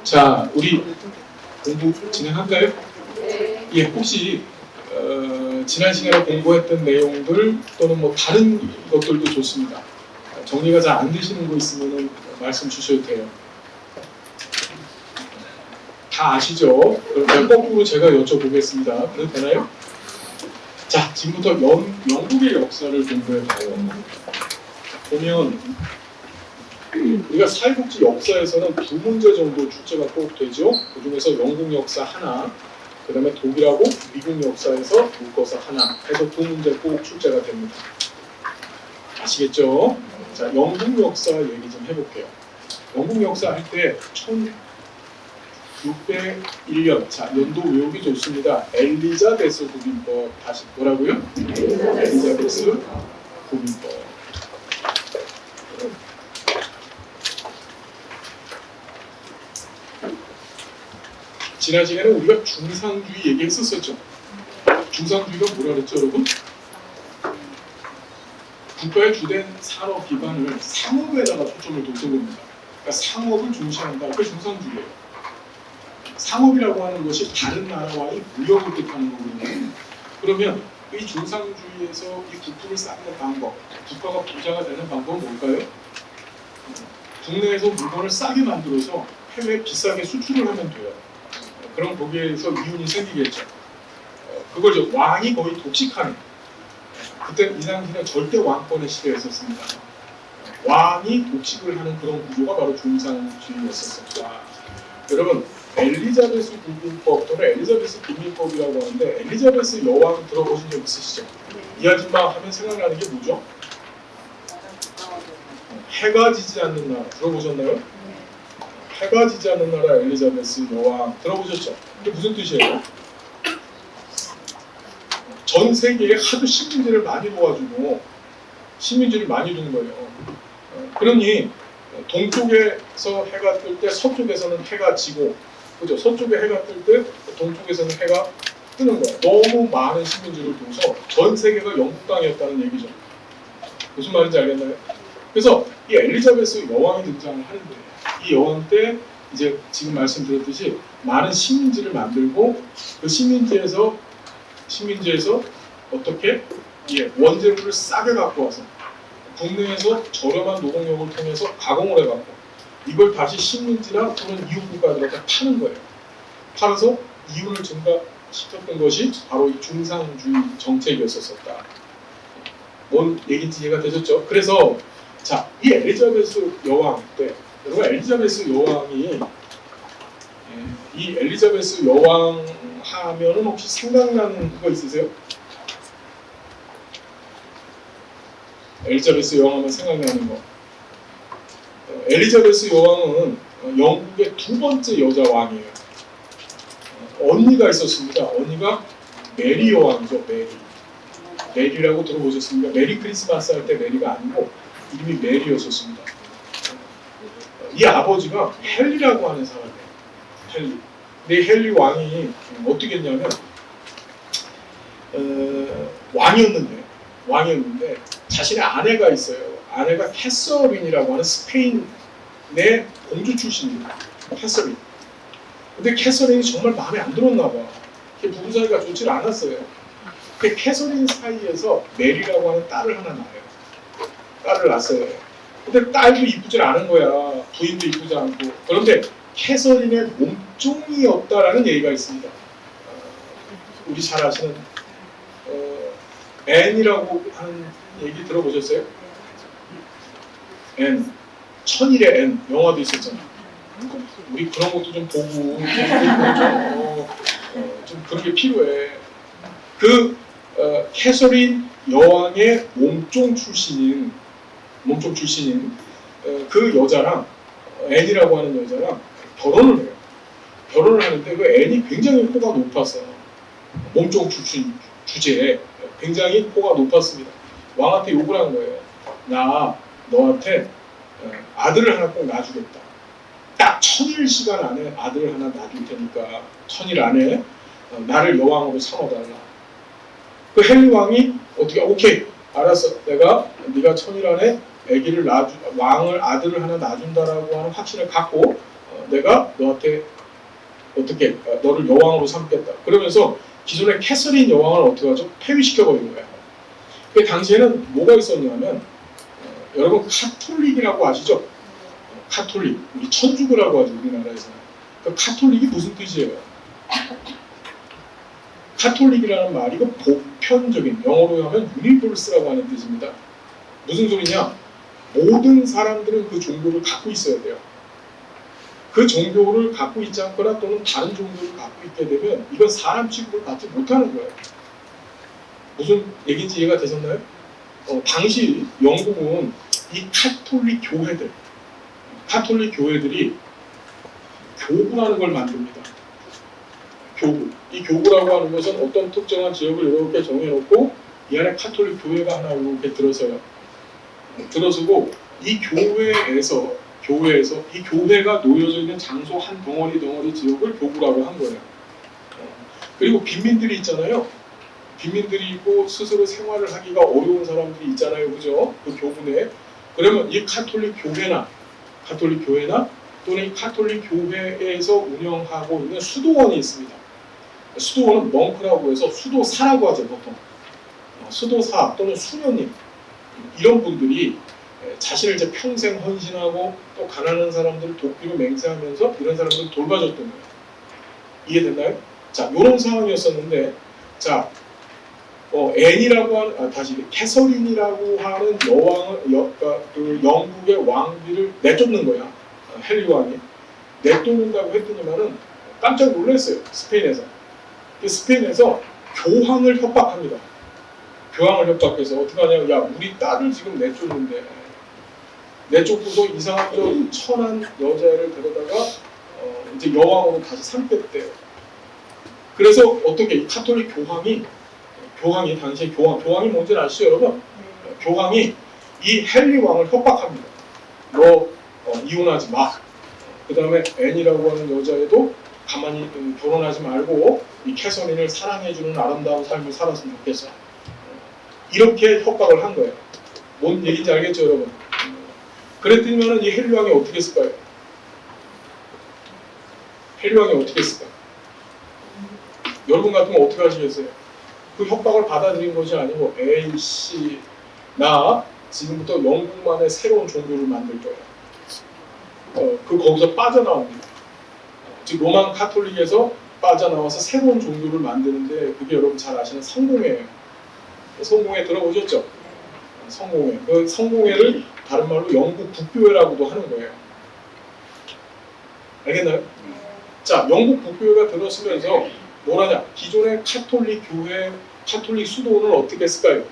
자, 우리 공부 진행할까요? 예, 혹시 지난 시간에 공부했던 내용들 또는 뭐 다른 것들도 좋습니다. 정리가 잘 안 되시는 거 있으면 말씀 주셔도 돼요. 다 아시죠? 그럼 거꾸로 제가 여쭤보겠습니다. 그래도 되나요? 자, 지금부터 영국의 역사를 공부해봐요. 보면 우리가 사회복지 역사에서는 두 문제 정도 출제가 꼭 되죠. 그 중에서 영국 역사 하나, 그 다음에 독일하고 미국 역사에서 묶어서 하나 해서 두 문제 꼭 출제가 됩니다. 아시겠죠? 자, 영국 역사 얘기 좀 해볼게요. 영국 역사 할 때 1601년, 자, 연도 외우기 좋습니다. 엘리자베스 국인법, 다시 뭐라고요? 엘리자베스 국인법. 지난 시간에 우리가 중상주의 얘기했었죠. 중상주의가 뭐라 그랬죠, 여러분? 국가의 주된 산업 기반을 상업에다가 초점을 뒀던 겁니다. 그러니까 상업을 중시한다. 그게 중상주의예요. 상업이라고 하는 것이 다른 나라와의 무역을 뜻하는 거거든요. 그러면 이 중상주의에서 이 부품을 쌓는 방법, 국가가 부자가 되는 방법은 뭘까요? 국내에서 물건을 싸게 만들어서 해외에 비싸게 수출을 하면 돼요. 그럼 거기에서 이윤이 생기겠죠. 그걸 이제 왕이 거의 독식하는, 그때 이 당시는 절대 왕권의 시대였었습니다. 왕이 독식을 하는 그런 구조가 바로 중상주의였었습니다. 여러분, 엘리자베스 국민법 또는 엘리자베스 국민법이라고 하는데 엘리자베스 여왕 들어보신 적 있으시죠? 이 아줌마 하면 생각나는 게 뭐죠? 해가 지지 않는 나라 들어보셨나요? 해가 지지 않는 나라 엘리자베스 여왕 들어보셨죠? 이게 무슨 뜻이에요? 전 세계에 하도 식민지를 많이 도와주고 식민지를 많이 둔 거예요. 그러니 동쪽에서 해가 뜰 때 서쪽에서는 해가 지고, 그죠? 서쪽에 해가 뜰 때 동쪽에서는 해가 뜨는 거예요. 너무 많은 식민지를 둬서 전 세계가 영국 땅이었다는 얘기죠. 무슨 말인지 알겠나요? 그래서 이 엘리자베스 여왕이 등장을 하는데 이 여왕 때 이제 지금 말씀드렸듯이 많은 식민지를 만들고 그 식민지에서 어떻게 원재료를 싸게 갖고 와서 국내에서 저렴한 노동력을 통해서 가공을 해갖고 이걸 다시 식민지나 또는 이웃국가들한테 파는 거예요. 팔아서 이윤을 증가시켰던 것이 바로 이 중상주의 정책이었었다. 뭔 얘기인지 이해가 되셨죠? 그래서 자, 이 엘리자베스 여왕 때 여러분 엘리자베스 여왕이 이 엘리자베스 여왕 하면은 혹시 생각나는 거 있으세요? 엘리자베스 여왕 하면 생각나는 거. 엘리자베스 여왕은 영국의 두 번째 여자 왕이에요. 언니가 있었습니다. 언니가 메리 여왕이죠. 메리라고 들어보셨습니까? 메리 크리스마스 할 때 메리가 아니고 이름이 메리였었습니다. 이 아버지가 헨리라고 하는 사람이에요. 헨리. 근데 헨리 왕이 어떻게 했냐면 왕이었는데 자신의 아내가 있어요. 아내가 캐서린이라고 하는 스페인의 공주 출신이에요. 캐서린. 근데 캐서린이 정말 마음에 안 들었나 봐. 부부 사이가 좋지 않았어요. 근데 캐서린 사이에서 메리라고 하는 딸을 하나 낳아요. 딸을 낳았어요. 근데 딸도 이쁘질 않은 거야. 부인도 이쁘지 않고. 그런데 캐서린의 몸종이었다라는 얘기가 있습니다. 우리 잘 아시는 앤이라고 하는 얘기 들어보셨어요? 앤. 천일의 앤. 영화도 있었잖아. 우리 그런 것도 좀 보고 좀 그런 게 필요해. 그 캐서린 여왕의 몸종 출신인 그 여자랑 앤이라고 하는 여자랑 결혼을 해요. 결혼을 하는데 그 앤이 굉장히 호가 높았어요. 몸종 출신 주제에 굉장히 호가 높았습니다. 왕한테 욕을 한 거예요. 나 너한테 아들을 하나 꼭 낳아주겠다. 딱 1000일 시간 안에 아들을 하나 낳아줄 테니까 1000일 안에 나를 여왕으로 삼아달라. 그 헨리 왕이 어떻게 오케이 알았어. 네가 1000일 안에 아들을 하나 낳아준다라고 하는 확신을 갖고 내가 너한테 어떻게 너를 여왕으로 삼겠다. 그러면서 기존의 캐서린 여왕을 어떻게 하죠? 폐위시켜버린 거야. 그 당시에는 뭐가 있었냐면 여러분 카톨릭이라고 아시죠? 카톨릭, 우리 천주교라고 하죠 우리나라에서는. 그 카톨릭이 무슨 뜻이에요? 카톨릭이라는 말이 그 보편적인, 영어로 하면 유니버스라고 하는 뜻입니다. 무슨 소리냐? 모든 사람들은 그 종교를 갖고 있어야 돼요. 그 종교를 갖고 있지 않거나 또는 다른 종교를 갖고 있게 되면 이건 사람 취급을 받지 못하는 거예요. 무슨 얘기인지 이해가 되셨나요? 당시 영국은 이 카톨릭 교회들이 교구라는 걸 만듭니다. 교구. 이 교구라고 하는 것은 어떤 특정한 지역을 이렇게 정해놓고 이 안에 카톨릭 교회가 하나 이렇게 들어서요. 들어서고 이 교회에서 이 교회가 놓여져 있는 장소 한 덩어리 지역을 교구라고 한 거예요. 그리고 빈민들이 있잖아요. 빈민들이 있고 스스로 생활을 하기가 어려운 사람들이 있잖아요. 그죠? 그 교구 내에. 그러면 이 카톨릭 교회나 또는 이 카톨릭 교회에서 운영하고 있는 수도원이 있습니다. 수도원은 멍크라고 해서 수도사라고 하죠. 보통. 수도사 또는 수녀님 이런 분들이 자신을 이제 평생 헌신하고 또 가난한 사람들을 돕기로 맹세하면서 이런 사람들을 돌봐줬던 거예요. 이해됐나요? 자, 이런 상황이었었는데, 자, 앤이라고 하는, 캐서린이라고 하는 그 영국의 왕비를 내쫓는 거야. 헨리 왕이. 내쫓는다고 했더니만은 깜짝 놀랐어요. 스페인에서. 스페인에서 교황을 협박합니다. 교황을 협박해서 어떻게 하냐면, 야, 우리 딸을 지금 내쫓는데, 내쫓고서 이상한 저 천한 여자를 데려다가 이제 여왕으로 다시 삼겠대요. 그래서 어떻게 이 카톨릭 교황이 당시에 교황이 뭔지 아시죠 여러분? 교황이 이 헨리 왕을 협박합니다. 너 이혼하지 마. 그 다음에 앤이라고 하는 여자애도 가만히 결혼하지 말고 이 캐서린을 사랑해주는 아름다운 삶을 살았으면 좋겠어. 이렇게 협박을 한 거예요. 뭔 얘기인지 알겠죠 여러분? 그랬더니만은 이 헨리 왕이 어떻게 했을까요? 헨리 왕이 어떻게 했을까요? 여러분 같으면 어떻게 하시겠어요? 그 협박을 받아들인 것이 아니고 에이씨 나 지금부터 영국만의 새로운 종교를 만들 거야. 거기서 빠져나옵니다. 즉 로만 카톨릭에서 빠져나와서 새로운 종교를 만드는데 그게 여러분 잘 아시는 성공회예요. 성공회 들어보셨죠? 성공회. 그 성공회를 다른 말로 영국 국교회라고도 하는 거예요. 알겠나요? 자, 영국 국교회가 들어서면서 뭐라냐? 기존의 카톨릭 교회, 카톨릭 수도원을 어떻게 했을까요?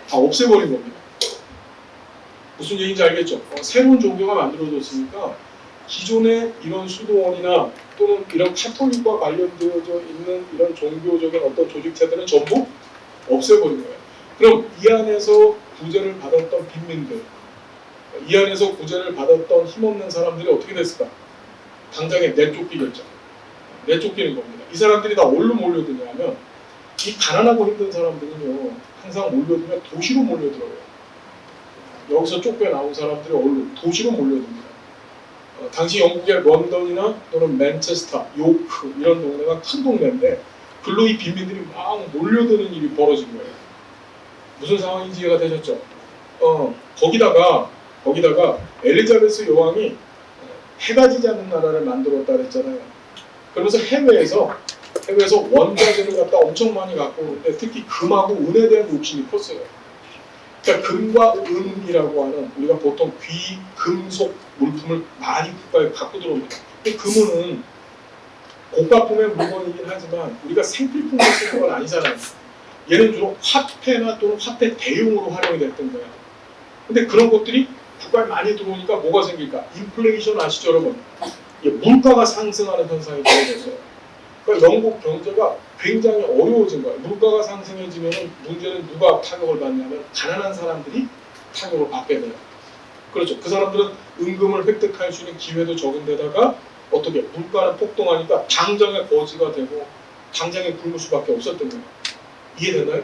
다 없애버린 겁니다. 무슨 얘기인지 알겠죠? 새로운 종교가 만들어졌으니까 기존의 이런 수도원이나 또는 이런 카톨릭과 관련되어져 있는 이런 종교적인 어떤 조직체들은 전부 없애버린 거예요. 그럼 이 안에서 구제를 받았던 빈민들, 이 안에서 구제를 받았던 힘없는 사람들이 어떻게 됐을까? 당장에 내쫓기겠죠. 내쫓기는 겁니다. 이 사람들이 다 어디로 몰려드냐면 이 가난하고 힘든 사람들은요 항상 몰려들면 도시로 몰려들어요. 여기서 쫓겨나온 사람들이 어디로? 도시로 몰려듭니다. 당시 영국의 런던이나 또는 맨체스터, 요크 이런 동네가 큰 동네인데 글로 이 빈민들이 막 몰려드는 일이 벌어진 거예요. 무슨 상황인지 이해가 되셨죠? 거기다가 엘리자베스 여왕이 해가 지지 않는 나라를 만들었다 그랬잖아요. 그러면서 해외에서 원자재를 갖다 엄청 많이 갖고 오는데 특히 금하고 은에 대한 욕심이 컸어요. 그러니까 금과 은이라고 하는 우리가 보통 귀, 금속 물품을 많이 국가에 갖고 들어옵니다. 근데 금은 고가품의 물건이긴 하지만 우리가 생필품으로 쓰는 건 아니잖아요. 얘는 주로 화폐나 또는 화폐 대용으로 활용이 됐던 거야. 근데 그런 것들이 국가에 많이 들어오니까 뭐가 생길까? 인플레이션 아시죠 여러분? 물가가 상승하는 현상이 벌어졌어요. 그러니까 영국 경제가 굉장히 어려워진 거예요. 물가가 상승해지면 문제는 누가 타격을 받냐면 가난한 사람들이 타격을 받게 돼요. 그렇죠. 그 사람들은 은금을 획득할 수 있는 기회도 적은 데다가 어떻게 물가는 폭등하니까 당장의 거지가 되고 당장에 굶을 수밖에 없었던 거예요. 이해되나요?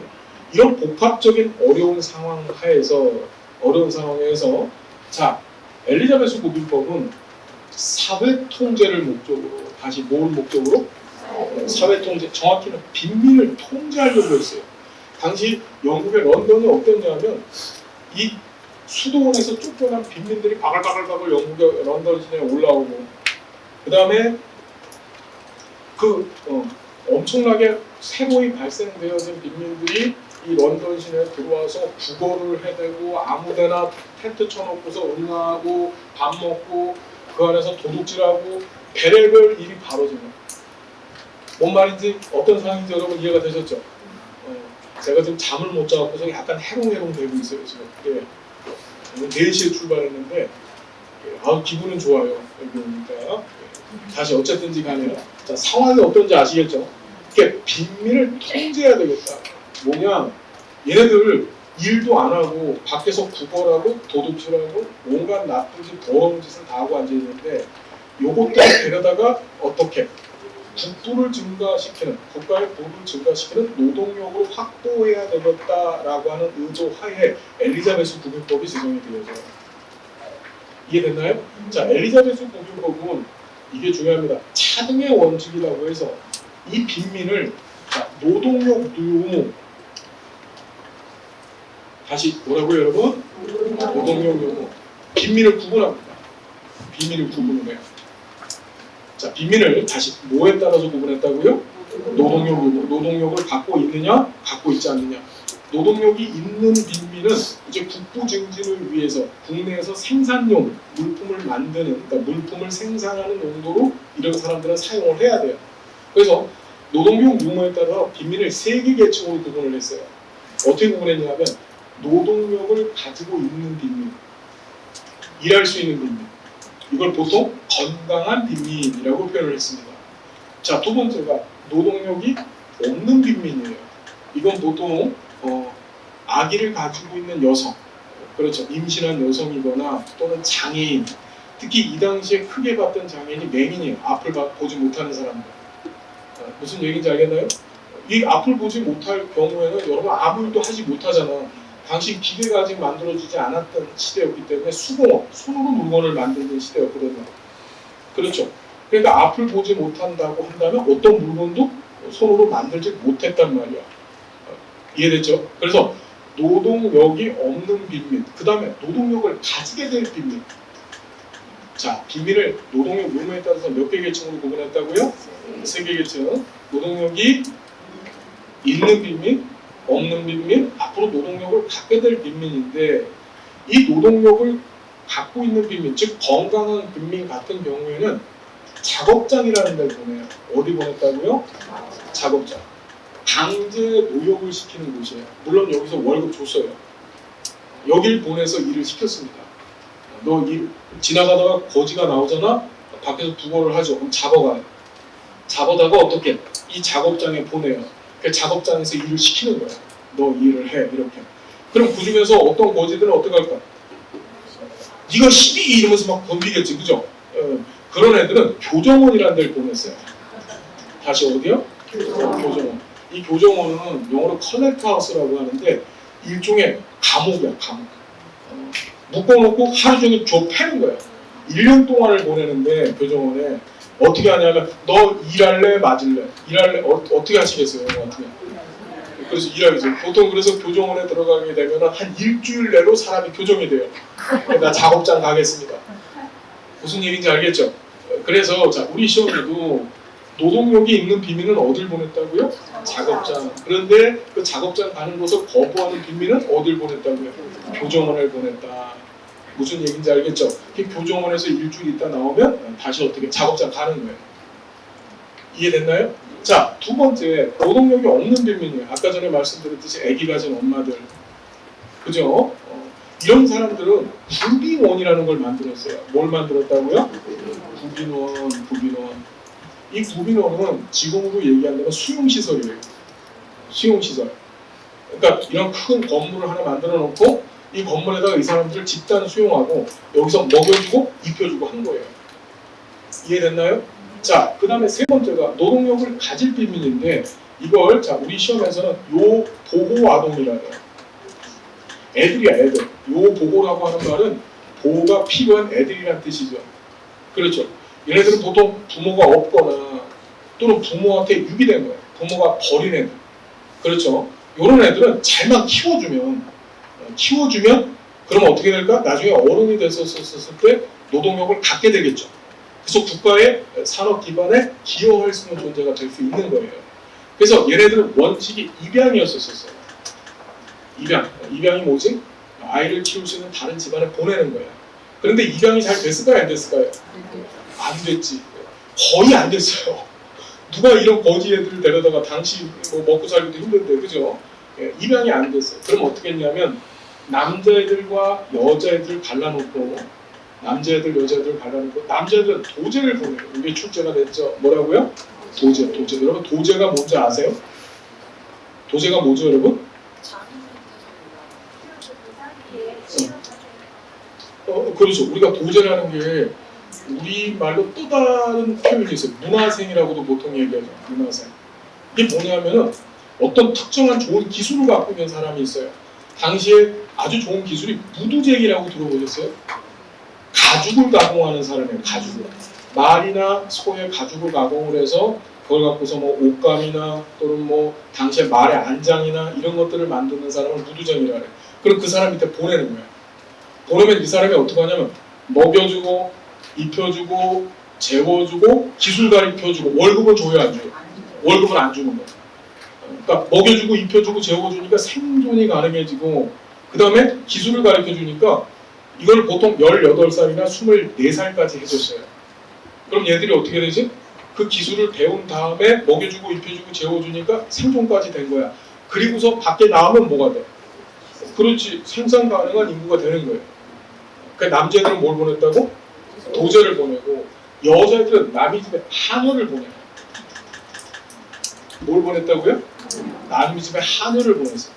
이런 복합적인 어려운 상황에서 자 엘리자베스 국유법은 사회 통제를 목적으로, 다시 뭘 목적으로? 사회 통제, 정확히는 빈민을 통제하려고 했어요. 당시 영국의 런던이 어땠냐면 이 수도원에서 쫓겨난 빈민들이 바글바글바글 영국의 런던 시내에 올라오고, 그 다음에 엄청나게 새로이 발생되어진 빈민들이 이 런던 시내에 들어와서 구걸을 해대고 아무데나 텐트 쳐놓고서 응하고 밥 먹고 그 안에서 도둑질하고 별의별 일이 벌어지는, 뭔 말인지 어떤 상황인지 여러분 이해가 되셨죠? 제가 지금 잠을 못 자고서 약간 해롱해롱 되고 있어요 지금. 예. 4시에 출발했는데 기분은 좋아요. 여기 오니까. 다시 어쨌든지 간에 자, 상황이 어떤지 아시겠죠? 이렇게 빈민을 통제해야 되겠다. 뭐냐, 얘네들 일도 안 하고 밖에서 구걸하고 도둑질하고 온갖 나쁜 짓 더러운 짓을 다 하고 앉아있는데 요것들 데려다가 어떻게 국부를 증가시키는, 국가의 부를 증가시키는 노동력을 확보해야 되겠다라고 하는 의도 하에 엘리자베스 국유법이 제정이 되어져요. 이해됐나요? 자, 엘리자베스 국유법은 이게 중요합니다. 차등의 원칙이라고 해서 이 빈민을, 자, 노동력 유무, 다시 뭐라고요 여러분? 노동력 유무, 빈민을 구분합니다. 빈민을 구분을 해요. 자, 빈민을 다시 뭐에 따라서 구분했다고요? 노동력 유무, 노동력을 갖고 있느냐, 갖고 있지 않느냐. 노동력이 있는 빈민은 이제 국부 증진을 위해서 국내에서 생산용 물품을 만드는, 그러니까 물품을 생산하는 용도로 이런 사람들은 사용을 해야 돼요. 그래서 노동력 유무에 따라 빈민을 3개 계층으로 구분을 했어요. 어떻게 구분했냐면 노동력을 가지고 있는 빈민, 일할 수 있는 빈민, 이걸 보통 건강한 빈민이라고 표현을 했습니다. 자, 두 번째가 노동력이 없는 빈민이에요. 이건 보통 아기를 가지고 있는 여성, 그렇죠, 임신한 여성이거나 또는 장애인, 특히 이 당시에 크게 봤던 장애인이 맹인이에요. 앞을 보지 못하는 사람들. 무슨 얘기인지 알겠나요? 이 앞을 보지 못할 경우에는 여러분 아무 일도 하지 못하잖아. 당시 기계가 아직 만들어지지 않았던 시대였기 때문에 수공업, 손으로 물건을 만드는 시대였거든요. 그렇죠. 그러니까 앞을 보지 못한다고 한다면 어떤 물건도 손으로 만들지 못했단 말이야. 이해됐죠? 그래서 노동력이 없는 빈민, 그 다음에 노동력을 가지게 될 빈민. 자, 빈민을 노동력 유무에 따라서 몇 개 계층으로 구분했다고요? 3개 계층. 노동력이 있는 빈민, 없는 빈민, 앞으로 노동력을 갖게 될 빈민인데, 이 노동력을 갖고 있는 빈민, 즉 건강한 빈민 같은 경우에는 작업장이라는 데를 보내요. 어디 보냈다고요? 작업장. 강제 노역을 시키는 곳이에요. 물론 여기서 월급 줬어요. 여길 보내서 일을 시켰습니다. 너 일 지나가다가 거지가 나오잖아? 밖에서 부거를 하죠. 그럼 잡아가요. 잡아다가 어떻게? 이 작업장에 보내요. 그 작업장에서 일을 시키는 거야. 너 일을 해. 이렇게. 그럼 그 중에서 어떤 거지들은 어떻게 할까? 네가 12 이러면서 막 덤비겠지. 그죠? 그런 애들은 교정원이라는 데를 보냈어요. 다시 어디요? 교정원. 이 교정원은 영어로 컬렉트하우스라고 하는데 일종의 감옥이야, 감옥. 묶어놓고 하루 종일 줘 패는 거야. 1년 동안을 보내는데 교정원에 어떻게 하냐면 너 일할래 맞을래? 일할래? 어떻게 하시겠어요? 어떻게? 그래서 일하겠죠. 보통 그래서 교정원에 들어가게 되면 한 일주일 내로 사람이 교정이 돼요. 나 작업장 가겠습니다. 무슨 얘기인지 알겠죠? 그래서 자, 우리 시험에도 노동력이 있는 빈민은 어딜 보냈다고요? 작업장. 그런데 그 작업장 가는 것을 거부하는 빈민은 어딜 보냈다고요? 교정원을 보냈다. 무슨 얘기인지 알겠죠? 교정원에서 일주일 있다 나오면 다시 어떻게 작업장 가는 거예요. 이해됐나요? 자, 두 번째, 노동력이 없는 빈민이에요. 아까 전에 말씀드렸듯이 아기 가진 엄마들. 그죠? 이런 사람들은 구빈원이라는 걸 만들었어요. 뭘 만들었다고요? 구빈원. 이 구빈원은 지금으로 얘기한다면 수용시설이에요. 수용시설. 그러니까 이런 큰 건물을 하나 만들어 놓고 이 건물에다가 이 사람들을 집단 수용하고 여기서 먹여주고 입혀주고 한 거예요. 이해됐나요? 자, 그 다음에 세 번째가 노동력을 가질 빈민인데 이걸 자 우리 시험에서는 요 보호아동이라고 해요. 애들이야, 애들. 요 보호라고 하는 말은 보호가 필요한 애들이란 뜻이죠. 그렇죠. 얘네들은 보통 부모가 없거나 또는 부모한테 유기된 거예요. 부모가 버린 애들. 그렇죠. 이런 애들은 잘만 키워주면 그럼 어떻게 될까? 나중에 어른이 됐었을 때 노동력을 갖게 되겠죠. 그래서 국가의 산업 기반에 기여할 수 있는 존재가 될 수 있는 거예요. 그래서 얘네들은 원칙이 입양이었었어요. 입양이 뭐지? 아이를 키울 수 있는 다른 집안에 보내는 거예요. 그런데 입양이 잘 됐을까요? 안 됐을까요? 안 됐지. 거의 안 됐어요. 누가 이런 거지 애들을 데려다가 당시 뭐 먹고 살기도 힘든데, 그죠? 예, 입양이 안 됐어요. 그럼 어떻게 했냐면 남자애들과 여자애들 갈라놓고 남자애들은 도제를 보내요. 이게 출제가 됐죠. 뭐라고요? 도제. 여러분 도제가 뭔지 아세요? 도제가 뭐죠, 여러분? 그렇죠. 우리가 도제라는 게 우리말로 또 다른 표현이 있어요. 문화생이라고도 보통 얘기하죠. 문화생. 이게 뭐냐면은 어떤 특정한 좋은 기술을 갖고 있는 사람이 있어요. 당시에 아주 좋은 기술이 무두쟁이라고 들어보셨어요? 가죽을 가공하는 사람이에요. 가죽을. 말이나 소의 가죽을 가공을 해서 그걸 갖고서 뭐 옷감이나 또는 뭐 당시에 말의 안장이나 이런 것들을 만드는 사람을 무두쟁이라 그래요. 그럼 그 사람 밑에 보내는 거예요. 보내면 이 사람이 어떻게 하냐면 먹여주고 입혀주고 재워주고 기술 가르쳐주고 월급은 줘요, 안 줘요? 월급은 안 주는 거예요. 그러니까 먹여주고 입혀주고 재워주니까 생존이 가능해지고 그 다음에 기술을 가르쳐주니까 이걸 보통 18살이나 24살까지 해줬어요. 그럼 얘들이 어떻게 되지? 그 기술을 배운 다음에 먹여주고 입혀주고 재워주니까 생존까지 된 거야. 그리고서 밖에 나오면 뭐가 돼? 그렇지, 생산 가능한 인구가 되는 거예요. 그러니까 남자애들은 뭘 보냈다고? 도제를 보내고 여자애들은 남이 집에 하녀를 보내요. 뭘 보냈다고요? 남이 집에 하녀를 보냈어요.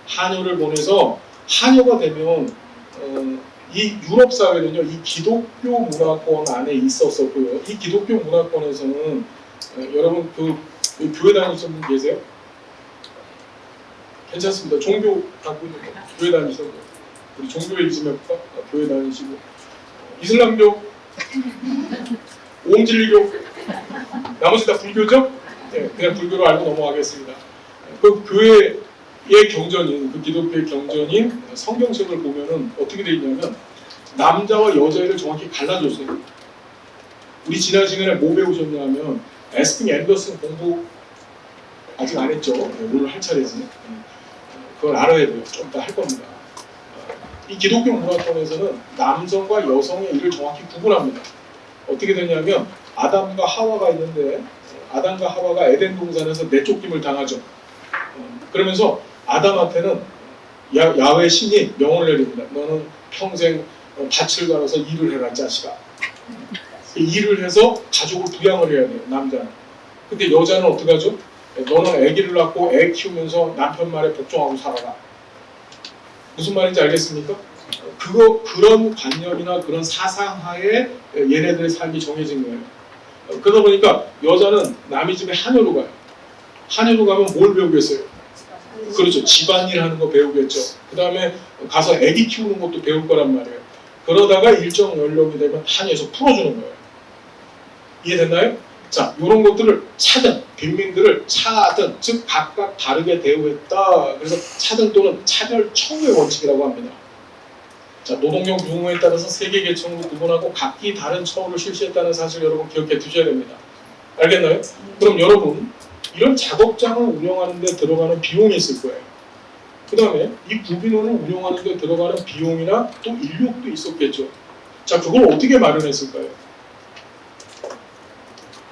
하녀를 보내서 하녀가 되면 이 유럽 사회는요, 이 기독교 문화권 안에 있었었고요. 이 기독교 문화권에서는 여러분 그 교회 다니시는 분 계세요? 괜찮습니다. 종교 갖고 있는 거 교회 다니시는 거 우리 종교 얘기 좀 해볼까? 교회 다니시고 이슬람교, 옹진리교, 나머지 다 불교죠? 네, 그냥 불교로 알고 넘어가겠습니다. 그 교회의 경전인, 그 기독교의 경전인 성경책을 보면은 어떻게 돼 있냐면 남자와 여자애를 정확히 갈라줬어요. 우리 지난 시간에 뭐 배우셨냐면 에스핀 앤더슨 공부 아직 안 했죠? 네, 오늘 할 차례지. 그걸 알아야 돼요. 좀 이따 할 겁니다. 이 기독교 문화권에서는 남성과 여성의 일을 정확히 구분합니다. 어떻게 되냐면 아담과 하와가 있는데 아담과 하와가 에덴 동산에서 내쫓김을 당하죠. 그러면서 아담한테는 야훼 신이 명을 내립니다. 너는 평생 밭을 갈아서 일을 해라, 자식아. 일을 해서 가족을 부양을 해야 돼요, 남자는. 근데 여자는 어떻게 하죠? 너는 아기를 낳고 애 키우면서 남편 말에 복종하고 살아라. 무슨 말인지 알겠습니까? 그런 관념이나 그런 사상하에 얘네들의 삶이 정해진 거예요. 그러다 보니까 여자는 남의 집에 하녀로 가요. 하녀로 가면 뭘 배우겠어요? 그렇죠. 집안일 하는 거 배우겠죠. 그 다음에 가서 아기 키우는 것도 배울 거란 말이에요. 그러다가 일정 연령이 되면 하녀에서 풀어주는 거예요. 이해됐나요? 자, 이런 것들을 차등, 빈민들을 차등, 즉 각각 다르게 대우했다. 그래서 차등 또는 차별 처우의 원칙이라고 합니다. 자, 노동력 유무에 따라서 세계 계층으로 구분하고 각기 다른 처우를 실시했다는 사실 여러분 기억해 두셔야 됩니다. 알겠나요? 그럼 여러분 이런 작업장을 운영하는 데 들어가는 비용이 있을 거예요. 그 다음에 이 구빈원을 운영하는 데 들어가는 비용이나 또 인력도 있었겠죠. 자, 그걸 어떻게 마련했을까요?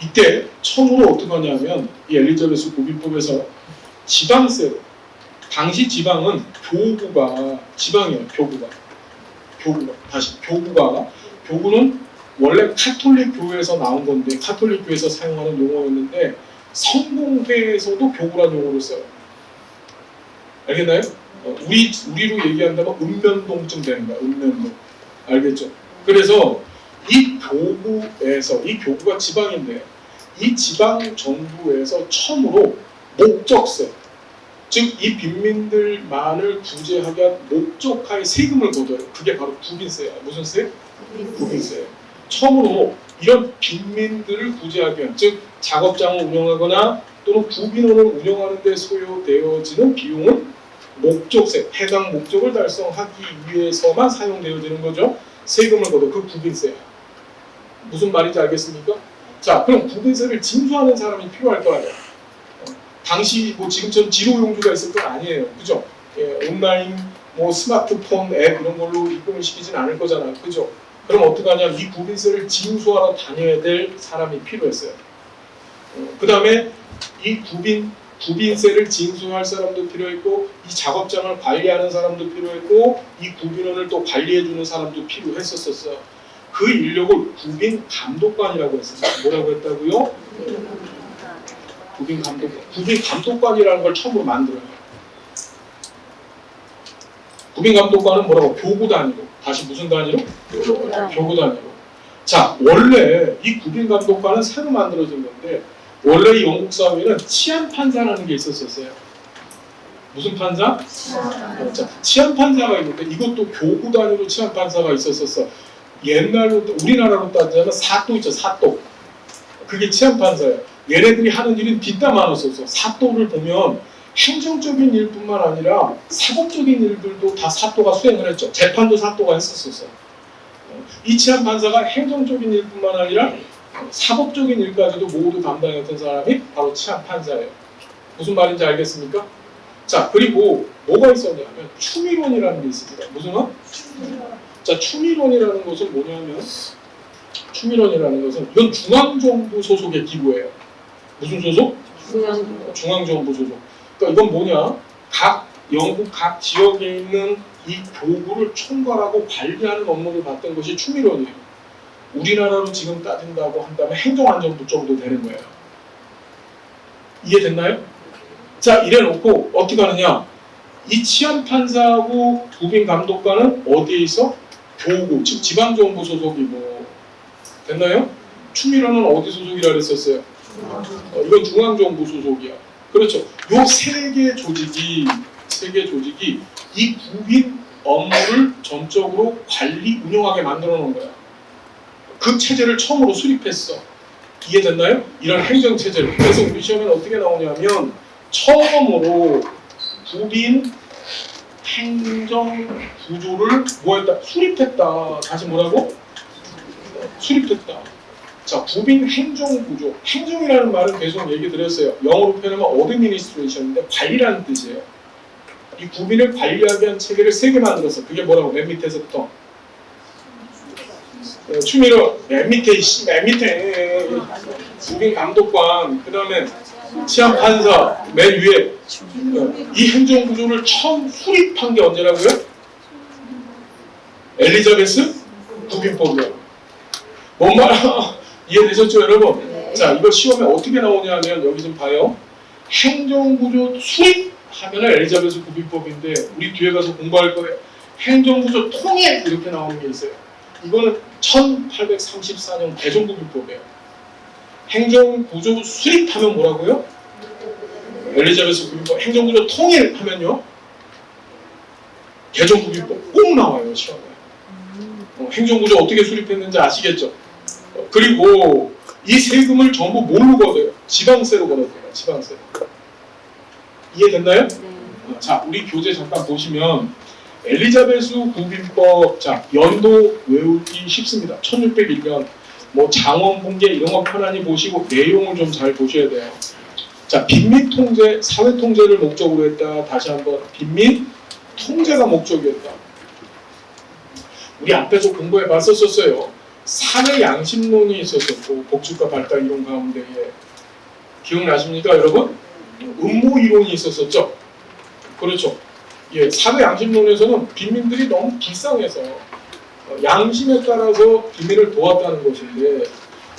이때 처음으로 어떻게 하냐면 이 엘리자베스 구빈법에서 지방세로, 당시 지방은 교구가 지방이에요. 교구는 원래 카톨릭 교회에서 나온 건데 카톨릭 교회에서 사용하는 용어였는데 성공회에서도 교구라는 용어를 써요. 알겠나요? 우리로 얘기한다면 읍면동쯤 되는 거야. 읍면동. 알겠죠? 그래서 이 교구가 지방인데 이 지방 정부에서 처음으로 목적세, 즉 이 빈민들만을 구제하기 위한 목적하에 세금을 걷어요. 그게 바로 구빈세야. 무슨 세? 구빈세. 처음으로 이런 빈민들을 구제하기 위한, 즉 작업장을 운영하거나 또는 구빈원을 운영하는 데 소요되어지는 비용은 목적세, 해당 목적을 달성하기 위해서만 사용되어지는 거죠. 세금을 걷어 그 구빈세. 무슨 말인지 알겠습니까? 자, 그럼 구빈세를 징수하는 사람이 필요할 거 아니에요. 당시 뭐 지금처럼 지로용주가 있을 건 아니에요. 그죠? 예, 온라인 뭐 스마트폰 앱 이런 걸로 입금을 시키진 않을 거잖아요. 그죠? 그럼 어떡하냐? 이 구빈세를 징수하러 다녀야 될 사람이 필요했어요. 그 다음에 이 구빈세를 징수할 사람도 필요했고, 이 작업장을 관리하는 사람도 필요했고, 이 구빈원을 또 관리해주는 사람도 필요했었어요. 그 인력을 구빈감독관이라고 했습니다. 뭐라고 했다고요? 구빈감독관. 구빈감독관이라는 걸 처음으로 만들어요. 구빈감독관은 뭐라고? 교구 단위로. 다시 무슨 단위로? 교구 단위로. 자, 원래 이 구빈감독관은 새로 만들어진 건데, 원래 이 영국 사회에는 치안판사라는 게 있었어요. 무슨 판사? 치안판사가 있는데 이것도 교구 단위로 치안판사가 있었어. 옛날로 우리나라로 따지면 사또 있죠. 사또. 그게 치안판사예요. 얘네들이 하는 일은 뒷담 많았었어. 사또를 보면 행정적인 일뿐만 아니라 사법적인 일들도 다 사또가 수행을 했죠. 재판도 사또가 했었어요. 이 치안판사가 행정적인 일뿐만 아니라 사법적인 일까지도 모두 담당했던 사람이 바로 치안판사예요. 무슨 말인지 알겠습니까? 자, 그리고 뭐가 있었냐면 추미론이라는 게 있습니다. 무슨 말? 자, 추미론이라는 것은 뭐냐면, 추미론이라는 것은 이건 중앙정부 소속의 기구예요. 무슨 소속? 중앙정부 소속. 그러니까 이건 뭐냐? 영국 각 지역에 있는 이 교구를 총괄하고 관리하는 업무를 맡은 것이 추미론이에요. 우리나라로 지금 따진다고 한다면 행정안전부 정도 되는 거예요. 이해됐나요? 자, 이래놓고 어떻게 하느냐? 이 치안판사하고 구빈감독관은 어디에 있어? 교구, 즉 지방정부 소속이고. 됐나요? 추미론은 어디 소속이라 그랬었어요? 이건 중앙정부 소속이야. 그렇죠. 요 세 개 조직이 이 구빈 업무를 전적으로 관리, 운영하게 만들어 놓은 거야. 그 체제를 처음으로 수립했어. 이해됐나요? 이런 행정체제를. 그래서 우리 시험에는 어떻게 나오냐면 처음으로 구빈 행정구조를 뭐했다? 수립했다. 다시 뭐라고? 수립했다. 자, 구빈 행정구조. 행정이라는 말은 계속 얘기 드렸어요. 영어로 표현하면 administration인데 관리라는 뜻이에요. 이 구빈을 관리하기 위한 체계를 3개 만들었어. 그게 뭐라고? 맨 밑에서부터. 추미론, 맨 밑에 구빈 감독관, 그 다음에 치안판사, 맨 위에. 이 행정구조를 처음 수립한 게 언제라고요? 엘리자베스 구빈법이에요. 뭔 말이야? 이해되셨죠, 여러분? 자, 이거 시험에 어떻게 나오냐면 여기 좀 봐요. 행정구조 수립하면 엘리자베스 구빈법인데 우리 뒤에 가서 공부할 거예요. 행정구조 통일 이렇게 나오는 게 있어요. 이거는 1834년 대종구빈법이에요. 행정구조 수립하면 뭐라고요? 엘리자베스 구빈법. 행정구조 통일하면요? 대종구빈법 꼭 나와요, 시험에. 행정구조 어떻게 수립했는지 아시겠죠? 그리고 이 세금을 전부 뭘로 걷어요? 지방세로 걷어요. 지방세. 이해됐나요? 자, 우리 교재 잠깐 보시면 엘리자베스 구빈법, 자, 연도 외우기 쉽습니다. 1601년 뭐 장원붕괴 이런 거 편안히 보시고 내용을 좀 잘 보셔야 돼요. 자, 빈민 통제, 사회 통제를 목적으로 했다. 다시 한번 빈민 통제가 목적이었다. 우리 앞에서 공부해 봤었어요. 사회 양심론이 있었었고 복지과 발달 이론 가운데에 기억나십니까, 여러분? 음모 이론이 있었었죠. 그렇죠. 예, 사회 양심론에서는 빈민들이 너무 불쌍해서 양심에 따라서 빈민을 도왔다는 것인데,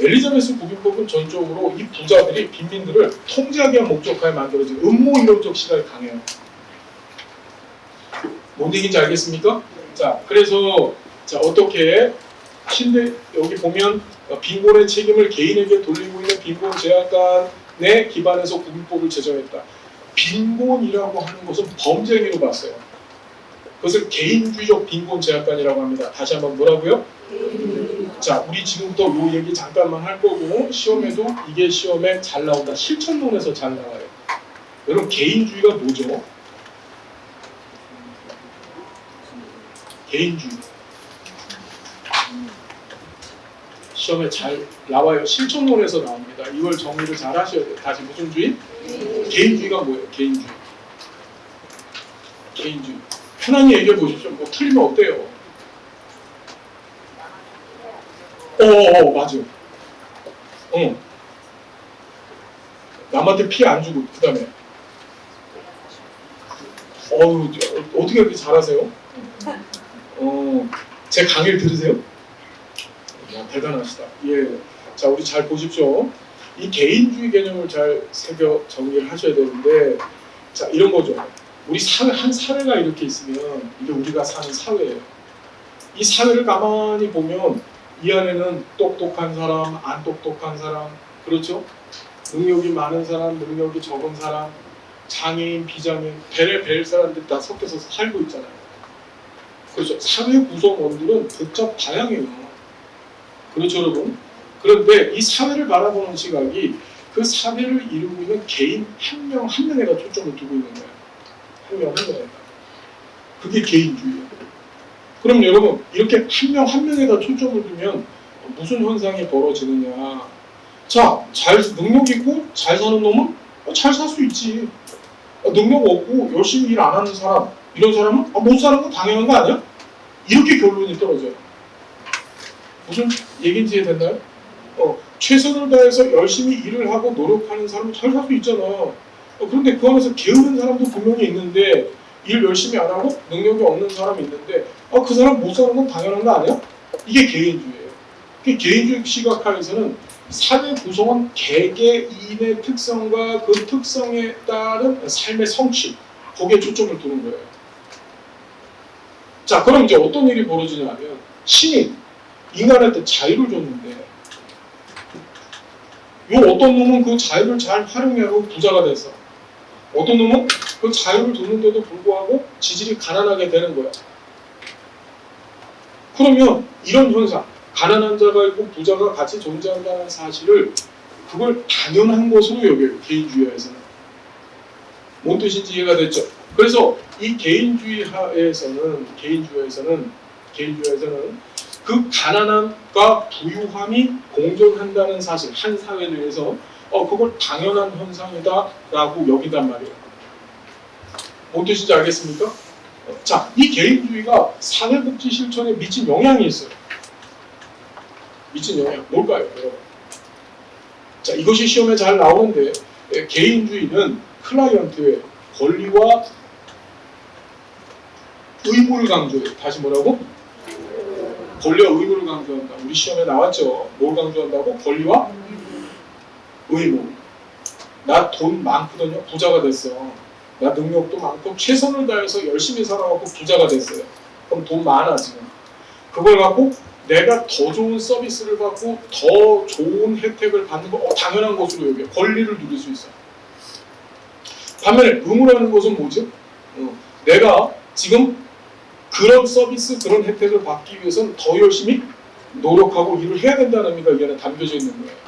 엘리자베스 구빈법은 전적으로 이 부자들이 빈민들을 통제하기 위한 목적하에 만들어진 음모 이론적 시각이 강해요. 뭔 얘기인지 알겠습니까? 자, 그래서 자, 어떻게 신대 여기 보면 빈곤의 책임을 개인에게 돌리고 있는 빈곤 제한관에 기반해서 구빈법을 제정했다. 빈곤이라고 하는 것은 범죄 행위로 봤어요. 그것을 개인주의적 빈곤 제한관이라고 합니다. 다시 한번 뭐라고요? 자, 우리 지금부터 요 얘기 잠깐만 할 거고 시험에도 이게 시험에 잘 나온다. 실천론에서 잘 나와요. 여러분 개인주의가 뭐죠? 개인주의. 시험에 잘 나와요. 실천론에서 나옵니다. 이걸 정리를 잘 하셔야 돼요. 다시 무슨 주의? 개인주의가 뭐예요? 개인주의. 개인주의. 편안히 얘기해 보십시오. 뭐 틀리면 어때요? 맞아. 남한테 피해 안 주고 그 다음에 어떻게 그렇게 잘하세요? 제 강의를 들으세요? 야, 대단하시다. 예. 자, 우리 잘 보십시오. 이 개인주의 개념을 잘 새겨 정리를 하셔야 되는데, 자, 이런 거죠. 우리 사회, 한 사회가 이렇게 있으면 이게 우리가 사는 사회예요. 이 사회를 가만히 보면 이 안에는 똑똑한 사람, 안 똑똑한 사람, 그렇죠? 능력이 많은 사람, 능력이 적은 사람, 장애인, 비장애인, 벨 사람들 다 섞여서 살고 있잖아요. 그렇죠. 사회 구성원들은 복잡 다양해요. 그렇죠, 여러분? 그런데 이 사회를 바라보는 시각이 그 사회를 이루고 있는 개인 한 명 한 명에다 초점을 두고 있는 거예요. 한 명 한 명에다. 그게 개인주의예요. 그럼 여러분 이렇게 한 명 한 명에다 초점을 두면 무슨 현상이 벌어지느냐? 자, 능력 있고 잘 사는 놈은 잘 살 수 있지. 능력 없고 열심히 일 안 하는 사람, 이런 사람은 못 사는 건 당연한 거 아니야? 이렇게 결론이 떨어져요. 무슨 얘기인지 이해됐나요? 최선을 다해서 열심히 일을 하고 노력하는 사람은 잘 살 수 있잖아. 그런데 그 안에서 게으른 사람도 분명히 있는데 일 열심히 안 하고 능력이 없는 사람이 있는데 그 사람 못 사는 건 당연한 거 아니야? 이게 개인주의예요. 그 개인주의 시각하에서는 사회 구성원 개개인의 특성과 그 특성에 따른 삶의 성취, 거기에 초점을 두는 거예요. 자, 그럼 이제 어떤 일이 벌어지냐면 신이 인간한테 자유를 줬는데 요 어떤 놈은 그 자유를 잘 활용하고 부자가 돼서 어떤 놈은 그 자유를 줬는데도 불구하고 지질이 가난하게 되는 거야. 그러면 이런 현상, 가난한 자가 있고 부자가 같이 존재한다는 사실을 그걸 당연한 것으로 여겨요. 개인주의에서는. 뭔 뜻인지 이해가 됐죠? 그래서 이 개인주의에서는 그 가난함과 부유함이 공존한다는 사실, 한 사회 내에서 그걸 당연한 현상이다라고 여긴단 말이에요. 뭔 뜻인지 알겠습니까? 자, 이 개인주의가 사회복지 실천에 미친 영향이 있어요. 미친 영향, 뭘까요? 자, 이것이 시험에 잘 나오는데 개인주의는 클라이언트의 권리와 의무를 강조해요. 다시 뭐라고? 권리와 의무를 강조한다. 우리 시험에 나왔죠. 뭘 강조한다고? 권리와 의무. 나 돈 많거든요. 부자가 됐어. 나 능력도 많고 최선을 다해서 열심히 살아갖고 부자가 됐어요. 그럼 돈 많아 지금. 그걸 갖고 내가 더 좋은 서비스를 받고 더 좋은 혜택을 받는 거 당연한 것으로 여겨요. 권리를 누릴 수 있어요. 반면에 의무라는 것은 뭐죠? 내가 지금 그런 서비스, 그런 혜택을 받기 위해서는 더 열심히 노력하고 일을 해야 된다는 의미가 이 안에 담겨져 있는 거예요.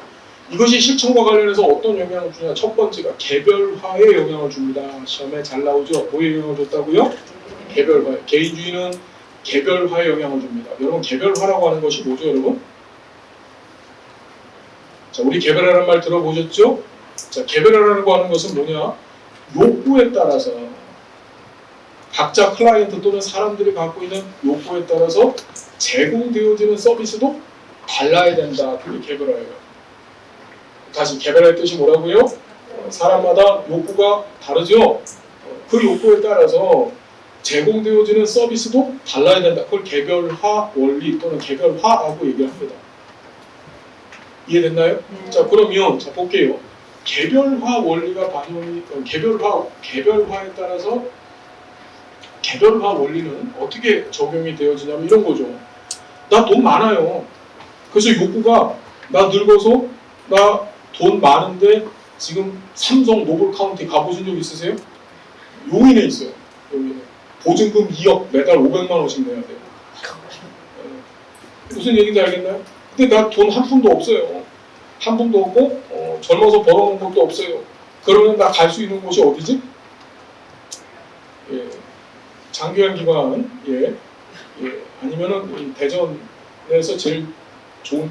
이것이 실천과 관련해서 어떤 영향을 주냐? 첫 번째가 개별화에 영향을 줍니다. 시험에 잘 나오죠? 뭐에 영향을 줬다고요? 개별화. 개인주의는 개별화에 영향을 줍니다. 여러분 개별화라고 하는 것이 뭐죠, 여러분? 자, 우리 개별화라는 말 들어보셨죠? 자, 개별화라고 하는 것은 뭐냐? 욕구에 따라서 각자 클라이언트 또는 사람들이 갖고 있는 욕구에 따라서 제공되어지는 서비스도 달라야 된다. 그게 개별화예요. 다시 개별화의 뜻이 뭐라고요? 사람마다 욕구가 다르죠? 그 욕구에 따라서 제공되어지는 서비스도 달라야 된다. 그걸 개별화 원리 또는 개별화라고 얘기를 합니다. 이해됐나요? 자, 그러면 자 볼게요. 개별화 원리가 반영이 개별화에 따라서 개별화 원리는 어떻게 적용이 되어지냐면 이런 거죠. 나 돈 많아요. 그래서 욕구가 나 늙어서 나 돈 많은데 지금 삼성 노블 카운티 가보신 적 있으세요? 용인에 있어요. 용인에. 보증금 2억 매달 500만 원씩 내야 돼요. 무슨 얘기인지 알겠나요? 근데 나 돈 한 푼도 없어요. 한 푼도 없고 젊어서 벌어놓은 것도 없어요. 그러면 나 갈 수 있는 곳이 어디지? 예, 장기간 기관, 아니면은 대전에서 제일 좋은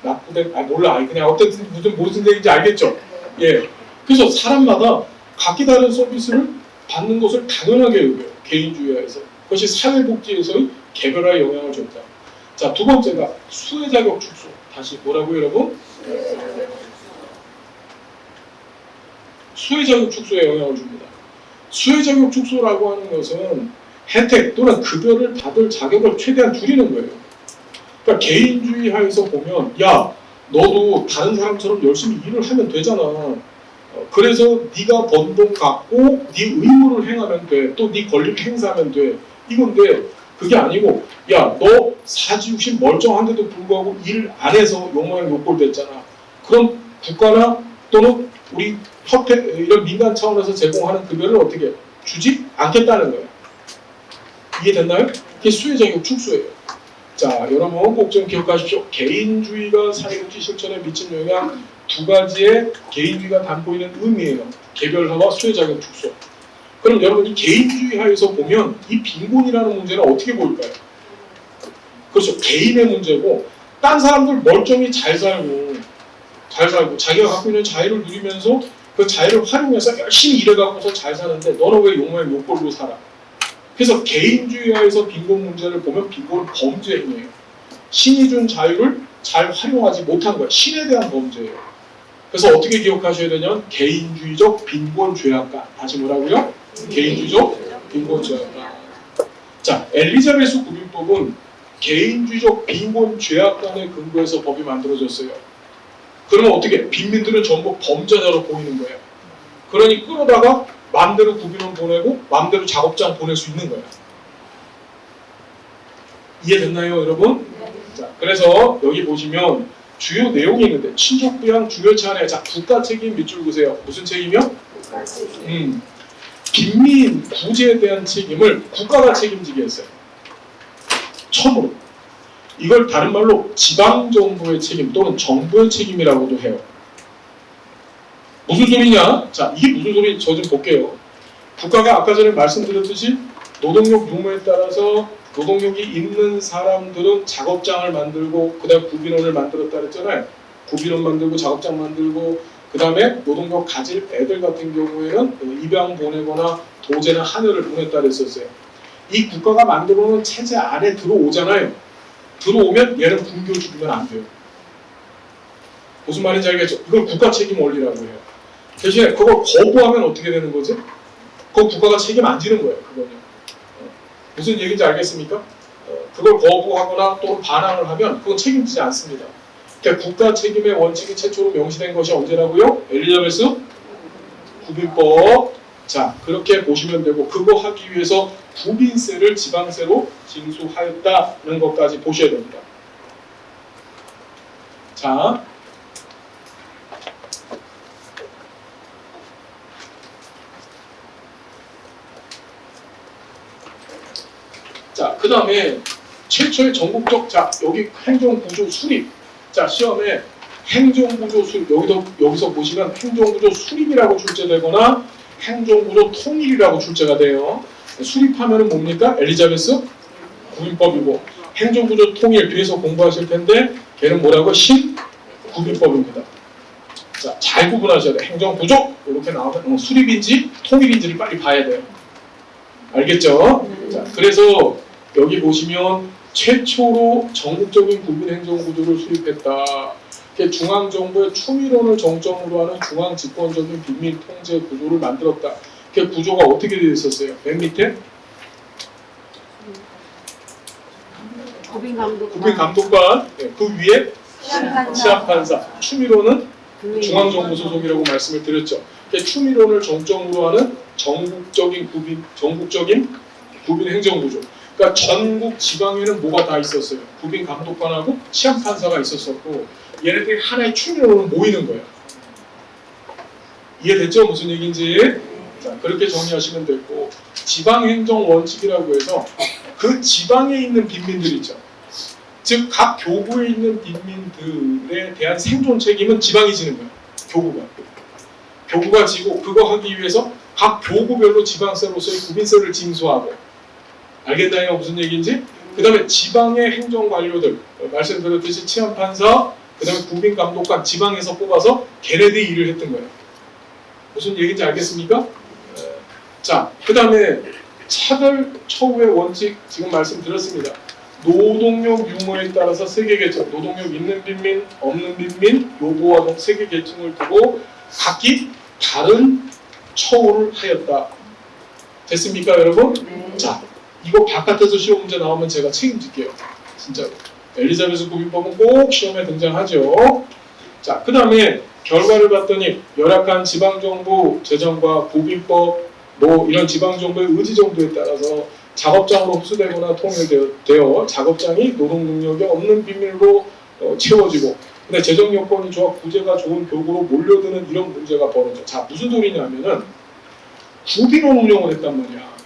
나쁘대, 몰라, 그냥 어쨌든 무슨 얘기인지 알겠죠? 예, 그래서 사람마다 각기 다른 서비스를 받는 것을 당연하게 여겨요. 개인주의하에서. 그것이 사회복지에서의 개별화에 영향을 줬다. 자, 두 번째가 수혜자격 축소. 다시 뭐라고요, 여러분? 수혜자격 축소에 영향을 줍니다. 수혜자격 축소라고 하는 것은 혜택 또는 급여를 받을 자격을 최대한 줄이는 거예요. 그러니까 개인주의 하에서 보면 야, 너도 다른 사람처럼 열심히 일을 하면 되잖아. 그래서 네가 번 돈 갖고 네 의무를 행하면 돼. 또 네 권리를 행사하면 돼. 이건데 그게 아니고 야, 너 사지육신 멀쩡한데도 불구하고 일 안 해서 욕망 욕골 됐잖아. 그럼 국가나 또는 우리 협회 이런 민간 차원에서 제공하는 급여를 어떻게 주지 않겠다는 거예요. 이해됐나요? 그게 수혜자격 축소예요. 자, 여러분 꼭 좀 기억하십시오. 개인주의가 사회복지 실천에 미친 영향 두 가지의 개인주의가 담고 있는 의미예요. 개별화와 수혜자격 축소. 그럼 여러분 이 개인주의 하에서 보면 이 빈곤이라는 문제는 어떻게 보일까요? 그렇죠. 개인의 문제고 딴 사람들 멀쩡히 잘 살고 자기가 갖고 있는 자유를 누리면서 그 자유를 활용해서 열심히 일해갖고서 잘 사는데 너는 왜 욕망의 욕벌로 살아? 그래서 개인주의하에서 빈곤 문제를 보면 빈곤은 범죄 행위예요. 신이 준 자유를 잘 활용하지 못한 거예요. 신에 대한 범죄예요. 그래서 어떻게 기억하셔야 되냐면 개인주의적 빈곤 죄악관. 다시 뭐라고요? 개인주의적 빈곤 죄악관. 자, 엘리자베스 구빈법은 개인주의적 빈곤 죄악관에 근거해서 법이 만들어졌어요. 그러면 어떻게? 빈민들은 전부 범죄자로 보이는 거예요. 그러니 끌어다가 마음대로 구빈원 보내고 마음대로 작업장 보낼 수 있는 거예요. 이해됐나요, 여러분? 자, 그래서 여기 보시면 주요 내용이 있는데 친족부양 주요 차례. 자, 국가 책임 밑줄 그으세요. 무슨 책임이요? 빈민 구제에 대한 책임을 국가가 책임지게 했어요. 처음으로. 이걸 다른 말로 지방정부의 책임 또는 정부의 책임이라고도 해요. 무슨 소리냐? 자, 이게 무슨 소리인지 저 좀 볼게요. 국가가 아까 전에 말씀드렸듯이 노동력 유무에 따라서 노동력이 있는 사람들은 작업장을 만들고 그 다음에 구빈원을 만들었다 그랬잖아요. 구빈원 만들고 작업장 만들고 그 다음에 노동력 가질 애들 같은 경우에는 입양 보내거나 도제나 하늘을 보냈다 그랬었어요. 이 국가가 만들어 놓은 체제 안에 들어오잖아요. 들어오면 얘는 굶겨 죽이면 안 돼요. 무슨 말인지 알겠죠? 이걸 국가 책임 원리라고 해요. 대신에 그걸 거부하면 어떻게 되는 거지? 그건 국가가 책임 안 지는 거예요. 그거는. 무슨 얘기인지 알겠습니까? 그걸 거부하거나 또는 반항을 하면 그건 책임지지 않습니다. 그러니까 국가 책임의 원칙이 최초로 명시된 것이 언제라고요? 엘리자베스 구빈법. 자, 그렇게 보시면 되고 그거 하기 위해서 구빈세를 지방세로 징수하였다는 것까지 보셔야 됩니다. 자, 그 다음에 최초의 전국적, 자, 여기 행정구조 수립. 자, 시험에 행정구조 수립, 여기서 보시면 행정구조 수립이라고 출제되거나 행정구조 통일이라고 출제가 돼요. 수립하면은 뭡니까? 엘리자베스 구빈법이고, 행정구조 통일 뒤에서 공부하실 텐데 걔는 뭐라고? 신구빈법입니다. 자, 잘 구분하셔야 돼요. 행정구조 이렇게 나오면 수립인지 통일인지를 빨리 봐야 돼요. 알겠죠? 자, 그래서 여기 보시면 최초로 전국적인 구빈행정구조를 수립했다. 중앙정부의 추미론을 정점으로 하는 중앙집권적인 빈민 통제 구조를 만들었다. 그 구조가 어떻게 되어 있었어요? 맨 밑에? 구빈감독관. 그 위에 시합판사. 추미론은 중앙정부 소속이라고 말씀을 드렸죠. 추미론을 정점으로 하는 전국적인 구빈 행정구조. 그러니까 전국 지방에는 뭐가 다 있었어요? 구빈감독관하고 시합판사가 있었었고 얘네들이 하나의 추미론으로 모이는 거예요. 이해됐죠? 무슨 얘기인지? 자, 그렇게 정리하시면 되고 지방행정 원칙이라고 해서 그 지방에 있는 빈민들 있죠. 즉 각 교구에 있는 빈민들에 대한 생존 책임은 지방이 지는 거예요. 교구가 지고 그거 하기 위해서 각 교구별로 지방세로서의 구빈세를 징수하고 알겠나요? 무슨 얘기인지? 그 다음에 지방의 행정관료들 말씀드렸듯이 치안판사 그 다음에 구빈감독관 지방에서 뽑아서 걔네들이 일을 했던 거예요. 무슨 얘기인지 알겠습니까? 자, 그 다음에 차별 처우의 원칙 지금 말씀드렸습니다. 노동력 유무에 따라서 세계 계층, 노동력 있는 빈민, 없는 빈민, 요구와 세계 계층을 두고 각기 다른 처우를 하였다. 됐습니까, 여러분? 네. 자, 이거 바깥에서 시험 문제 나오면 제가 책임질게요. 진짜로. 엘리자베스 구빈법은 꼭 시험에 등장하죠. 자, 그 다음에 결과를 봤더니 열악한 지방정부 재정과 구빈법 뭐 이런 지방정부의 의지 정도에 따라서 작업장으로 흡수되거나 통일되어 작업장이 노동 능력이 없는 빈민으로 채워지고 근데 재정 여건이 좋아 구제가 좋은 교구로 몰려드는 이런 문제가 벌어져. 자, 무슨 소리냐면은 구빈원 운영을 했단 말이야.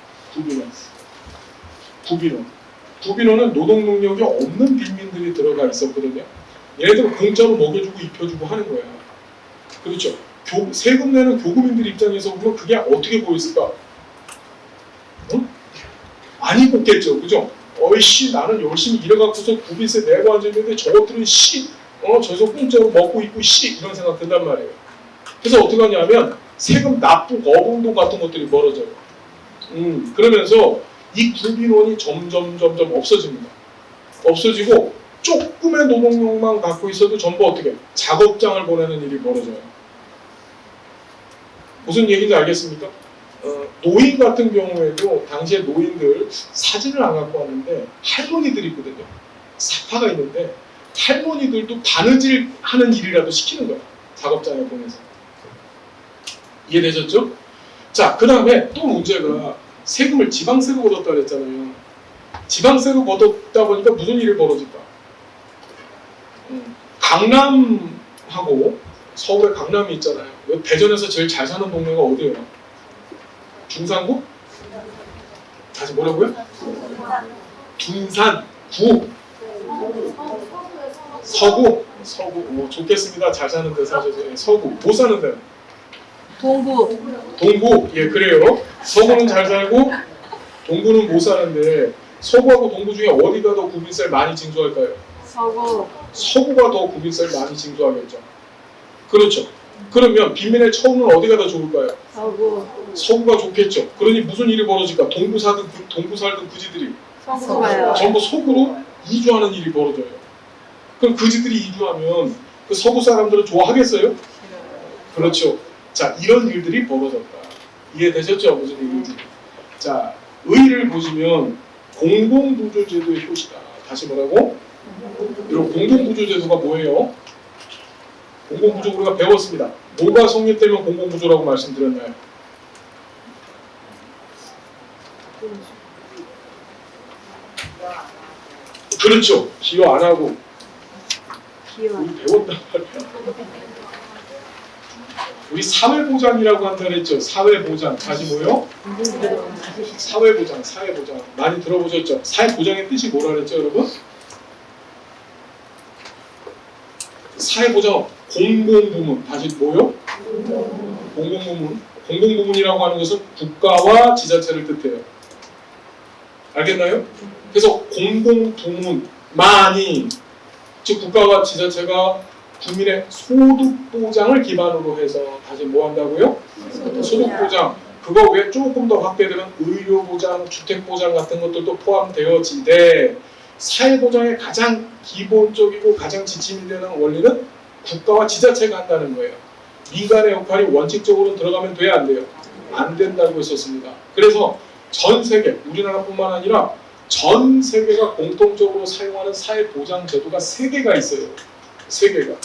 구빈원은 노동 능력이 없는 빈민들이 들어가 있었거든요. 얘네들은 공짜로 먹여주고 입혀주고 하는 거야. 그렇죠. 세금 내는 교구민들 입장에서 보면 그게 어떻게 보였을까? 응? 많이 뽑겠죠, 그죠? 어이씨, 나는 열심히 일해갖고서 구빈세 내고 앉아있는데 저것들은 저기서 공짜로 먹고 있고 이런 생각 든단 말이에요. 그래서 어떻게 하냐면 세금 납부 거부운동 같은 것들이 벌어져요. 그러면서 이 구빈원이 점점 없어집니다. 없어지고 조금의 노동력만 갖고 있어도 전부 어떻게 작업장을 보내는 일이 벌어져요. 무슨 얘기인지 알겠습니까? 노인 같은 경우에도 당시에 노인들 사진을 안 갖고 왔는데 할머니들이 있거든요. 사파가 있는데 할머니들도 바느질 하는 일이라도 시키는 거야. 작업장에 보내서. 이해되셨죠? 자, 그 다음에 또 문제가 세금을 지방세로 걷었다 그랬잖아요. 지방세로 걷었다 보니까 무슨 일이 벌어질까? 강남하고 서울에 강남이 있잖아요. 대전에서 제일 잘 사는 동네가 어디예요? 중산구? 다시 뭐라고요? 둔산, 구, 서구. 좋겠습니다. 잘 사는 데 사셔서. 서구. 못 사는 데. 동구. 예, 그래요. 서구는 잘 살고 동구는 못 사는데 서구하고 동구 중에 어디가 더 구빈세를 많이 징수할까요? 서구가 더 구빈세를 많이 징수하겠죠. 그렇죠. 그러면 빈민의 처우는 어디가 더 좋을까요? 서구가 좋겠죠. 그러니 무슨 일이 벌어질까? 동구 살던 그지들이 전부 서구로 이주하는 일이 벌어져요. 그럼 그지들이 이주하면 그 서구 사람들은 좋아하겠어요? 그렇죠. 자, 이런 일들이 벌어졌다. 이해되셨죠? 무슨 얘기인지. 자, 의의를 보시면 공공부조제도의 효시다. 다시 뭐라고? 이런 공공부조제도가 뭐예요? 공공부조 우리가 배웠습니다. 뭐가 성립되면 공공부조라고 말씀드렸나요? 그렇죠. 기여 안 하고. 우리 배웠단 말이야. 우리 사회보장이라고 한다 그랬죠. 사회보장. 다시 뭐요? 사회보장. 많이 들어보셨죠? 사회보장의 뜻이 뭐라 그랬죠, 여러분? 사회보장, 공공부문. 다시 뭐요? 공공부문. 공공부문이라고 하는 것은 국가와 지자체를 뜻해요. 알겠나요? 그래서 공공부문만이, 즉 국가와 지자체가 국민의 소득보장을 기반으로 해서 다시 뭐 한다고요? 소득보장. 그거 외에 조금 더 확대되면 의료보장, 주택보장 같은 것들도 포함되어지되 사회보장의 가장 기본적이고 가장 지침이 되는 원리는 국가와 지자체가 한다는 거예요. 민간의 역할이 원칙적으로 들어가면 돼야 안 돼요? 안 된다고 했었습니다. 그래서 전 세계, 우리나라뿐만 아니라 전 세계가 공통적으로 사용하는 사회보장 제도가 3개가 있어요. 3개가.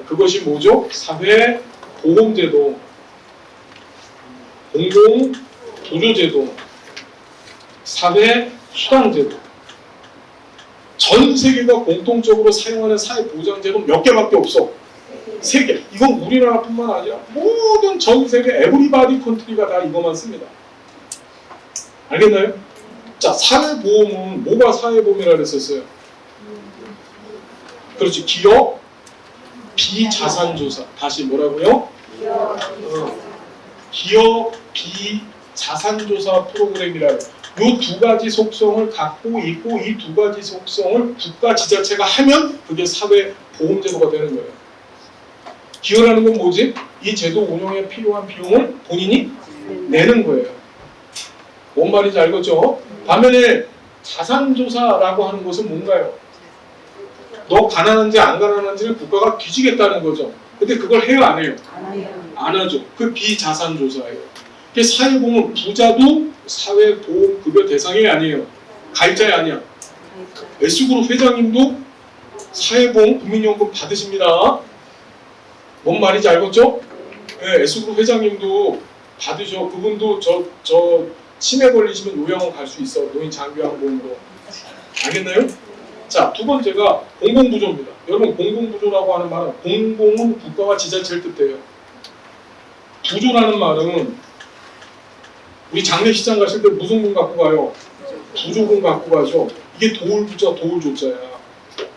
그것이 뭐죠? 사회보험제도, 공공보조제도, 사회수당제도. 전 세계가 공통적으로 사용하는 사회보장제도는 몇 개밖에 없어. 3개. 이건 우리나라뿐만 아니라 모든 전 세계 에브리바디 컨트리가 다 이것만 씁니다. 알겠나요? 자, 사회보험은 뭐가 사회보험이라고 했었어요? 그렇지. 기업 비자산조사. 다시 뭐라고요? 기업 비자산조사 프로그램이라요. 이 두 가지 속성을 갖고 있고 이 두 가지 속성을 국가 지자체가 하면 그게 사회보험제도가 되는 거예요. 기여라는 건 뭐지? 이 제도 운영에 필요한 비용을 본인이 내는 거예요. 뭔 말인지 알겠죠? 반면에 자산조사라고 하는 것은 뭔가요? 너 가난한지 안 가난한지를 국가가 뒤지겠다는 거죠. 근데 그걸 해요, 안 해요? 안 하죠. 그 비자산조사예요. 사회보험은 부자도 사회보험급여 대상이 아니에요. 가입자이 아니야. S그룹 회장님도 사회보험 국민연금 받으십니다. 뭔 말인지 알겠죠? 네, S그룹 회장님도 받으셔. 그분도 저 치매 걸리시면 요양원 갈 수 있어. 노인 장기요양보험으로. 알겠나요? 자, 두 번째가 공공부조입니다. 여러분, 공공부조라고 하는 말은 공공은 국가와 지자체를 뜻해요. 부조라는 말은 우리 장례식장 가실 때 무슨 공 갖고 가요? 부조공 갖고 가죠. 이게 도울부자, 도울조자야.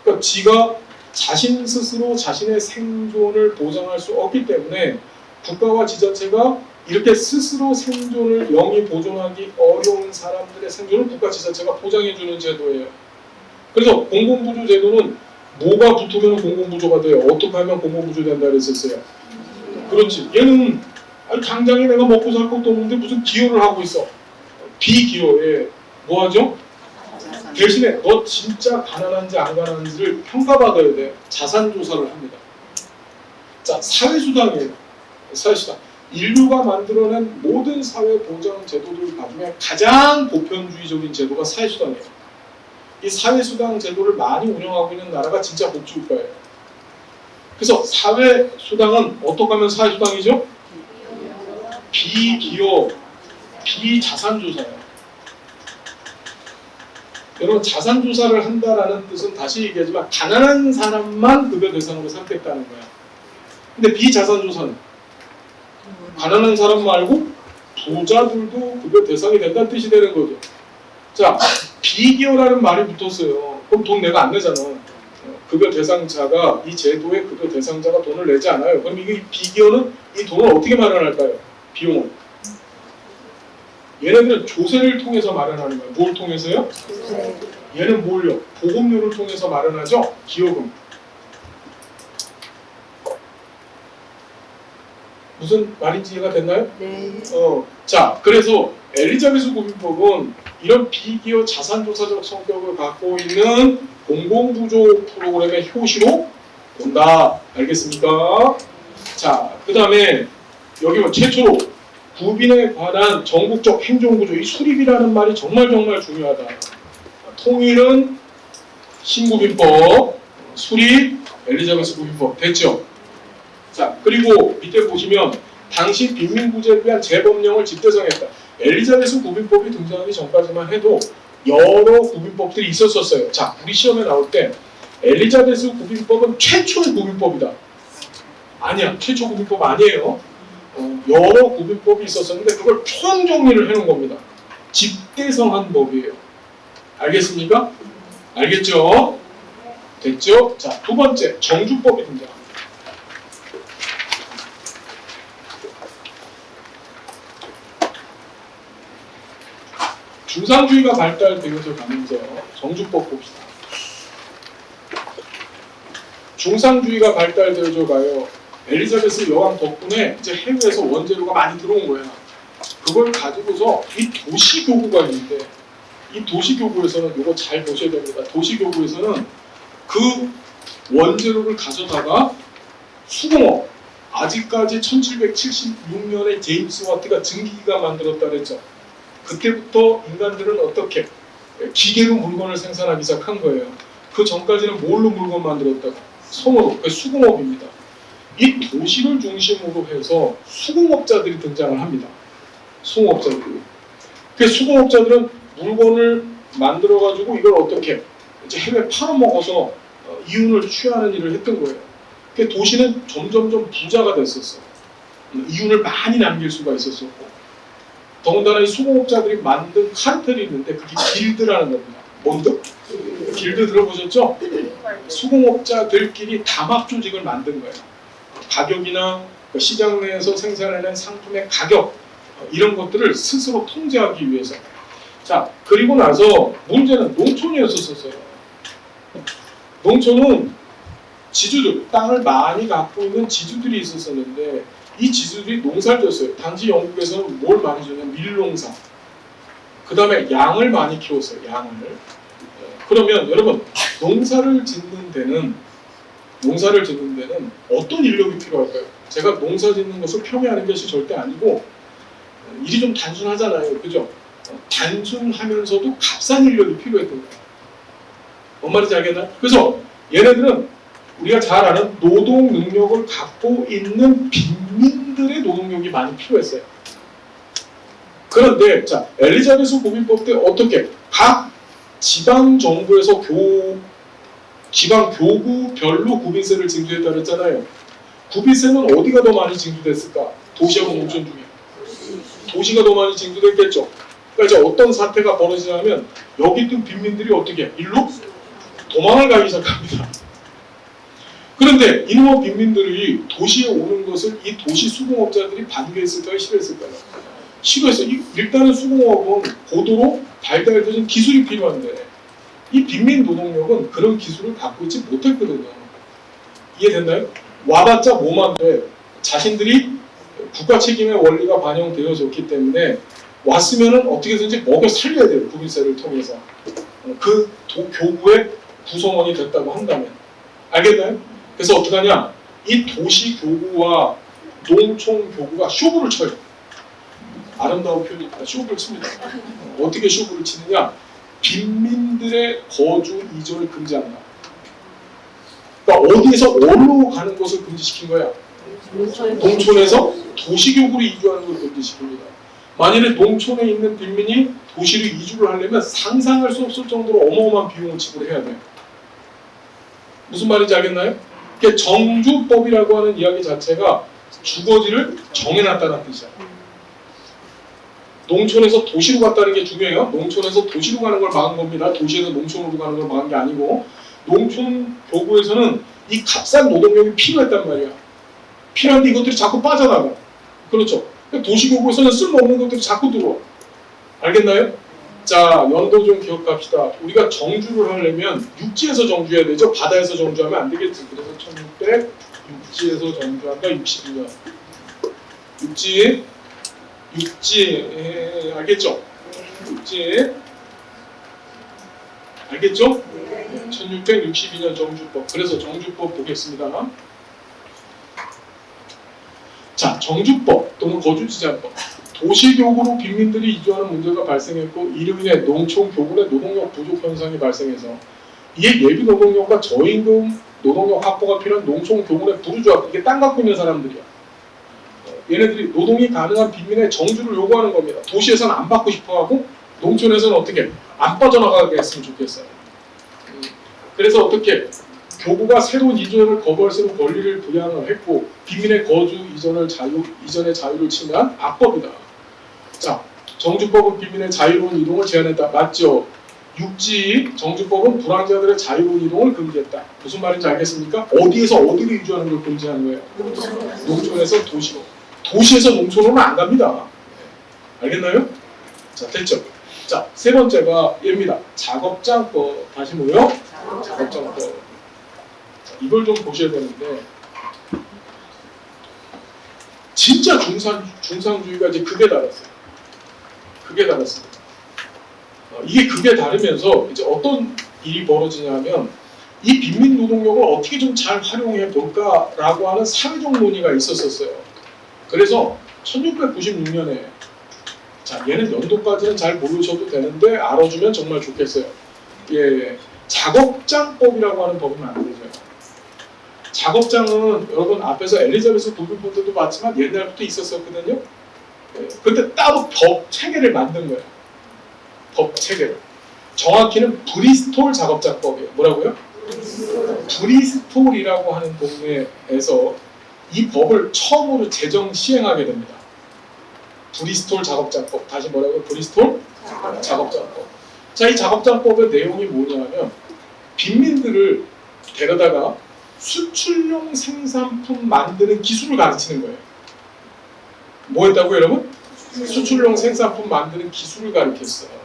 그러니까 지가 자신 스스로 자신의 생존을 보장할 수 없기 때문에 국가와 지자체가 이렇게 스스로 생존을 영위 보존하기 어려운 사람들의 생존을 국가 지자체가 보장해주는 제도예요. 그래서 공공부조 제도는 뭐가 붙으면 공공부조가 돼요? 어떻게 하면 공공부조 된다 그랬었어요? 그렇지. 얘는 아니, 당장에 내가 먹고 살 것도 없는데 무슨 기여를 하고 있어. 비기여에 뭐 하죠? 대신에 너 진짜 가난한지 안 가난한지를 평가받아야 돼. 자산조사를 합니다. 자, 사회수당이에요. 사회수당. 인류가 만들어낸 모든 사회보장 제도들 가중에 가장 보편주의적인 제도가 사회수당이에요. 이 사회수당 제도를 많이 운영하고 있는 나라가 진짜 복지국가예요. 그래서 사회수당은 어떻게 하면 사회수당이죠? 비기여, 비자산조사예요. 여러분, 자산조사를 한다라는 뜻은 다시 얘기하지만 가난한 사람만 급여 대상으로 삼겠다는 거야. 근데 비자산조사는 가난한 사람 말고 부자들도 급여 대상이 된다는 뜻이 되는 거죠. 자, 비기여라는 말이 붙었어요. 그럼 돈 내가 안 내잖아. 급여 대상자가, 이 제도의 급여 대상자가 돈을 내지 않아요. 그럼 이 비기여는 이 돈을 어떻게 마련할까요? 비용을. 얘네들은 조세를 통해서 마련하는 거예요. 뭘 통해서요? 얘는 뭘요? 보험료를 통해서 마련하죠? 기여금. 무슨 말인지 이해가 됐나요? 네. 자, 그래서 엘리자베스 구민법은 이런 비기여 자산조사적 성격을 갖고 있는 공공부조 프로그램의 효시로 본다. 알겠습니까? 자, 그 다음에 여기 최초로 구빈에 관한 전국적 행정구조, 이 수립이라는 말이 정말 중요하다. 통일은 신구빈법, 수립 엘리자베스 구빈법 됐죠? 자, 그리고 밑에 보시면 당시 빈민구제를 위한 재법령을 집대성했다. 엘리자베스 구빈법이 등장하기 전까지만 해도 여러 구빈법들이 있었어요. 자, 우리 시험에 나올 때 엘리자베스 구빈법은 최초의 구빈법이다. 아니야, 최초 구빈법 아니에요. 여러 구빈법이 있었었는데 그걸 총정리를 해놓은 겁니다. 집대성한 법이에요. 알겠습니까? 알겠죠? 됐죠? 자, 두 번째, 정주법이 등장합니다. 중상주의가 발달되면서 가면서 정주법 봅시다. 중상주의가 발달되어져 가요. 엘리자베스 여왕 덕분에 이제 해외에서 원재료가 많이 들어온 거야. 그걸 가지고서 이 도시교구가 있는데 이 도시교구에서는 이거 잘 보셔야 됩니다. 도시교구에서는 그 원재료를 가져다가 수공업, 아직까지 1776년에 제임스 와트가 증기기가 만들었다 그랬죠. 그때부터 인간들은 어떻게 기계로 물건을 생산하기 시작한 거예요. 그 전까지는 뭘로 물건 만들었다고? 손으로. 그 수공업입니다. 이 도시를 중심으로 해서 수공업자들이 등장을 합니다. 수공업자들이. 그 수공업자들은 물건을 만들어가지고 이걸 어떻게 이제 해외 팔아먹어서 이윤을 취하는 일을 했던 거예요. 그 도시는 점점점 부자가 됐었어. 이윤을 많이 남길 수가 있었었고. 더군다나 이 수공업자들이 만든 카르텔이 있는데 그게 길드라는 겁니다. 뭔데? 길드 들어보셨죠? 수공업자들끼리 다막 조직을 만든 거예요. 가격이나 시장 내에서 생산해낸 상품의 가격 이런 것들을 스스로 통제하기 위해서. 자, 그리고 나서 문제는 농촌이었었어요. 농촌은 지주들, 땅을 많이 갖고 있는 지주들이 있었었는데 이 지주들이 농사를 졌어요. 당시 영국에서는 뭘 많이 줬냐면 밀농사. 그 다음에 양을 많이 키웠어요. 양을. 그러면 여러분 농사를 짓는 데는 어떤 인력이 필요할까요? 제가 농사 짓는 것을 폄훼하는 것이 절대 아니고 일이 좀 단순하잖아요. 그죠? 단순하면서도 값싼 인력이 필요했던 거예요. 뭔 말인지 알겠나요? 그래서 얘네들은 우리가 잘 아는 노동 능력을 갖고 있는 빈민들의 노동력이 많이 필요했어요. 그런데 자 엘리자베스 국민법 때 어떻게 각 지방 정부에서 지방 교구별로 구빈세를 징수했다 그랬잖아요. 구빈세는 어디가 더 많이 징수됐을까? 도시하고 농촌 중에 도시가 더 많이 징수됐겠죠. 그러니까 이제 어떤 사태가 벌어지냐면 여기 있던 빈민들이 어떻게 일로 도망을 가기 시작합니다. 그런데 이놈의 빈민들이 도시에 오는 것을 이 도시 수공업자들이 반대했을까요? 싫어했을까요? 싫어했어요. 일단은 수공업은 고도로 발달되는 기술이 필요한데 이 빈민 노동력은 그런 기술을 갖고 있지 못했거든요. 이해됐나요? 와봤자 뭐만 돼. 자신들이 국가 책임의 원리가 반영되어졌기 때문에 왔으면은 어떻게든지 먹여 살려야 돼요. 구빈세를 통해서. 그 교구의 구성원이 됐다고 한다면. 알겠나요? 그래서 어떻게 하냐? 이 도시 교구와 농촌 교구가 쇼부를 쳐요. 아름다운 표현입니다. 쇼부를 칩니다. 어떻게 쇼부를 치느냐? 빈민들의 거주 이전을 금지한다. 그러니까 어디에서 어디로 가는 것을 금지시킨 거야? 농촌에서 도시교구로 이주하는 걸 금지시킵니다. 만일에 농촌에 있는 빈민이 도시로 이주를 하려면 상상할 수 없을 정도로 어마어마한 비용을 지불해야 돼요. 무슨 말인지 알겠나요? 그게 정주법이라고 하는 이야기 자체가 주거지를 정해놨다는 뜻이야. 농촌에서 도시로 갔다는 게 중요해요. 농촌에서 도시로 가는 걸 막은 겁니다. 도시에서 농촌으로 가는 걸 막은 게 아니고 농촌 교구에서는 이 값싼 노동력이 필요했단 말이야. 필요한데 이것들이 자꾸 빠져나가. 그렇죠. 도시 교구에서는 쓸모없는 것들이 자꾸 들어와. 알겠나요? 자, 연도 좀 기억합시다. 우리가 정주를 하려면 육지에서 정주해야 되죠. 바다에서 정주하면 안 되겠지. 그래서 1600 육지에서 정주한다. 62년. 육지 알겠죠? 육지 알겠죠? 1662년 정주법. 그래서 정주법 보겠습니다. 자, 정주법 또는 거주지자법. 도시교구로 빈민들이 이주하는 문제가 발생했고 이로 인해 농촌 교군의 노동력 부족 현상이 발생해서 이에 예비 노동력과 저임금 노동력 확보가 필요한 농촌 교군의 부르주아, 이게 땅 갖고 있는 사람들이야. 얘네들이 노동이 가능한 빈민의 정주를 요구하는 겁니다. 도시에서는 안 받고 싶어하고 농촌에서는 어떻게 안 빠져나가게 했으면 좋겠어요. 그래서 어떻게 교구가 새로운 이전을 거부할 수 있는 권리를 부양을 했고 빈민의 거주 이전의 자유를 침해한 악법이다. 자, 정주법은 빈민의 자유로운 이동을 제한했다. 맞죠? 육지 정주법은 불황자들의 자유로운 이동을 금지했다. 무슨 말인지 알겠습니까? 어디에서 어디로 이주하는 걸 금지하는 거예요? 농촌에서 도시로. 도시에서 농촌으로는 안 갑니다. 알겠나요? 자, 됐죠? 자, 세 번째가 얘입니다. 작업장법. 다시 뭐요? 작업장법. 자, 이걸 좀 보셔야 되는데 진짜 중상주의가 이제 극에 달았어요. 극에 달았습니다. 이게 극에 다르면서 이제 어떤 일이 벌어지냐면 이 빈민 노동력을 어떻게 좀 잘 활용해 볼까라고 하는 사회적 논의가 있었어요. 그래서 1696년에 자, 얘는 연도까지는 잘 모르셔도 되는데 알아주면 정말 좋겠어요. 예, 작업장법이라고 하는 법이 만들어져요. 작업장은 여러분 앞에서 엘리자베스 국민법 때도 봤지만 옛날부터 있었었거든요. 예, 근데 따로 법 체계를 만든 거예요. 법 체계를. 정확히는 브리스톨 작업장법이에요. 뭐라고요? 브리스톨이라고 하는 동네에서 이 법을 처음으로 제정 시행하게 됩니다. 브리스톨 작업장법. 다시 뭐라고요? 브리스톨 작업장법. 자, 이 작업장법의 내용이 뭐냐면 빈민들을 데려다가 수출용 생산품 만드는 기술을 가르치는 거예요. 뭐 했다고요, 여러분? 수출용 생산품 만드는 기술을 가르쳤어요.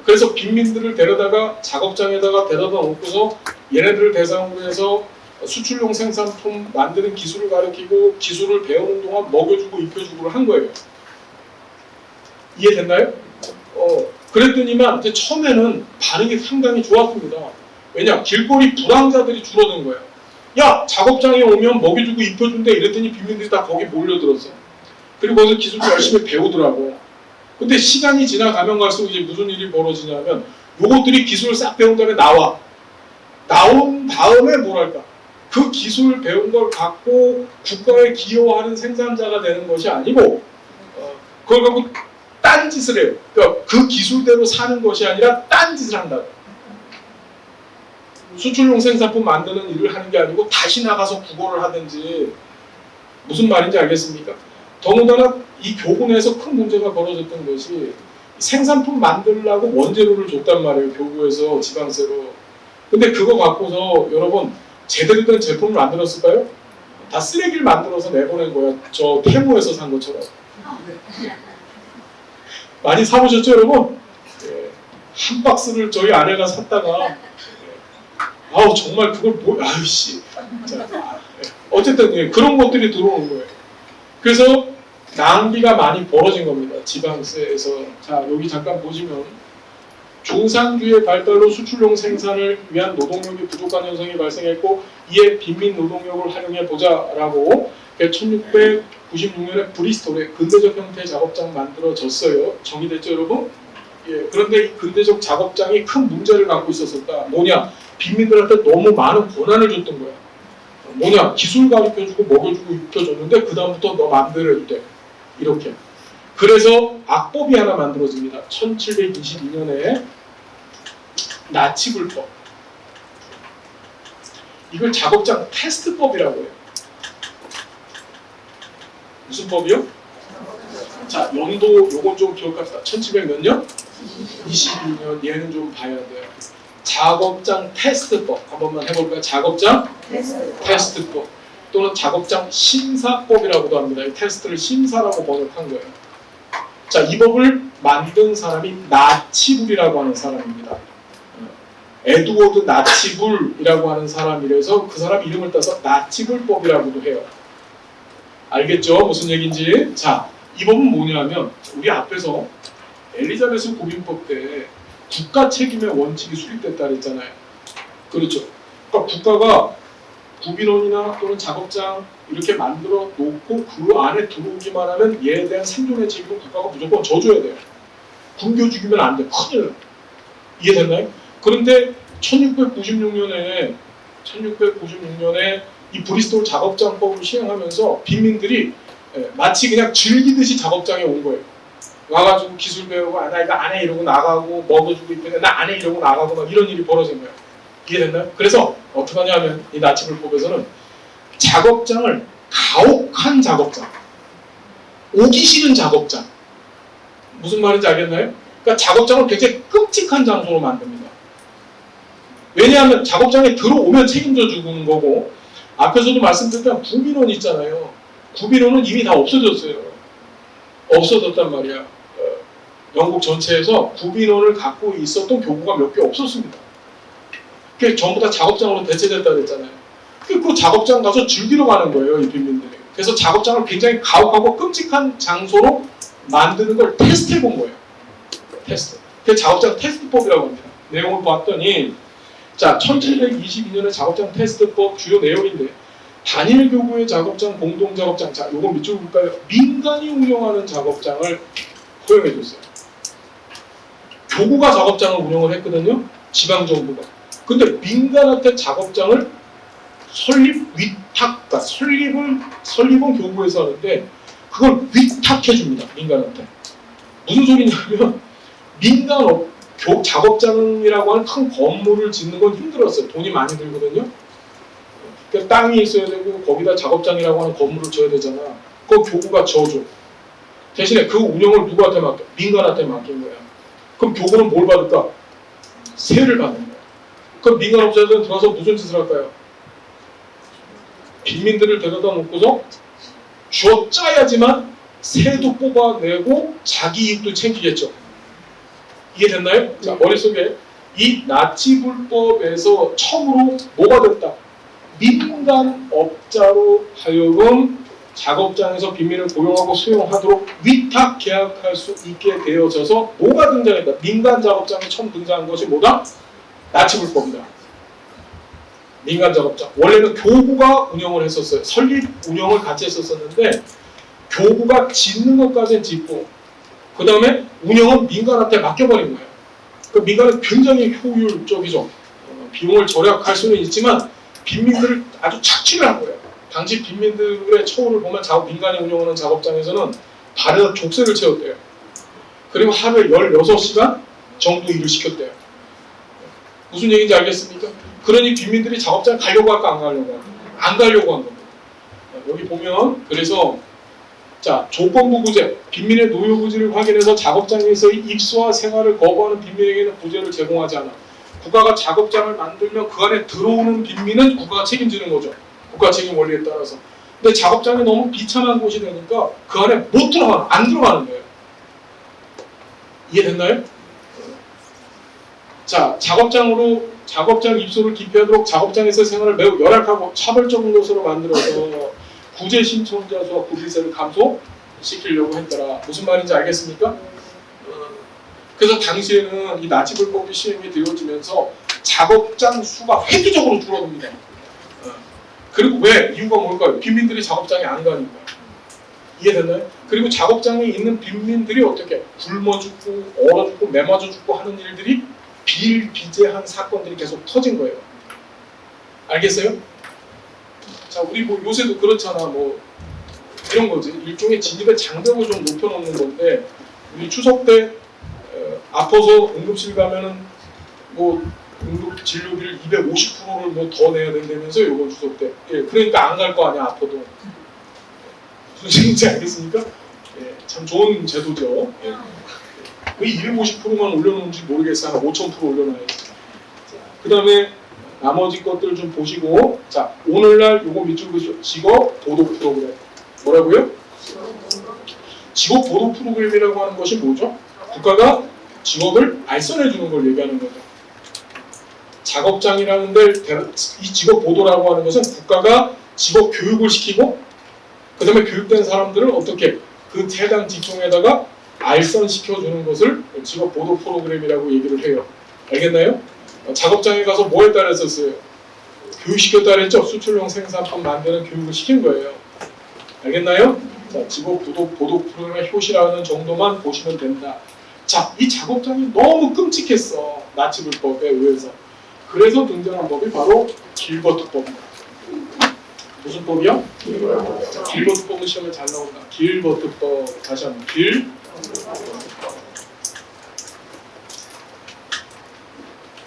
그래서 빈민들을 데려다가 작업장에다가 데려다 놓고서 얘네들을 대상으로 해서 수출용 생산품 만드는 기술을 가르치고 기술을 배우는 동안 먹여주고 입혀주고를 한 거예요. 이해됐나요? 그랬더니만 이제 처음에는 반응이 상당히 좋았습니다. 왜냐? 길거리 불황자들이 줄어든 거예요. 야! 작업장에 오면 먹여주고 입혀준대 이랬더니 빈민들이 다 거기 몰려들었어요. 그리고 거기서 기술을 열심히 배우더라고. 근데 시간이 지나가면 갈수록 이제 무슨 일이 벌어지냐면 요것들이 기술을 싹 배운 다음에 나온 다음에 뭐랄까 그 기술을 배운 걸 갖고 국가에 기여하는 생산자가 되는 것이 아니고 그걸 갖고 딴짓을 해요. 그러니까 그 기술대로 사는 것이 아니라 딴짓을 한다고. 수출용 생산품 만드는 일을 하는 게 아니고 다시 나가서 국어를 하든지 무슨 말인지 알겠습니까? 더군다나 이 교군에서 큰 문제가 벌어졌던 것이 생산품 만들려고 원재료를 줬단 말이에요. 교구에서 지방세로. 근데 그거 갖고서 여러분 제대로 된 제품을 만들었을까요? 다 쓰레기를 만들어서 내보낸 거야. 저 테무에서 산 것처럼. 많이 사보셨죠 여러분? 한 박스를 저희 아내가 샀다가 아우 정말 그걸 아유씨. 어쨌든 그런 것들이 들어오는 거예요. 그래서 낭비가 많이 벌어진 겁니다. 지방세에서. 자, 여기 잠깐 보시면 종산주의 발달로 수출용 생산을 위한 노동력이 부족한 현상이 발생했고 이에 빈민 노동력을 활용해 보자라고 1696년에 브리스톨에 근대적 형태의 작업장 만들어졌어요. 정의됐죠 여러분? 예, 그런데 이 근대적 작업장이 큰 문제를 갖고 있었을까? 뭐냐? 빈민들한테 너무 많은 권한을 줬던 거야. 뭐냐? 기술 가르쳐주고 먹여주고 입혀줬는데 그 다음부터 너 마음대로 해도 돼. 이렇게. 그래서 악법이 하나 만들어집니다. 1722년에 나치불법. 이걸 작업장 테스트법이라고 해요. 무슨 법이요? 자, 연도 요건 좀 기억합시다. 1700 몇 년? 22년. 얘는 좀 봐야 돼요. 작업장 테스트법 한번만 해볼까요? 작업장 테스트법 또는 작업장 심사법이라고도 합니다. 이 테스트를 심사라고 번역한 거예요. 자, 이 법을 만든 사람이 나치불이라고 하는 사람입니다. 에드워드 나치불이라고 하는 사람이라서 그 사람 이름을 따서 나치불법이라고도 해요. 알겠죠? 무슨 얘기인지. 자, 이 법은 뭐냐면 우리 앞에서 엘리자베스 고민법 때 국가 책임의 원칙이 수립됐다 그랬잖아요. 그렇죠. 그러니까 국가가 구빈원이나 또는 작업장 이렇게 만들어 놓고 그 안에 들어오기만 하면 얘에 대한 생존의 책임은 국가가 무조건 져줘야 돼요. 굶겨 죽이면 안 돼. 큰일 나요. 이해됐나요? 그런데 1696년에 이 브리스톨 작업장법을 시행하면서 빈민들이 마치 그냥 즐기듯이 작업장에 온 거예요. 와가지고 기술 배우고 나 이거 안 해 이러고 나가고 먹어주고 있는데 나 안 해 이러고 나가고 막 이런 일이 벌어진 거예요. 이해됐나요? 그래서 어떻게 하냐면 이 나치불법에서는 작업장을 가혹한 작업장, 오기 싫은 작업장, 무슨 말인지 알겠나요? 그러니까 작업장을 굉장히 끔찍한 장소로 만듭니다. 왜냐하면 작업장에 들어오면 책임져 주는 거고 앞에서도 말씀드렸던 구빈원 있잖아요. 구빈원은 이미 다 없어졌어요. 없어졌단 말이야. 영국 전체에서 구빈원을 갖고 있었던 교구가 몇 개 없었습니다. 그게 전부 다 작업장으로 대체됐다 그랬잖아요. 그 작업장 가서 즐기러 가는 거예요, 이 빈민들이. 그래서 작업장을 굉장히 가혹하고 끔찍한 장소로 만드는 걸 테스트해 본 거예요. 테스트. 그게 작업장 테스트법이라고 합니다. 내용을 봤더니 자, 1722년의 작업장 테스트법 주요 내용인데 단일 교구의 작업장, 공동 작업장. 자, 요거 밑줄 볼까요? 민간이 운영하는 작업장을 허용해 줬어요. 교구가 작업장을 운영을 했거든요. 지방정부가. 근데 민간한테 작업장을 그러니까 설립은 교구에서 하는데 그걸 위탁해 줍니다. 민간한테. 무슨 소리냐면 민간 작업장이라고 하는 큰 건물을 짓는 건 힘들었어요. 돈이 많이 들거든요. 그러니까 땅이 있어야 되고 거기다 작업장이라고 하는 건물을 져야 되잖아. 그거 교구가 져줘. 대신에 그 운영을 누구한테 맡겨? 민간한테 맡긴 거야. 그럼 교구는 뭘 받을까? 세를 받는 거야. 그럼 민간업자들은 들어가서 무슨 짓을 할까요? 빈민들을 데려다 놓고서 쥐어짜야지만 세도 뽑아내고 자기 이익도 챙기겠죠. 이해됐나요? 자, 머릿속에 이 나치 불법에서 처음으로 뭐가 됐다? 민간업자로 하여금 작업장에서 빈민을 고용하고 수용하도록 위탁 계약할 수 있게 되어져서 뭐가 등장했다? 민간 작업장에 처음 등장한 것이 뭐다? 나치 불법이다. 민간 작업장. 원래는 교구가 운영을 했었어요. 설립 운영을 같이 했었었는데 교구가 짓는 것까지는 짓고 그 다음에 운영은 민간한테 맡겨버린 거예요. 그 민간은 굉장히 효율적이죠. 비용을 절약할 수는 있지만 빈민들을 아주 착취를 한 거예요. 당시 빈민들의 처우를 보면 민간이 운영하는 작업장에서는 발에다 족쇄를 채웠대요. 그리고 하루에 16시간 정도 일을 시켰대요. 무슨 얘기인지 알겠습니까? 그러니 빈민들이 작업장 가려고 할까 안 가려고 할까? 안 가려고 한 겁니다. 여기 보면 그래서 자, 조건부 구제, 빈민의 노유 부지를 확인해서 작업장에서의 입소와 생활을 거부하는 빈민에게는 부재를 제공하지 않아. 국가가 작업장을 만들면 그 안에 들어오는 빈민은 국가가 책임지는 거죠. 국가 책임 원리에 따라서. 근데 작업장이 너무 비참한 곳이 되니까 그 안에 못 들어가는, 안 들어가는 거예요. 이해됐나요? 자, 작업장 입소를 기피하도록 작업장에서 생활을 매우 열악하고 차별적인 것으로 만들어서 구제 신청자 수와 구비세를 감소시키려고 했더라. 무슨 말인지 알겠습니까? 그래서 당시에는 이 나치 불법이 시행이 되어지면서 작업장 수가 획기적으로 줄어듭니다. 그리고 왜? 이유가 뭘까요? 빈민들이 작업장에 안 가니까. 이해됐나요? 그리고 작업장에 있는 빈민들이 어떻게 굶어 죽고 얼어 죽고 매맞아 죽고 하는 일들이 비일비재한 사건들이 계속 터진 거예요. 알겠어요? 자, 우리 뭐 요새도 그렇잖아. 뭐 이런 거지. 일종의 진입의 장벽을 좀 높여놓는 건데 우리 추석 때 아파서 응급실 가면은 뭐 응급 진료비를 250%를 뭐 더 내야 된다면서 요번 추석 때. 예, 그러니까 안 갈 거 아니야 아파도. 무슨 얘기인지 알겠습니까? 예, 참 좋은 제도죠. 예. 왜 250%만 올려놓는지 모르겠어요. 한 5,000% 올려놔야지. 그 다음에 나머지 것들 좀 보시고, 자, 오늘날 요거 밑줄 보시죠. 직업 보도 프로그램. 뭐라고요? 직업 보도 프로그램이라고 하는 것이 뭐죠? 국가가 직업을 알선해 주는 걸 얘기하는 거죠. 작업장이라는 이 직업 보도라고 하는 것은 국가가 직업 교육을 시키고 그 다음에 교육된 사람들을 어떻게 그 해당 직종에다가 알선시켜주는 것을 직업 보도 프로그램이라고 얘기를 해요. 알겠나요? 작업장에 가서 뭐 했다 그랬었어요? 교육시켰다 그랬죠? 수출용 생산품 만드는 교육을 시킨 거예요. 알겠나요? 자, 직업 보도 프로그램의 효시라는 정도만 보시면 된다. 자, 이 작업장이 너무 끔찍했어. 나치 불법에 의해서. 그래서 등장한 법이 바로 길버트법입니다. 무슨 법이요? 길버트법은 시험에 잘 나온다. 길버트법. 다시 한번.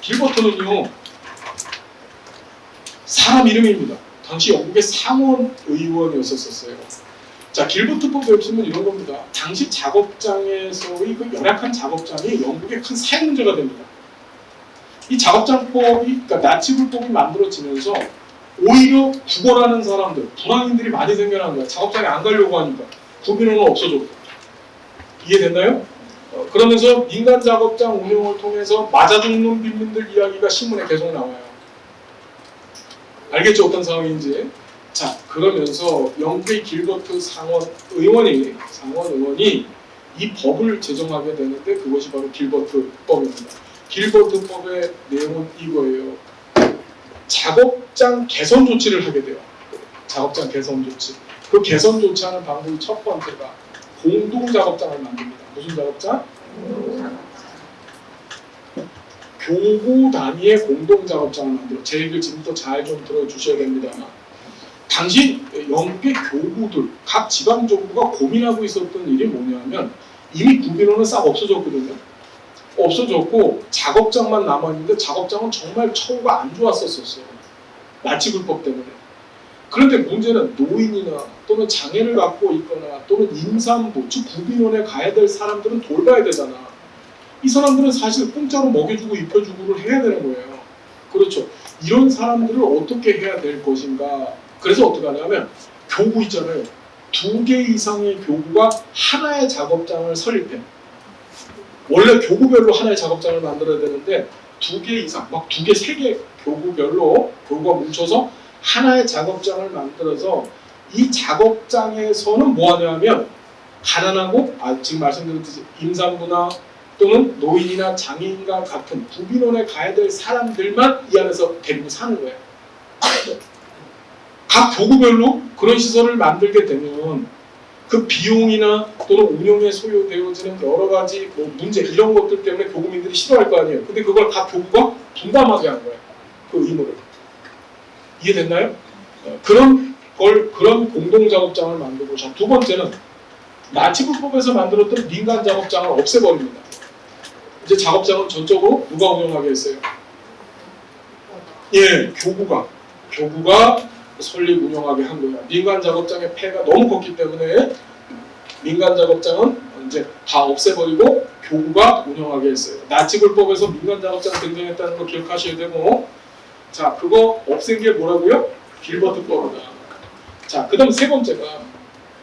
길버트는요, 사람 이름입니다. 당시 영국의 상원 의원이었었어요. 자, 길버트법에 없으면 이런 겁니다. 당시 작업장에서의 그 열악한 작업장이 영국의 큰 사회 문제가 됩니다. 이 작업장법이, 그러니까 나치 불법이 만들어지면서 오히려 구걸하는 사람들, 불황인들이 많이 생겨난 거야. 작업장에 안 가려고 하니까. 구비로는 없어졌고. 이해됐나요? 그러면서 민간 작업장 운영을 통해서 맞아 죽는 빈민들 이야기가 신문에 계속 나와요. 알겠죠? 어떤 상황인지. 자, 그러면서 영국의 길버트 상원 의원이 이 법을 제정하게 되는데 그것이 바로 길버트법입니다. 길버트법의 내용은 이거예요. 작업장 개선 조치를 하게 돼요. 작업장 개선 조치. 그 개선 조치하는 방법이 첫 번째가 공동 작업장을 만듭니다. 무슨 작업장? 교구 단위의 공동 작업장을 만들어. 제 얘기를 지금부터 잘 좀 들어주셔야 됩니다만, 당시 영국의 교구들, 각 지방 정부가 고민하고 있었던 일이 뭐냐면 이미 구비로는 싹 없어졌거든요. 없어졌고 작업장만 남아있는데 작업장은 정말 처우가 안 좋았었어요. 나치 불법 때문에. 그런데 문제는 노인이나 또는 장애를 갖고 있거나 또는 임산부, 즉 구빈원에 가야 될 사람들은 돌봐야 되잖아. 이 사람들은 사실 공짜로 먹여주고 입혀주고를 해야 되는 거예요. 그렇죠. 이런 사람들을 어떻게 해야 될 것인가. 그래서 어떻게 하냐면 교구 있잖아요. 2개 이상의 교구가 하나의 작업장을 설립해. 원래 교구별로 하나의 작업장을 만들어야 되는데 2개 이상, 막 2개, 3개 교구별로 교구가 뭉쳐서 하나의 작업장을 만들어서 이 작업장에서는 뭐 하냐면 가난하고 지금 말씀드렸듯이 임산부나 또는 노인이나 장애인과 같은 구빈원에 가야 될 사람들만 이 안에서 데리고 사는 거예요. 각 교구별로 그런 시설을 만들게 되면 그 비용이나 또는 운영에 소요되어지는 여러 가지 뭐 문제 이런 것들 때문에 교구민들이 싫어할 거 아니에요. 근데 그걸 각 교구가 분담하게 한 거예요. 그 의무를. 이해됐나요? 그런 공동 작업장을 만들고, 자, 두 번째는 나치 불법에서 만들었던 민간 작업장을 없애버립니다. 이제 작업장은 전적으로 누가 운영하게 했어요? 예, 교구가 설립 운영하게 한 거예요. 민간 작업장의 폐가 너무 컸기 때문에 민간 작업장은 이제 다 없애버리고 교구가 운영하게 했어요. 나치 불법에서 민간 작업장 등장했다는 거 기억하셔야 되고, 자, 그거 없앤 게 뭐라고요? 길버트법이다. 자, 그 다음 세 번째가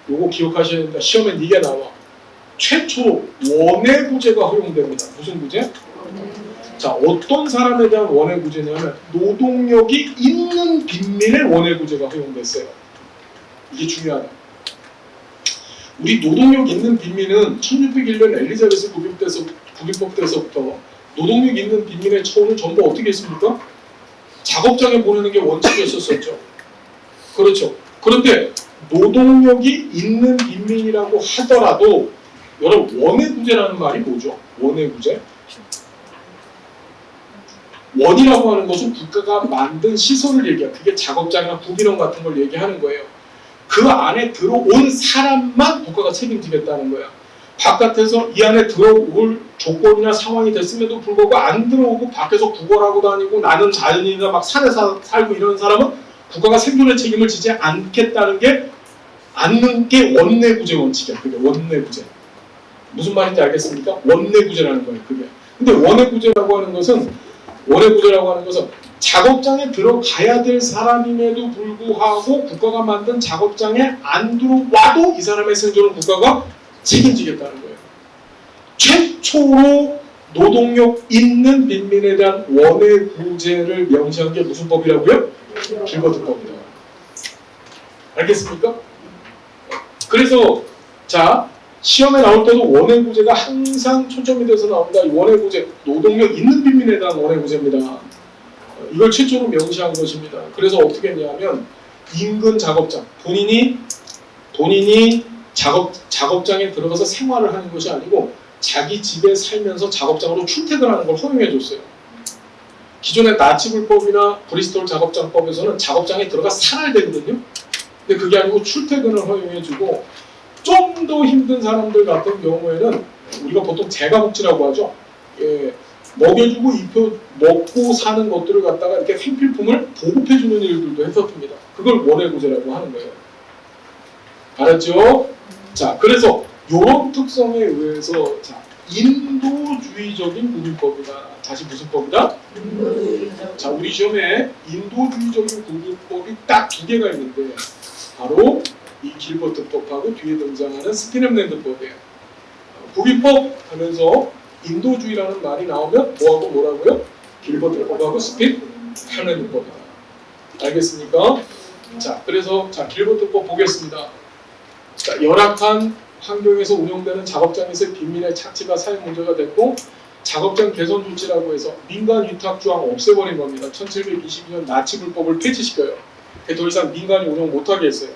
요거 기억하셔야 됩니다. 시험엔 이게 나와. 최초로 원해구제가 허용됩니다. 무슨 구제? 자, 어떤 사람에 대한 원해구제냐면 노동력이 있는 빈민의 원해구제가 허용됐어요. 이게 중요하다. 우리 노동력 있는 빈민은 1601년 엘리자베스 구빈법 때서부터 노동력 있는 빈민의 처우는 전부 어떻게 했습니까? 작업장에 보내는 게 원칙이었었죠. 그렇죠. 그런데 노동력이 있는 빈민이라고 하더라도 여러분 원해구제라는 말이 뭐죠? 원해구제? 원이라고 하는 것은 국가가 만든 시설을 얘기해요. 그게 작업장이나 구빈원 같은 걸 얘기하는 거예요. 그 안에 들어온 사람만 국가가 책임지겠다는 거야. 바깥에서 이 안에 들어올 조건이나 상황이 됐음에도 불구하고 안 들어오고 밖에서 구걸하고 다니고 나는 자연인이나 막 산에 살고 이런 사람은 국가가 생존의 책임을 지지 않는 게 원내구제 원칙이야. 그게 원내구제. 무슨 말인지 알겠습니까? 원내구제라는 거예요. 그게. 근데 원내구제라고 하는 것은 작업장에 들어가야 될 사람임에도 불구하고 국가가 만든 작업장에 안 들어와도 이 사람의 생존을 국가가 책임지겠다는 거예요. 최초로 노동력 있는 빈민에 대한 원해구제를 명시한 게 무슨 법이라고요? 길버트법이다. 알겠습니까? 그래서 자, 시험에 나올 때도 원해구제가 항상 초점이 돼서 나옵니다. 원해구제, 노동력 있는 빈민에 대한 원해구제입니다. 이걸 최초로 명시한 것입니다. 그래서 어떻게 했냐면 인근 작업장, 본인이 작업장에 들어가서 생활을 하는 것이 아니고 자기 집에 살면서 작업장으로 출퇴근하는 걸 허용해 줬어요. 기존의 나치 불법이나 브리스톨 작업장법에서는 작업장에 들어가 살아야 되거든요. 근데 그게 아니고 출퇴근을 허용해 주고, 좀 더 힘든 사람들 같은 경우에는 우리가 보통 재가복지라고 하죠. 예, 먹여주고 먹고 사는 것들을 갖다가 이렇게 생필품을 보급해주는 일들도 했었습니다. 그걸 원해구제라고 하는 거예요. 알았죠? 자, 그래서 이런 특성에 의해서 자, 인도주의적인 구빈법이다. 다시 무슨 법이다? 자, 우리 시험에 인도주의적인 구빈법이 딱 2개가 있는데 바로 이 길버트법하고 뒤에 등장하는 스피넴랜드법이에요. 구빈법 하면서 인도주의라는 말이 나오면 뭐하고 뭐라고요? 길버트법하고 스피넴랜드법이다. 알겠습니까? 자, 그래서 자, 길버트법 보겠습니다. 자, 열악한 환경에서 운영되는 작업장에서의 빈민의 착취가 사회 문제가 됐고, 작업장 개선 조치라고 해서 민간 위탁 조항 없애버린 겁니다. 1722년 나치 불법을 폐지시켜요. 더 이상 민간이 운영 못하게 했어요.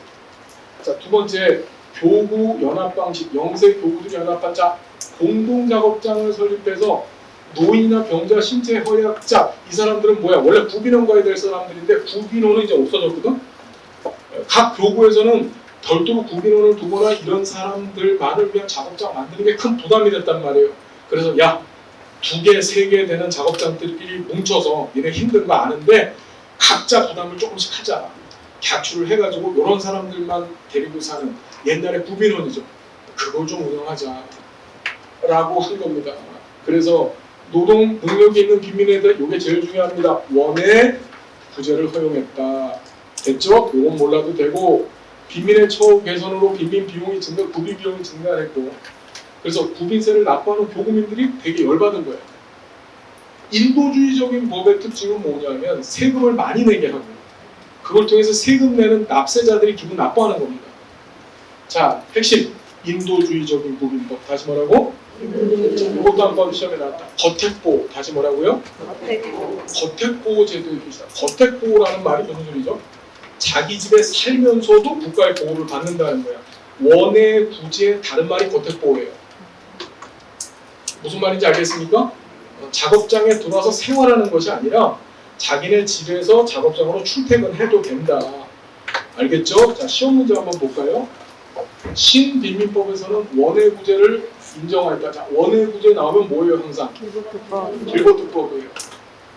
자, 두 번째, 교구 연합 방식, 영세 교구들이 연합한 자, 공동 작업장을 설립해서 노인이나 병자, 신체 허약자, 이 사람들은 뭐야? 원래 구빈원 가야 될 사람들인데 구빈원은 이제 없어졌거든. 각 교구에서는 별도로 구빈원을 두거나 이런 사람들만을 위한 작업장 만드는 게 큰 부담이 됐단 말이에요. 그래서 야, 2개, 3개 되는 작업장들끼리 뭉쳐서 니네 힘든 거 아는데 각자 부담을 조금씩 하자. 객출을 해가지고 이런 사람들만 데리고 사는 옛날에 구빈원이죠. 그걸 좀 운영하자 라고 한 겁니다. 그래서 노동 능력이 있는 빈민에 대해 이게 제일 중요합니다. 원의 구제를 허용했다. 됐죠? 이건 몰라도 되고, 빈민의 처우 개선으로 빈민 비용이 증가, 구비 비용이 증가했고, 그래서 구빈세를 납부하는 교구민들이 되게 열받은 거예요. 인도주의적인 법의 특징은 뭐냐면 세금을 많이 내게 하고, 그걸 통해서 세금 내는 납세자들이 기분 나빠하는 겁니다. 자, 핵심 인도주의적인 구빈법. 다시 뭐라고? 이것도 한번 시험에 나왔다. 거택보. 다시 뭐라고요? 거택보 제도의 뜻이다. 거택보라는 말이 무슨 소리죠? 자기 집에 살면서도 국가의 보호를 받는다는 거야. 원의 구제의 다른 말이 거택보호예요. 무슨 말인지 알겠습니까? 작업장에 들어와서 생활하는 것이 아니라 자기네 집에서 작업장으로 출퇴근해도 된다. 알겠죠? 자, 시험 문제 한번 볼까요? 신빈민법에서는 원의 구제를 인정하니까, 자, 원의 구제 나오면 뭐예요? 항상 길버트법이에요.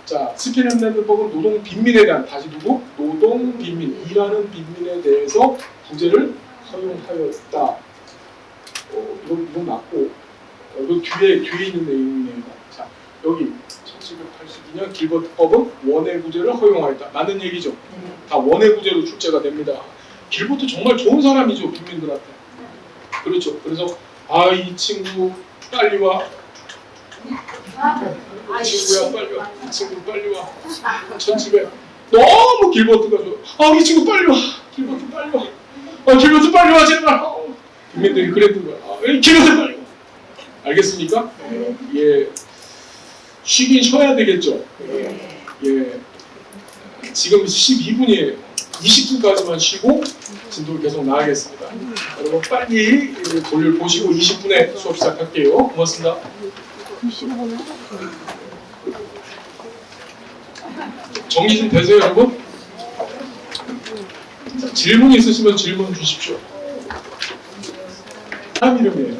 자, 스피넨랜드법은 노동 빈민에 대한, 다시 누구? 노동 빈민, 일하는 빈민에 대해서 구제를 허용하였다. 이건 맞고, 이거 뒤에 있는 내용이네요. 자, 여기 1782년 길버트법은 원의 구제를 허용하였다. 맞는 얘기죠? 다 원의 구제로 출제가 됩니다. 길버트 정말 좋은 사람이죠, 빈민들한테. 그렇죠. 그래서 이 친구 빨리 와. 이 친구야 빨리 와. 이 친구 빨리 와. 1700 너무 길버트가 좋아. 이 친구 빨리 와. 길버트 빨리 와. 길버트 빨리 와 제발. 빈민들이 그랬던 거야. 길버트 빨리 와. 알겠습니까? 예. 쉬긴 쉬어야 되겠죠. 예. 지금 12분이에요. 20분까지만 쉬고 진도를 계속 나가겠습니다. 여러분 빨리 볼일 보시고 20분에 수업 시작할게요. 고맙습니다. 정리 좀 되세요, 여러분? 자, 질문 있으시면 질문 주십시오. 사람 이름이에요.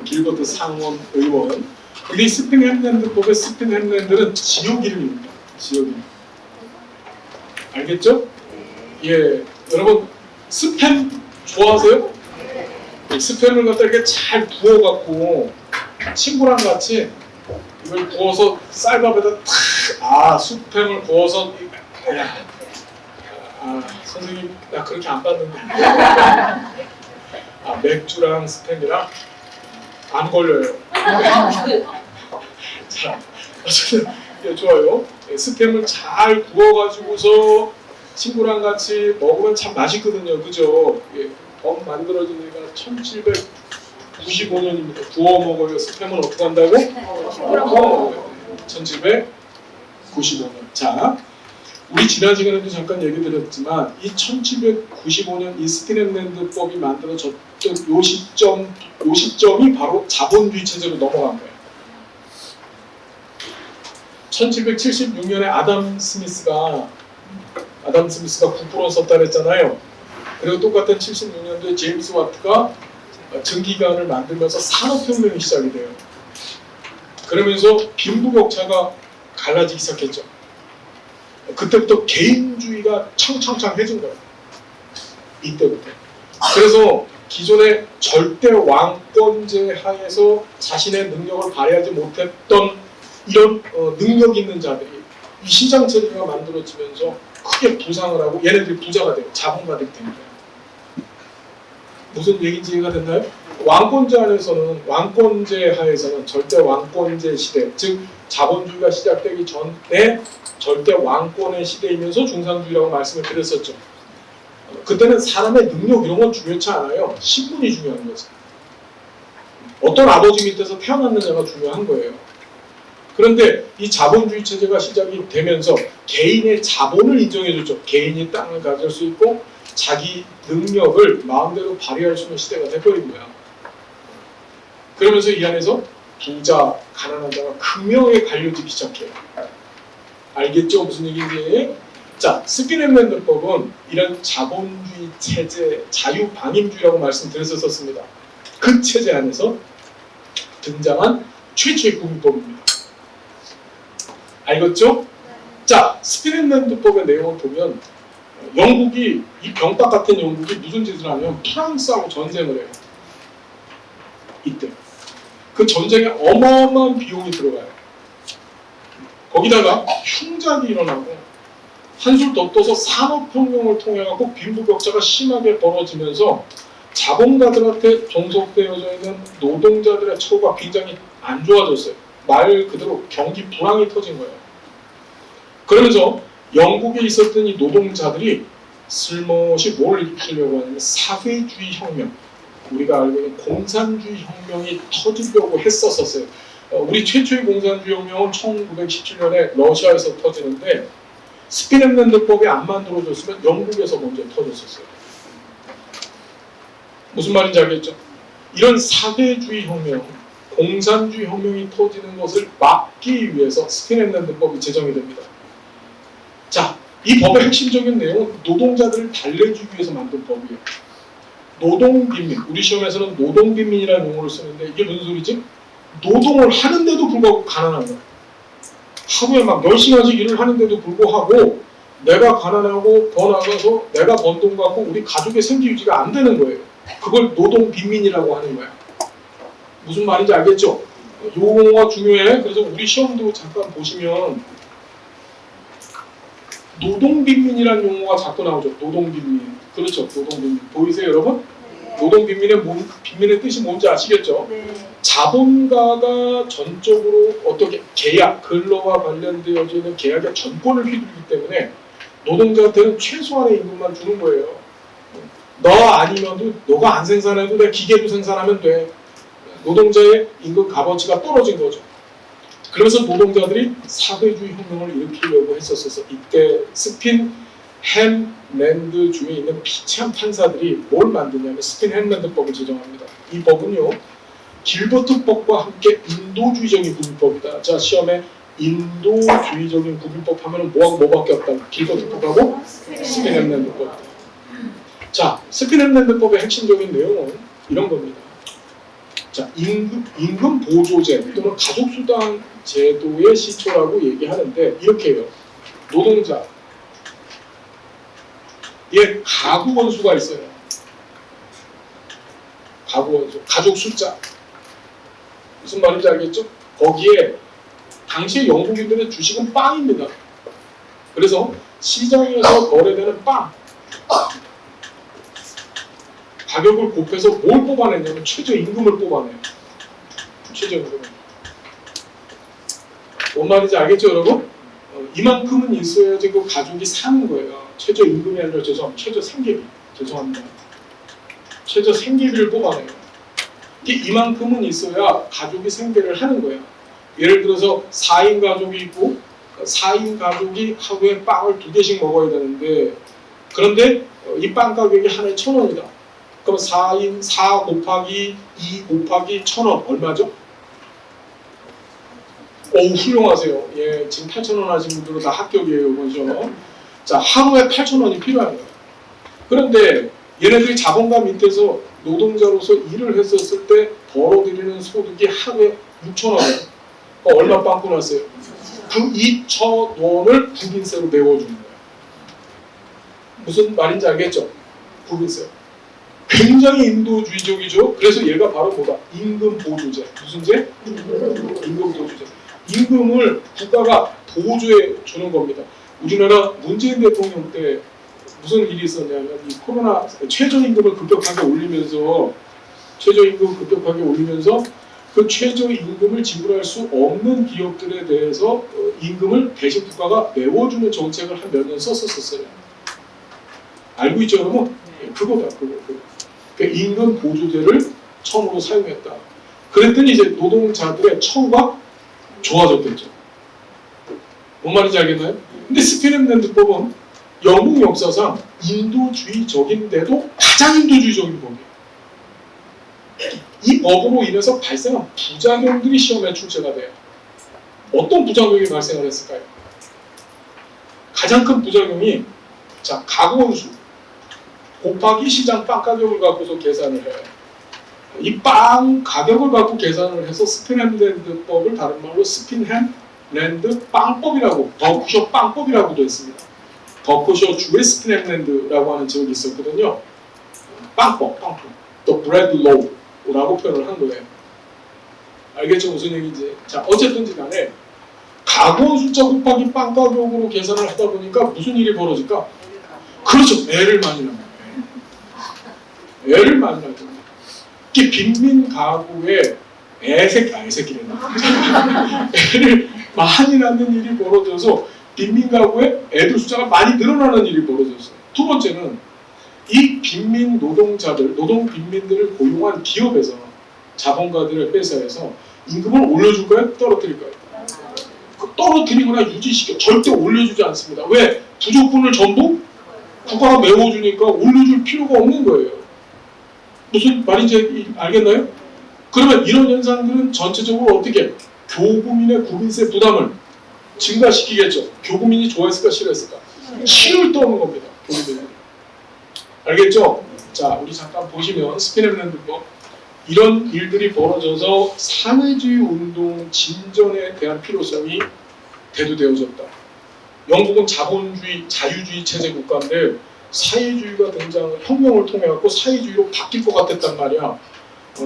길버트 상원 의원. 근데 스피넨랜드법의 스피넨랜드는 지역 이름입니다. 지역 이름. 알겠죠? 예, 여러분 스팸 좋아하세요? 스팸을 갖다 이렇게 잘 부어갖고 친구랑 같이 이걸 부어서 쌀밥에다 탁, 스팸을 부어서, 선생님 나 그렇게 안 봤는데. 맥주랑 스팸이랑 안 걸려요. 자, 어쨌든 예, 좋아요. 예, 스팸을 잘 구워가지고서 친구랑 같이 먹으면 참 맛있거든요. 그죠? 예, 법 만들어진 애가 1795년입니다. 구워 먹어요. 스팸은 어떻게 한다고? 구워 먹어요. 1795년. 자, 우리 지난 시간에도 잠깐 얘기 드렸지만 이 1795년 이 스피넨랜드법이 만들어졌던 요 시점이 바로 자본주의 체제로 넘어간 거예요. 1776년에 아담 스미스가 9% 썼다 그랬잖아요. 그리고 똑같은 76년도에 제임스 와트가 전기관을 만들면서 산업혁명이 시작이 돼요. 그러면서 빈부격차가 갈라지기 시작했죠. 그때부터 개인주의가 창창창해진 거예요. 이때부터. 그래서 기존의 절대 왕권제 하에서 자신의 능력을 발휘하지 못했던 이런 능력 있는 자들이 이 시장 체제가 만들어지면서 크게 부상을 하고 얘네들이 부자가 되고 자본가들이 된 거예요. 무슨 얘기인지 이해가 됐나요? 왕권제 하에서는 왕권제 하에서는 절대 왕권제 시대, 즉 자본주의가 시작되기 전에 절대 왕권의 시대이면서 중상주의라고 말씀을 드렸었죠. 그때는 사람의 능력 이런 건 중요치 않아요. 신분이 중요한 거죠. 어떤 아버지 밑에서 태어났느냐가 중요한 거예요. 그런데 이 자본주의 체제가 시작이 되면서 개인의 자본을 인정해줬죠. 개인이 땅을 가질 수 있고 자기 능력을 마음대로 발휘할 수 있는 시대가 돼버린 거야. 그러면서 이 안에서 부자, 가난한 자가 극명하게 갈려지기 시작해요. 알겠죠? 무슨 얘기인지? 자, 스피넨랜드법은 이런 자본주의 체제, 자유방임주의라고 말씀드렸었습니다. 그 체제 안에서 등장한 최초의 국민법입니다. 알겠죠? 자, 스피넨랜드법의 내용을 보면 영국이 이 병딱 같은 영국이 무슨 짓을 하냐면 프랑스하고 전쟁을 해요. 이때 그 전쟁에 어마어마한 비용이 들어가요. 거기다가 흉작이 일어나고 한술 더 떠서 산업혁명을 통해 갖고 빈부격차가 심하게 벌어지면서 자본가들한테 종속되어져 있는 노동자들의 처우가 굉장히 안 좋아졌어요. 말 그대로 경기 불황이 터진 거예요. 그러면서 영국에 있었던 이 노동자들이 슬며시 뭘 일으키려고 하냐면 사회주의 혁명, 우리가 알고 있는 공산주의 혁명이 터지려고 했었어요. 우리 최초의 공산주의 혁명은 1917년에 러시아에서 터지는데 스피넷랜드법이 안 만들어졌으면 영국에서 먼저 터졌었어요. 무슨 말인지 알겠죠? 이런 사회주의 혁명, 공산주의 혁명이 터지는 것을 막기 위해서 스피넷랜드법이 제정이 됩니다. 자, 이 법의 핵심적인 내용은 노동자들을 달래주기 위해서 만든 법이에요. 노동빈민, 우리 시험에서는 노동빈민이라는 용어를 쓰는데 이게 무슨 소리지? 노동을 하는데도 불구하고 가난한 거야. 하루에 막 10시간씩 일을 하는데도 불구하고 내가 가난하고 더 나가서 내가 번 돈 갖고 우리 가족의 생계 유지가 안 되는 거예요. 그걸 노동빈민이라고 하는 거야. 무슨 말인지 알겠죠? 용어가 중요해. 그래서 우리 시험도 잠깐 보시면 노동빈민이라는 용어가 자꾸 나오죠. 노동빈민. 그렇죠. 노동빈민. 보이세요, 여러분? 빈민의 뜻이 뭔지 아시겠죠? 네. 자본가가 전적으로 어떻게 계약, 근로와 관련되어지는 계약의 전권을 휘두르기 때문에 노동자한테는 최소한의 임금만 주는 거예요. 너 아니면도 너가 안 생산해도 돼. 기계로 생산하면 돼. 노동자의 임금 값어치가 떨어진 거죠. 그래서 노동자들이 사회주의 혁명을 일으키려고 했었어서 이때 스핀-햄랜드 주에 있는 피치한 판사들이 뭘 만드냐면 스핀-햄랜드법을 제정합니다. 이 법은요, 길버트법과 함께 인도주의적인 구분법이다. 자, 시험에 인도주의적인 구분법 하면 뭐하고 뭐밖에 없다. 길버트법하고 스핀-햄랜드법이다. 자, 스핀-햄랜드법의 핵심적인 내용은 이런 겁니다. 자, 임금 보조제 또는 가족수당 제도의 시초라고 얘기하는데 이렇게 해요. 노동자, 얘 가구 원수가 있어요. 가구 원수, 가족 숫자. 무슨 말인지 알겠죠? 거기에 당시 영국인들의 주식은 빵입니다. 그래서 시장에서 거래되는 빵 가격을 곱해서 뭘 뽑아내냐면 최저임금을 뽑아내요. 최저임금. 뭔 말인지 알겠죠, 여러분? 이만큼은 있어야지 그 가족이 사는 거예요. 최저임금이 아니라 죄송합니다. 최저생계비. 죄송합니다. 최저생계비를 뽑아내요. 이만큼은 있어야 가족이 생계를 하는 거예요. 예를 들어서 4인 가족이 있고 4인 가족이 하루에 빵을 2개씩 먹어야 되는데 그런데 이 빵 가격이 하나에 1,000원이다. 그럼 4인 4 곱하기 2 곱하기 1,000원 얼마죠? 오, 훌륭하세요. 예, 지금 8,000원 하신 분들은 다 합격이에요. 그죠? 자, 하루에 8,000원이 필요한 거예요. 그런데 얘네들이 자본가 밑에서 노동자로서 일을 했었을 때 벌어들이는 소득이 하루에 6,000원이에요. 얼마 빵꾸 났어요? 그 2,000원을 국인세로 메워주는 거예요. 무슨 말인지 알겠죠? 국인세. 굉장히 인도주의적이죠. 그래서 얘가 바로 뭐다? 임금 보조제. 무슨 제? 임금 보조제. 임금을 국가가 보조해 주는 겁니다. 우리나라 문재인 대통령 때 무슨 일이 있었냐면 이 코로나 최저임금을 급격하게 올리면서 그 최저임금을 지불할 수 없는 기업들에 대해서 임금을 대신 국가가 메워주는 정책을 한 몇 년 썼었어요. 알고 있죠, 여러분? 그거다, 그거. 그 임금 보조제를 처음으로 사용했다. 그랬더니 이제 노동자들의 처우가 좋아졌겠죠. 뭔 말인지 알겠나요? 근데 스피넷랜드법은 영국 역사상 인도주의적인데도 가장 인도주의적인 법이에요. 이 법으로 인해서 발생한 부작용들이 시험에 출제가 돼요. 어떤 부작용이 발생을 했을까요? 가장 큰 부작용이 자, 가구원수 곱하기 시장 빵 가격을 갖고서 계산을 해요. 이 빵 가격을 갖고 계산을 해서 스핀햄랜드법을 다른 말로 스핀햄랜드 빵법이라고 버크셔 빵법이라고도 했습니다. 버크셔 주의 스피넷랜드라고 하는 지역이 있었거든요. 빵법. The bread low라고 표현을 한 거예요. 알겠죠? 무슨 얘기인지. 자, 어쨌든지 간에 가구원 숫자 곱하기 빵 가격으로 계산을 하다 보니까 무슨 일이 벌어질까? 그렇죠. 애를 많이 낳는 거예요. 애를 많이 낳는 거예요. 이게 빈민 가구에 애새끼래요. 애를 많이 낳는 일이 벌어져서 빈민 가구에 애들 숫자가 많이 늘어나는 일이 벌어졌어요. 두 번째는 이 빈민 노동자들, 노동 빈민들을 고용한 기업에서 자본가들의 회사에서 임금을 올려줄까요? 떨어뜨릴까요? 떨어뜨리거나 유지시켜 절대 올려주지 않습니다. 왜? 부족분을 전부 국가가 메워주니까 올려줄 필요가 없는 거예요. 무슨 말인지 알겠나요? 그러면 이런 현상들은 전체적으로 어떻게 교구민의 구민세 부담을 증가시키겠죠. 교구민이 좋아했을까 싫어했을까? 치를 떠는 겁니다. 교구민은. 알겠죠? 자, 우리 잠깐 보시면 스피넷랜드법 이런 일들이 벌어져서 사회주의 운동 진전에 대한 필요성이 대두되어졌다. 영국은 자본주의, 자유주의 체제 국가인데 사회주의가 혁명을 통해 갖고 사회주의로 바뀔 것 같았단 말이야.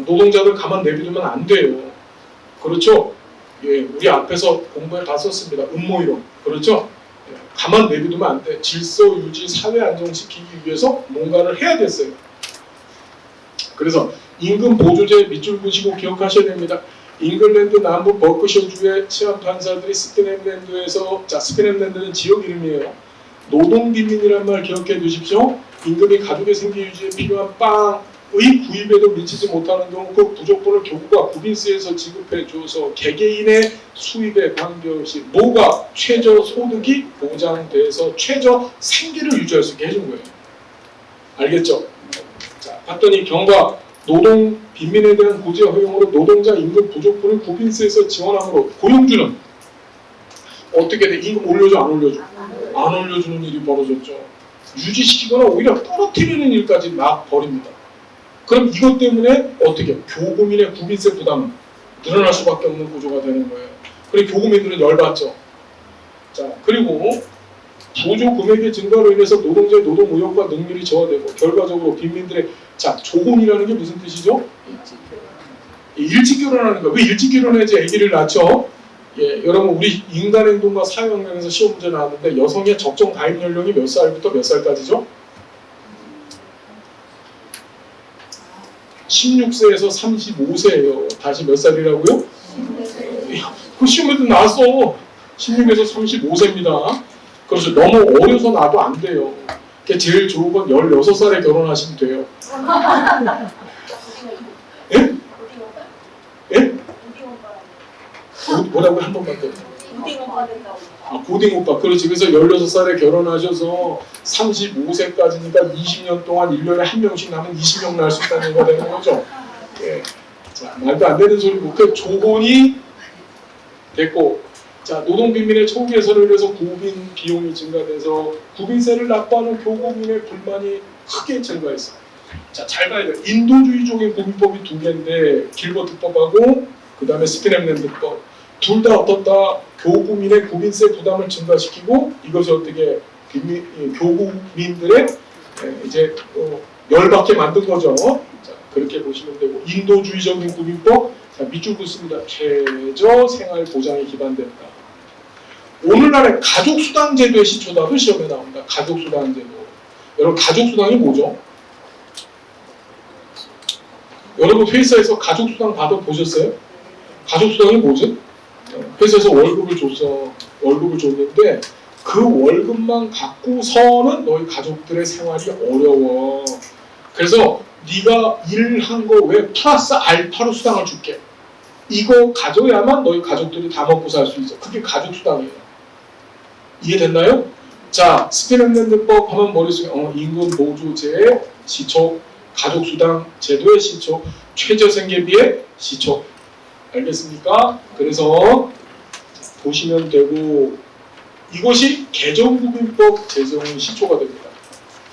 노동자들 가만 내비두면 안 돼요. 그렇죠? 예, 우리 앞에서 공부해 봤었습니다. 음모이론. 그렇죠? 예, 가만 내비두면 안 돼. 질서 유지, 사회 안정시키기 위해서 뭔가를 해야 됐어요. 그래서 임금 보조제 밑줄 그시고 기억하셔야 됩니다. 잉글랜드 남부 버크셔주의 치안 판사들이 스피넷랜드에서, 자, 스피넷랜드는 지역 이름이에요. 노동빈민이라는 말 기억해 두십시오. 임금이 가족의 생계 유지에 필요한 빵의 구입에도 미치지 못하는 경우 그 부족분을 교구가 구빈세에서 지급해 줘서 개개인의 수입에 관계없이 뭐가 최저 소득이 보장돼서 최저 생계를 유지할 수 있게 해준 거예요. 알겠죠? 자, 봤더니 경과 노동 빈민에 대한 고지 허용으로 노동자 임금 부족분을 구빈세에서 지원함으로 고용주는 어떻게 돼? 임금 올려줘 안 올려줘? 안 올려주는 일이 벌어졌죠. 유지시키거나 오히려 떨어뜨리는 일까지 막 벌입니다. 그럼 이것 때문에 어떻게? 교구민의 구빈세 부담은 늘어날 수밖에 없는 구조가 되는 거예요. 그리고 교구민들은 열받죠. 자, 그리고 보조 금액의 증가로 인해서 노동자의 노동 의욕과 능률이 저하되고 결과적으로 빈민들의, 자, 조혼이라는 게 무슨 뜻이죠? 일찍 결혼하는 거. 왜 일찍 결혼해야지 아기를 낳죠? 예, 여러분 우리 인간행동과 사회혁명에서 시험 문제 나왔는데 여성의 적정 가입 연령이 몇 살부터 몇 살까지죠? 16세에서 35세예요. 다시 몇 살이라고요? 그 시험에도 나왔어. 16에서 35세입니다. 그래서 너무 어려서 나도 안 돼요. 그게 제일 좋은 건 16살에 결혼하시면 돼요. 예? 예? 뭐라고 한 번만 더. 고딩 오빠 된다고. 아, 고딩 오빠. 그렇지. 그래서 16살에 결혼하셔서 35세까지니까 20년 동안 1년에 한 명씩 나면 20명 날 수 있다는 거 되는 거죠. 예. 자, 말도 안 되는 소리 그 조건이 됐고, 자, 노동빈민의 처우 개선을 위해서 구빈 비용이 증가돼서 구빈세를 납부하는 교구민의 불만이 크게 증가했어. 자, 잘 봐야 돼. 인도주의적인 구빈법이 두 개인데 길버트법하고 그 다음에 스피넷랜드법 둘 다 어떻다? 교구민의 구빈세 부담을 증가시키고 이것이 어떻게 교구민들의 이제 열받게 만든 거죠. 자, 그렇게 보시면 되고 인도주의적인 구빈법, 자, 밑줄 긋습니다. 최저 생활 보장에 기반된다. 오늘날의 가족수당제도의 시초다도 시험에 나옵니다. 가족수당제도. 여러분 가족수당이 뭐죠? 여러분 회사에서 가족수당 받아보셨어요? 가족수당이 뭐지? 회사에서 월급을 줬는데 그 월급만 갖고서는 너희 가족들의 생활이 어려워. 그래서 네가 일한 거 외에 플러스 알파로 수당을 줄게. 이거 가져야만 너희 가족들이 다 먹고 살 수 있어. 그게 가족수당이에요. 이해됐나요? 자, 스피넷랜드법 하면 머릿속에 임금 보조제의 시초, 가족수당 제도의 시초, 최저생계비의 시초. 알겠습니까? 그래서 보시면 되고 이것이 개정구빈법 제정의 시초가 됩니다.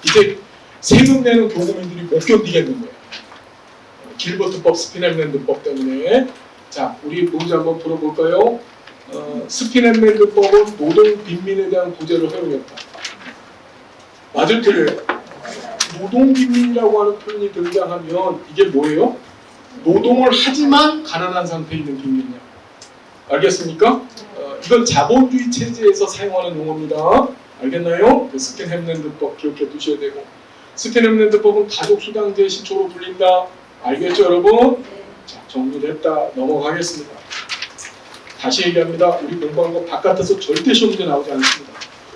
이제 세금 내는 교구민들이 못 견디겠는 거예요. 길버트법, 스피넷랜드법 때문에. 자, 우리 문제 한번 풀어볼까요? 스피넷랜드법은 노동 빈민에 대한 구제를 허용했다. 맞을 틀려요. 노동빈민이라고 하는 표현이 등장하면 이게 뭐예요? 노동을 하지만 가난한 상태에 있는 빈민이야. 알겠습니까? 이건 자본주의 체제에서 사용하는 용어입니다. 알겠나요? 스탠-햄랜드법 기억해 두셔야 되고, 스탠-햄랜드법은 가족수당제 시초로 불린다. 알겠죠, 여러분? 자, 정리됐다. 넘어가겠습니다. 다시 얘기합니다. 우리 공부한 거 바깥에서 절대 시험 문제 나오지 않습니다.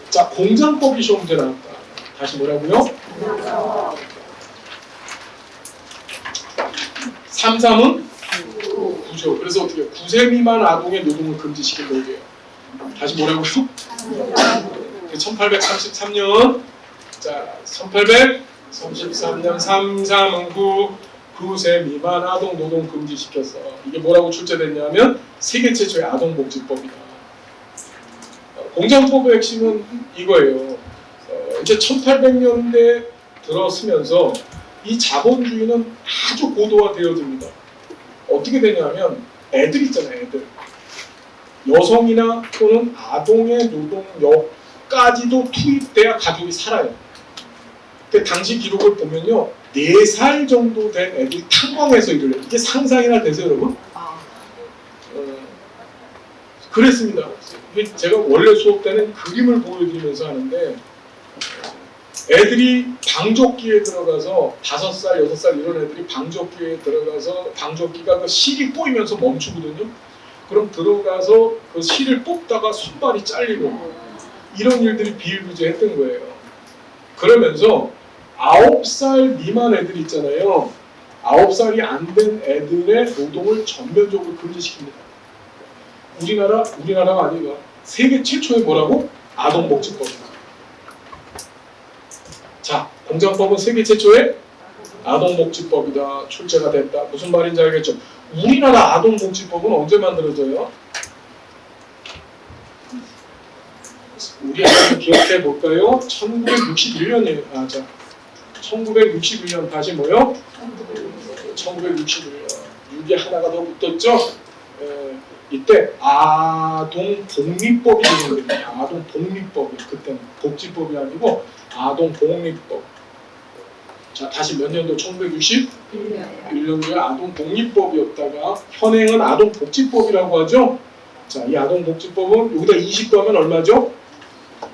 자, 공장법이 시험 문제 나왔다. 다시 뭐라고요? 3.3은 구조. 그래서 어떻게 9세 미만 아동의 노동을 금지시킨 거예요. 다시 뭐라고요? 1833년. 자, 1833년 3.3은 9세 미만 아동 노동 금지시켰어. 이게 뭐라고 출제됐냐면 세계 최초의 아동복지법이다. 공장법의 핵심은 이거예요. 이제 1800년대 들어서면서 이 자본주의는 아주 고도화되어집니다. 어떻게 되냐면 애들 있잖아요, 애들. 여성이나 또는 아동의 노동력까지도 투입돼야 가족이 살아요. 근데 당시 기록을 보면요, 4살 정도 된 애들이 탄광에서 일을 해요. 이게 상상이나 되세요, 여러분? 그랬습니다. 제가 원래 수업 때는 그림을 보여드리면서 하는데, 애들이 방적기에 들어가서 5살, 6살 이런 애들이 방적기에 들어가서 방적기가 그 실이 꼬이면서 멈추거든요. 그럼 들어가서 그 실을 뽑다가 손발이 잘리고 이런 일들이 비일비재했던 거예요. 그러면서 9살 미만 애들 있잖아요. 9살이 안 된 애들의 노동을 전면적으로 금지시킵니다. 우리나라가 아니라 세계 최초의 뭐라고? 아동복지법입니다. 자, 공장법은 세계 최초의 아동복지법이다. 출제가 됐다. 무슨 말인지 알겠죠? 우리나라 아동복지법은 언제 만들어져요? 우리 한번 기억해 볼까요? 1961년이에요. 자, 1961년 다시 뭐요? 1961년. 6이 하나가 더 붙었죠? 이때 아동복리법이 되는데, 아동복리법이 그때는 복지법이 아니고 아동복리법. 자, 다시 몇 년도? 1961년도에 아동복리법이었다가 현행은 아동복지법이라고 하죠. 자, 이 아동복지법은 여기다 20 더하면 얼마죠?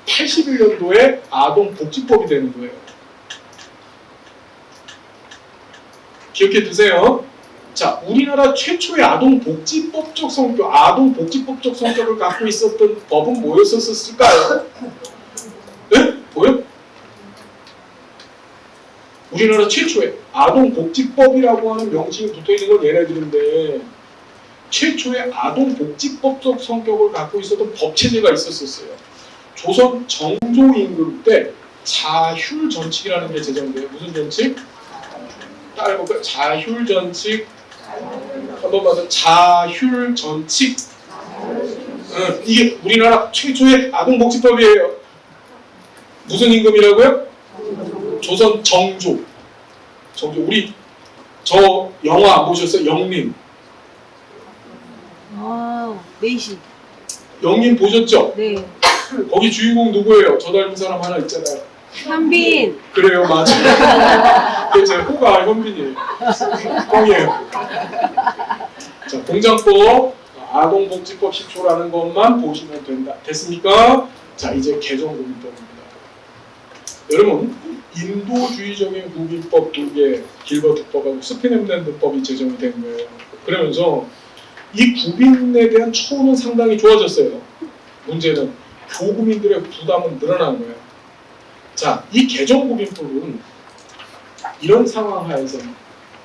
81년도에 아동복지법이 되는 거예요. 기억해 두세요. 자, 우리나라 최초의 아동복지법적 성격을 갖고 있었던 법은 뭐였었을까요? 네? 뭐요? 우리나라 최초의 아동복지법이라고 하는 명칭이 붙어있는 건 얘네들인데, 최초의 아동복지법적 성격을 갖고 있었던 법체제가 있었어요. 조선 정조임금 때 자율전칙이라는 게 제정돼요. 무슨 전칙? 따라해볼까요? 자율전칙. 한번 봐서 자율전칙. 이게 우리나라 최초의 아동복지법이에요. 무슨 임금이라고요? 조선 정조. 우리 저 영화 보셨어요? 영림. 메이시. 영림 보셨죠? 네. 거기 주인공 누구예요? 저 닮은 사람 하나 있잖아요. 현빈. 그래요, 맞아요. 그게 제 호가 현빈이에요. 뻥이에요. 자, 공장법, 아동복지법 시초라는 것만 보시면 된다. 됐습니까? 자, 이제 개정국민법입니다. 여러분, 인도주의적인 국민법 2개, 길버트법하고 스탠-햄랜드법이 제정이 된 거예요. 그러면서 이 국민에 대한 처우는 상당히 좋아졌어요. 문제는 교구민들의 부담은 늘어난 거예요. 자, 이 개정국민법은 이런 상황 하에서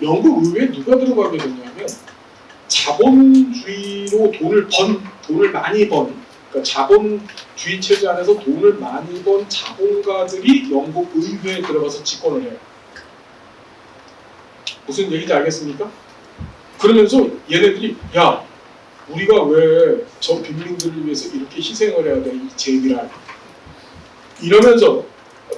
영국 의회에 누가 들어가게 됐냐면, 자본주의로 돈을 많이 번, 그러니까 자본주의 체제 안에서 돈을 많이 번 자본가들이 영국 의회에 들어가서 집권을 해요. 무슨 얘기인지 알겠습니까? 그러면서 얘네들이, 야, 우리가 왜 저 빈민들을 위해서 이렇게 희생을 해야 돼, 이 제비랄. 이러면서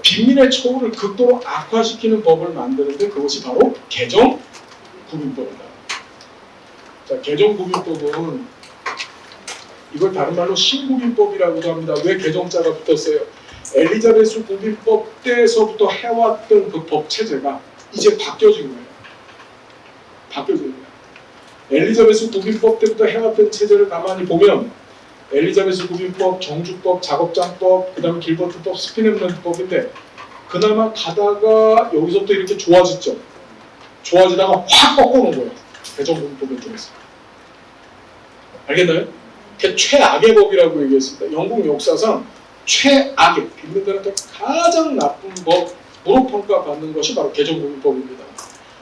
빈민의 처우를 극도로 악화시키는 법을 만드는데, 그것이 바로 개정국민법이다. 자, 개정국민법은 이걸 다른 말로 신국민법이라고도 합니다. 왜 개정자가 붙었어요? 엘리자베스 국민법 때서부터 해왔던 그 법 체제가 이제 바뀌어진 거예요. 바뀌어진 거예요. 엘리자베스 국민법 때부터 해왔던 체제를 가만히 보면 엘리자베스 국민법, 정주법, 작업장법, 그 다음에 길버트법, 스피넷랜드법인데 그나마 가다가 여기서부터 이렇게 좋아졌죠. 좋아지다가 확 꺾어놓은 거예요. 개정국민법에 통해서. 알겠나요? 그게 최악의 법이라고 얘기했습니다. 영국 역사상 최악의, 빈민들한테 가장 나쁜 법으로 평가받는 것이 바로 개정국민법입니다.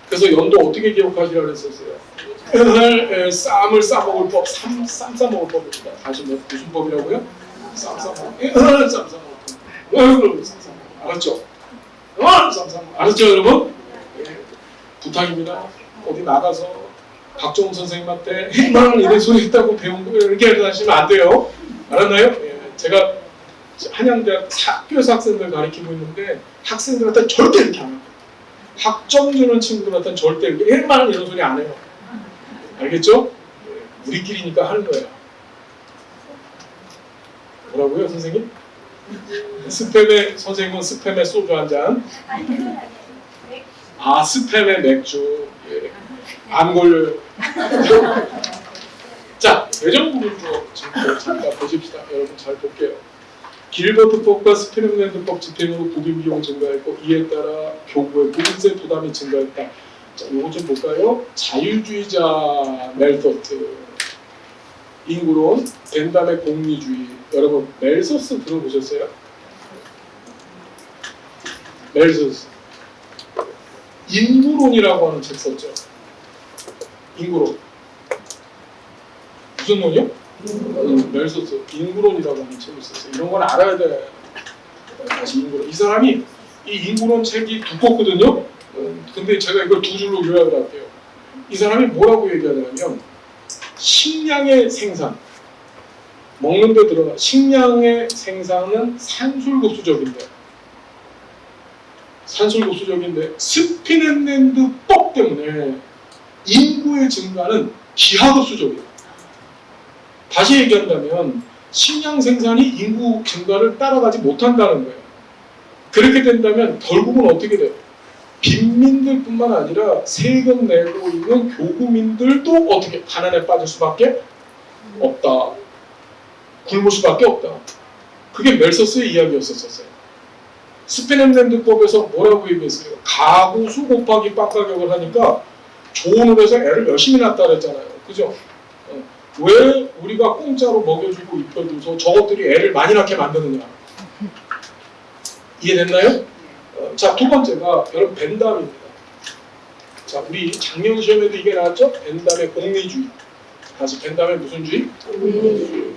그래서 연도 어떻게 기억하시라고 했었어요? 쌈을 싸먹을 법, 쌈 싸먹을 법입니다. 다시 무슨 법이라고요? 쌈 싸먹을 법. 쌈 싸먹을 법. 알았죠? 쌈 싸먹을 법. 알았죠, 여러분? 부탁입니다. 어디 나가서 박정훈 선생님한테 행방을 이런 소리 했다고 배운 거 이렇게 하시면 안 돼요. 알았나요? 예, 제가 한양대학 학교에서 학생들 가르치고 있는데 학생들한테 절대 이렇게 안 해요. 학점 주는 친구들한테는 절대 이렇게 행방을 이런 소리 안 해요. 알겠죠? 예, 우리끼리니까 하는 거예요. 뭐라고요, 선생님? 스팸에 선생님은 스팸에 소주 한 잔. 아, 스팸에 맥주. 예. 안 걸려요. 자, 개정국민법 잠깐 보십시다. 여러분 잘 볼게요. 길버트법과 스피넷랜드법 집행으로 국민 비용 증가했고 이에 따라 교부의 국민세 부담이 증가했다. 자, 요거 좀 볼까요? 자유주의자 멜서스, 인구론, 벤담의 공리주의. 여러분 멜서스 들어보셨어요? 멜서스. 인구론이라고 하는 책 썼죠. 인구론. 무슨 논이요? 멜서스. 인구론이라고 하는 책을 썼어요. 이런 건 알아야 돼. 다시 인구론. 이 사람이 이 인구론 책이 두껍거든요. 근데 제가 이걸 두 줄로 요약을 할게요. 이 사람이 뭐라고 얘기하냐면 식량의 생산, 먹는 데 들어가 식량의 생산은 산술급수적인데 스피넷랜드법 때문에 인구의 증가는 기하급수적이에요. 다시 얘기한다면 식량 생산이 인구 증가를 따라가지 못한다는 거예요. 그렇게 된다면 결국은 어떻게 돼요? 빈민들뿐만 아니라 세금 내고 있는 교구민들도 어떻게 가난에 빠질 수밖에 없다. 굶을 수밖에 없다. 그게 멜서스의 이야기였었어요. 스피넷랜드법에서 뭐라고 얘기했어요? 가구 수 곱하기 빵 가격을 하니까 좋은 집에서 애를 열심히 낳았다 그랬잖아요. 그죠? 왜 우리가 공짜로 먹여주고 입혀줘서 저것들이 애를 많이 낳게 만드느냐. 이해됐나요? 자, 두 번째가 여러분 벤담입니다. 자, 우리 작년 시험에도 이게 나왔죠? 벤담의 공리주의. 다시 벤담의 무슨 주의? 공리주의.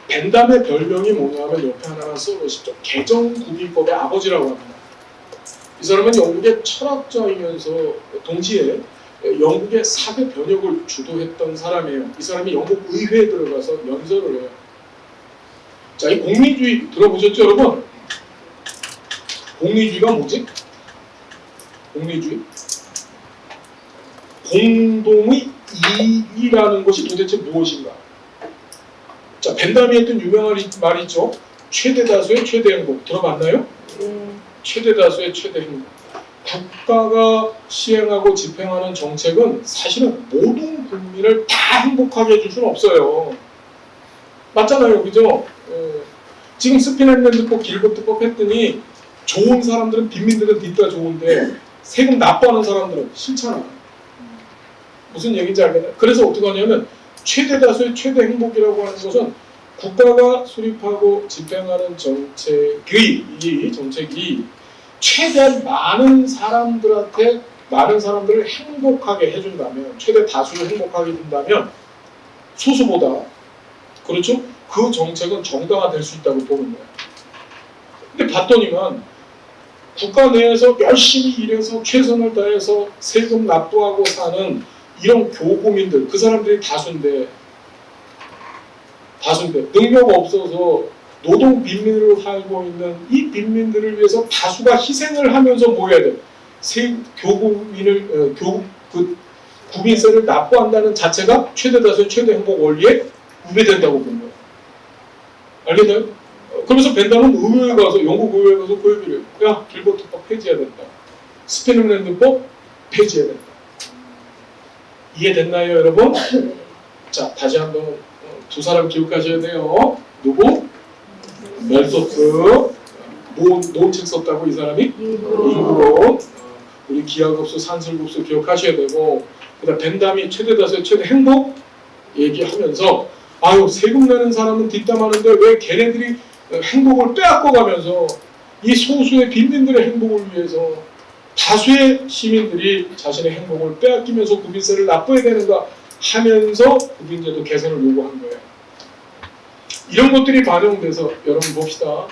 벤담의 별명이 뭐냐면 옆에 하나만 써보시죠. 개정국민법의 아버지라고 합니다. 이 사람은 영국의 철학자이면서 동시에 영국의 사회 변혁을 주도했던 사람이에요. 이 사람이 영국 의회에 들어가서 연설을 해요. 자, 이 공리주의 들어보셨죠, 여러분? 공리주의가 뭐지? 공리주의? 공동의 이익이라는 것이 도대체 무엇인가? 자, 벤담이 했던 유명한 말이 있죠. 최대 다수의 최대 행복. 들어봤나요? 최대 다수의 최대 행복. 국가가 시행하고 집행하는 정책은 사실은 모든 국민을 다 행복하게 해줄 수는 없어요. 맞잖아요, 그죠? 지금 스피넷랜드법, 길버트법 했더니 좋은 사람들은 빈민들은 뒷다 좋은데 세금 납부하는 사람들은 싫잖아. 무슨 얘기인지 알겠나요? 그래서 어떻게 하냐면 최대 다수의 최대 행복이라고 하는 것은 국가가 수립하고 집행하는 정책이 최대한 많은 사람들을 행복하게 해준다면, 최대 다수를 행복하게 해준다면 소수보다, 그렇죠? 그 정책은 정당화될 수 있다고 보는 거예요. 근데 봤더니만 국가 내에서 열심히 일해서 최선을 다해서 세금 납부하고 사는 이런 교구민들, 그 사람들이 다수인데 능력 없어서 노동 빈민으로 살고 있는 이 빈민들을 위해서 다수가 희생을 하면서 뭐 해야 돼? 국민세를 납부한다는 자체가 최대 다수의 최대 행복 원리에 위배된다고 보는 거예요. 알겠나요? 그러면서 벤담은 의회에 가서 영국 의회에 가서 그 얘기를 해요. 야, 길버트법 폐지해야 된다. 스페닝랜드법 폐지해야 된다. 이해됐나요, 여러분? 자, 다시 한번 두 사람 기억하셔야 돼요. 누구? 멜소스. 논책 썼다고 이 사람이? 인구론. 우리 기하급수, 산술급수 기억하셔야 되고, 그다음 벤담이 최대 다수의 최대 행복 얘기하면서, 아유, 세금 내는 사람은 뒷담하는데 왜 걔네들이 행복을 빼앗고 가면서 이 소수의 빈민들의 행복을 위해서 다수의 시민들이 자신의 행복을 빼앗기면서 국민세를 납부해야 되는가 하면서 국민제도 개선을 요구한 거예요. 이런 것들이 반영돼서 여러분 봅시다.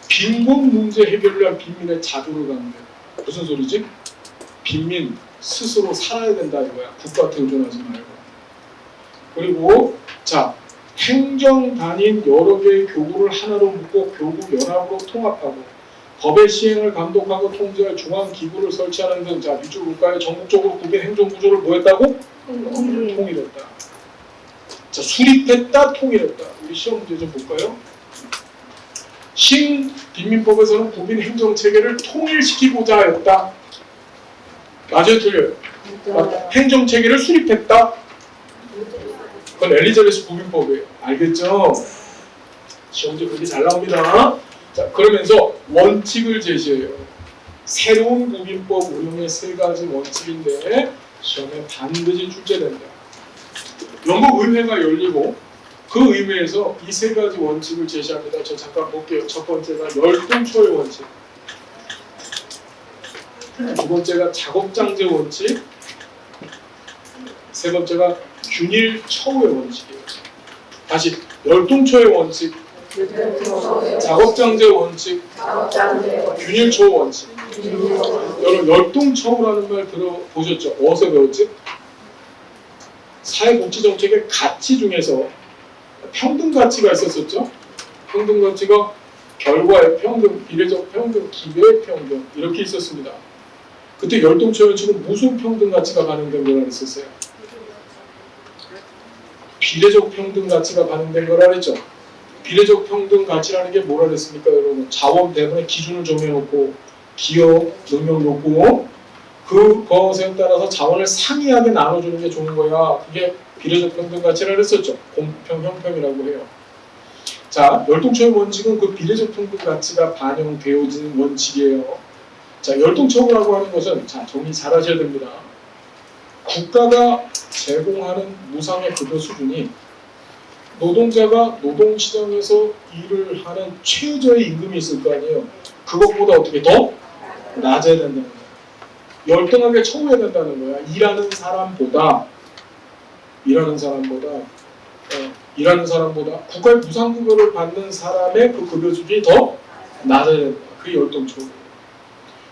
빈곤 문제 해결을 위한 빈민의 자조를 갖는 거예요. 무슨 소리지? 빈민 스스로 살아야 된다 이거야. 국가한테 의존하지 말고. 그리고 자, 행정단인 여러 개의 교구를 하나로 묶고 교구 연합으로 통합하고 법의 시행을 감독하고 통제할 중앙기구를 설치하는 등 자, 민주 국가의 전국적으로 국민 행정구조를 뭐 했다고? 통일했다. 자, 수립했다, 통일했다. 우리 시험 문제 좀 볼까요? 신빈민법에서는 국민 행정체계를 통일시키고자 했다. 맞아요, 틀려요? 맞다. 행정체계를 수립했다. 그건 엘리자베스 국민법이에요. 알겠죠? 시험제 그렇게 잘 나옵니다. 자, 그러면서 원칙을 제시해요. 새로운 국민법 운영의 세 가지 원칙인데 시험에 반드시 출제된다. 영국 의회가 열리고 그 의회에서 이 세 가지 원칙을 제시합니다. 저 잠깐 볼게요. 첫 번째가 열동초의 원칙, 두 번째가 작업장제 원칙, 세 번째가 균일 처우의 원칙이에요. 다시 열동초의 원칙, 작업장제 원칙, 균일 처우 원칙. 여러분 열동처우라는 말 들어보셨죠? 어디서 배웠지? 사회복지정책의 가치 중에서 평등가치가 있었었죠? 평등가치가 결과의 평등, 비례적 평등, 기회의 평등 이렇게 있었습니다. 그때 열동처우 원칙은 무슨 평등가치가 반영된 거라 그랬었어요? 비례적 평등가치가 반영된 거라 그랬죠? 비례적 평등가치라는 게 뭐라 그랬습니까, 여러분? 자원 배분의 기준을 정해놓고 기업, 능력 요구 그것에 따라서 자원을 상이하게 나눠주는 게 좋은 거야. 그게 비례적 평등가치라 그랬었죠. 공평, 형평이라고 해요. 자, 열동처우 원칙은 그 비례적 평등가치가 반영되어지는 원칙이에요. 자, 열동처우라고 하는 것은 자, 정리 잘 하셔야 됩니다. 국가가 제공하는 무상의 급여 수준이 노동자가 노동시장에서 일을 하는 최저의 임금이 있을 거 아니에요. 그것보다 어떻게 더 낮아야 된다는 거야. 열등하게 처우해야 된다는 거야. 일하는 사람보다 국가의 무상급여를 받는 사람의 그 급여 수준이 더 낮아야 된다. 그게 열동처우.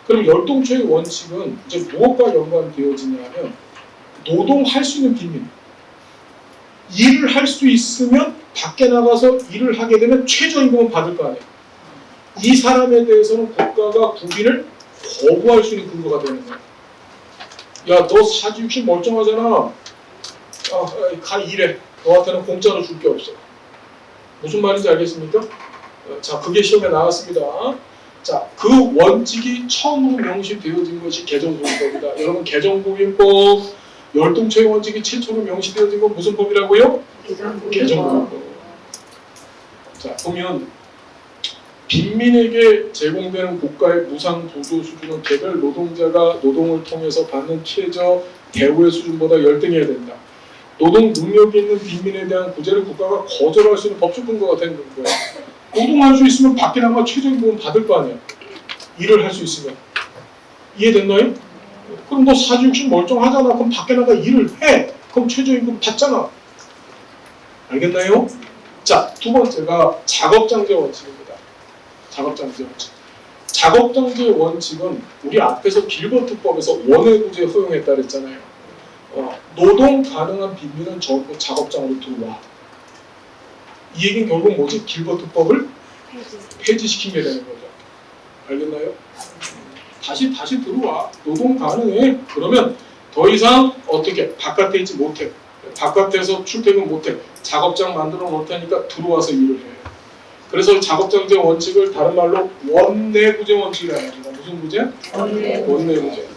그럼 열동처우의 원칙은 이제 무엇과 연관되어지냐면 노동할 수 있는 빈민. 일을 할 수 있으면 밖에 나가서 일을 하게 되면 최저임금을 받을 거 아니에요. 이 사람에 대해서는 국가가 국민을 거부할 수 있는 근거가 되는 거야. 야, 너 사지육신 멀쩡하잖아. 가 일해. 너한테는 공짜로 줄 게 없어. 무슨 말인지 알겠습니까? 자, 그게 시험에 나왔습니다. 자, 그 원칙이 처음으로 명시되어진 것이 개정국민법이다. 여러분, 개정국민법 열동처우 원칙이 최초로 명시되어진 건 무슨 법이라고요? 개정국민법. 자, 보면 빈민에게 제공되는 국가의 무상 보조 수준은 개별 노동자가 노동을 통해서 받는 최저 대우의 수준보다 열등해야 된다. 노동 능력이 있는 빈민에 대한 구제를 국가가 거절할 수 있는 법적 근거가 되는 거예요. 노동할 수 있으면 밖에 나가 최저임금은 받을 거 아니야. 일을 할 수 있으면. 이해됐나요? 그럼 너 사지육신 멀쩡하잖아. 그럼 밖에 나가 일을 해. 그럼 최저임금 받잖아. 알겠나요? 자, 두 번째가 작업장제 원칙입니다. 작업장제 원칙. 작업장제 원칙은 우리 앞에서 길버트법에서 원해구제 허용했다 그랬잖아요. 노동 가능한 빈민은 전부 작업장으로 들어와. 이 얘기는 결국 뭐지? 길버트법을 폐지시킨 게 되는 거죠. 알겠나요? 다시 들어와. 노동 가능해. 그러면 더 이상 어떻게 바깥에 있지 못해. 바깥에서 출퇴근 못해. 작업장 만들어 놓을 테니까 들어와서 일을 해. 그래서 작업정제 원칙을 다른 말로 원내구제 원칙이라고 합니다. 무슨 구제? 원내구제.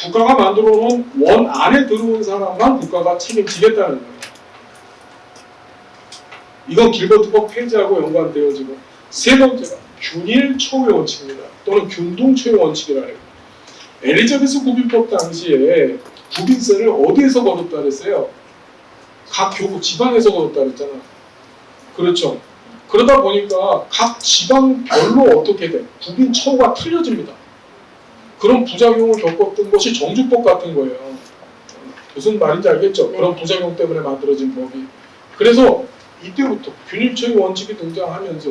국가가 만들어 놓은 원 안에 들어온 사람만 국가가 책임지겠다는 거예요. 이건 길버트법 폐지하고 연관되어지고, 세 번째가 균일 처우의 원칙입니다. 또는 균등 처우의 원칙이라고 해요. 엘리자베스 구빈법 당시에 구빈세를 어디에서 거뒀다 그랬어요? 각 교구 지방에서 거뒀다 그랬잖아. 그렇죠. 그러다 보니까 각 지방별로 어떻게 돼? 구빈 처우가 틀려집니다. 그런 부작용을 겪었던 것이 정주법 같은 거예요. 무슨 말인지 알겠죠? 그런 부작용 때문에 만들어진 법이. 그래서 이때부터 균일처의 원칙이 등장하면서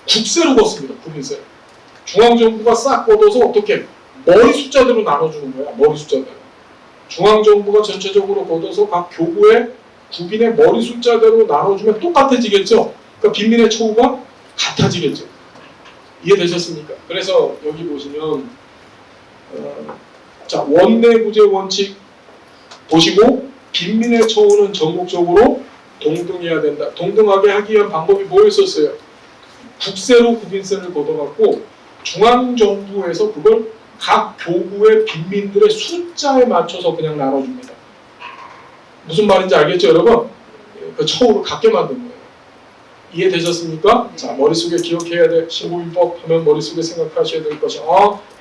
국세로 걷습니다. 구빈세. 중앙정부가 싹 걷어서 어떻게 머리 숫자대로 나눠주는 거야. 머리 숫자대로. 중앙정부가 전체적으로 걷어서 각 교구의 구빈의 머리 숫자대로 나눠주면 똑같아지겠죠. 그러니까 빈민의 처우가 같아지겠죠. 이해되셨습니까? 그래서 여기 보시면 자, 원내구제 원칙 보시고, 빈민의 처우는 전국적으로 동등해야 된다. 동등하게 하기 위한 방법이 뭐였었어요? 국세로 구빈세를 걷어갖고 중앙정부에서 그걸 각 교구의 빈민들의 숫자에 맞춰서 그냥 나눠줍니다. 무슨 말인지 알겠죠, 여러분? 그 처우를 같게 만든 거예요. 이해되셨습니까? 자, 머릿속에 기억해야 돼. 신구빈법 하면 머릿속에 생각하셔야 될 것이,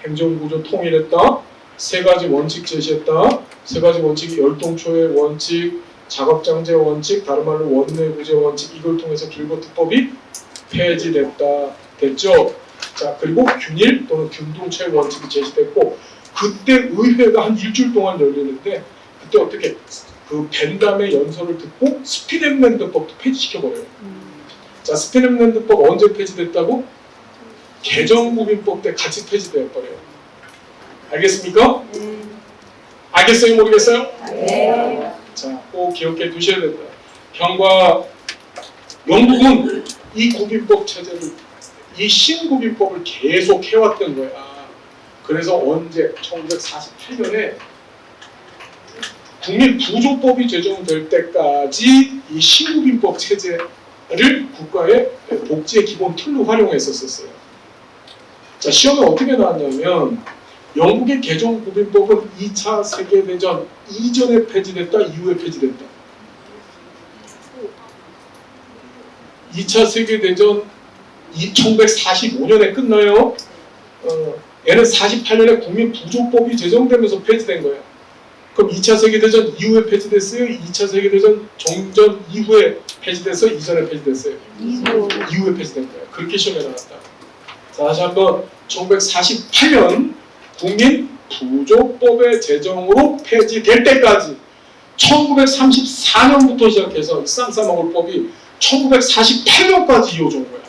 행정구조 통일했다. 세 가지 원칙 제시했다. 세 가지 원칙이 열동초의 원칙, 작업장제 원칙, 다른 말로 원내구제 원칙, 이걸 통해서 길버트법이 폐지됐다. 됐죠? 자, 그리고 균일 또는 균등처의 원칙이 제시됐고, 그때 의회가 한 일주일 동안 열리는데, 그때 어떻게 그 벤담의 연설을 듣고 스피넷랜드법도 폐지시켜버려요. 자, 스피넷랜드법 언제 폐지됐다고? 개정구빈법 때 같이 폐지되어버려요. 알겠습니까? 알겠어요? 모르겠어요? 네. 자, 꼭 기억해 두셔야 된다. 경과 영국은 이 구빈법 체제를, 이 신구빈법을 계속 해왔던 거야. 그래서 언제? 1948년에 국민부조법이 제정될 때까지 이 신구빈법 체제를 국가의 복지의 기본 틀로 활용했었어요. 자, 시험에 어떻게 나왔냐면, 영국의 개정구빈법은 2차 세계대전 이전에 폐지됐다, 이후에 폐지됐다. 2차 세계대전 1945년에 끝나요. 얘는 48년에 국민부조법이 제정되면서 폐지된 거예요. 그럼 2차 세계대전 이후에 폐지됐어요? 2차 세계대전 종전 이후에 폐지됐어요? 이전에 폐지됐어요? 이후에 폐지된 거예요. 그렇게 시험에 나왔다. 자, 다시 한번 1948년 국민부조법의 제정으로 폐지될 때까지 1934년부터 시작해서 쌍싸먹을 법이 1948년까지 이어진 거야.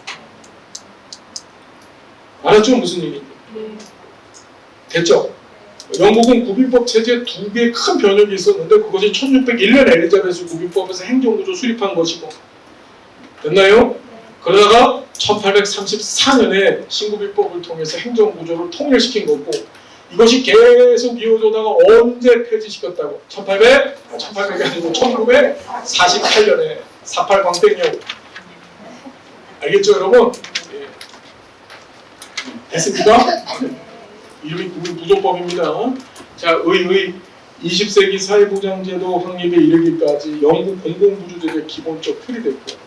알았죠? 무슨 얘기인지? 됐죠? 영국은 구빈법 체제에 두 개의 큰 변혁이 있었는데, 그것이 1601년 엘리자베스 구빈법에서 행정구조 수립한 것이고, 됐나요? 그러다가 1834년에 신구빈법을 통해서 행정구조를 통일시킨 거고, 이것이 계속 이어져다가 언제 폐지시켰다고? 1800이 아니고 1948년에 48 광땡이요. 알겠죠, 여러분? 예. 됐습니까? 이름이 구빈부조법입니다. 자, 20세기 사회보장제도 확립에 이르기까지 영국 공공부조제도의 기본적 틀이 됐고,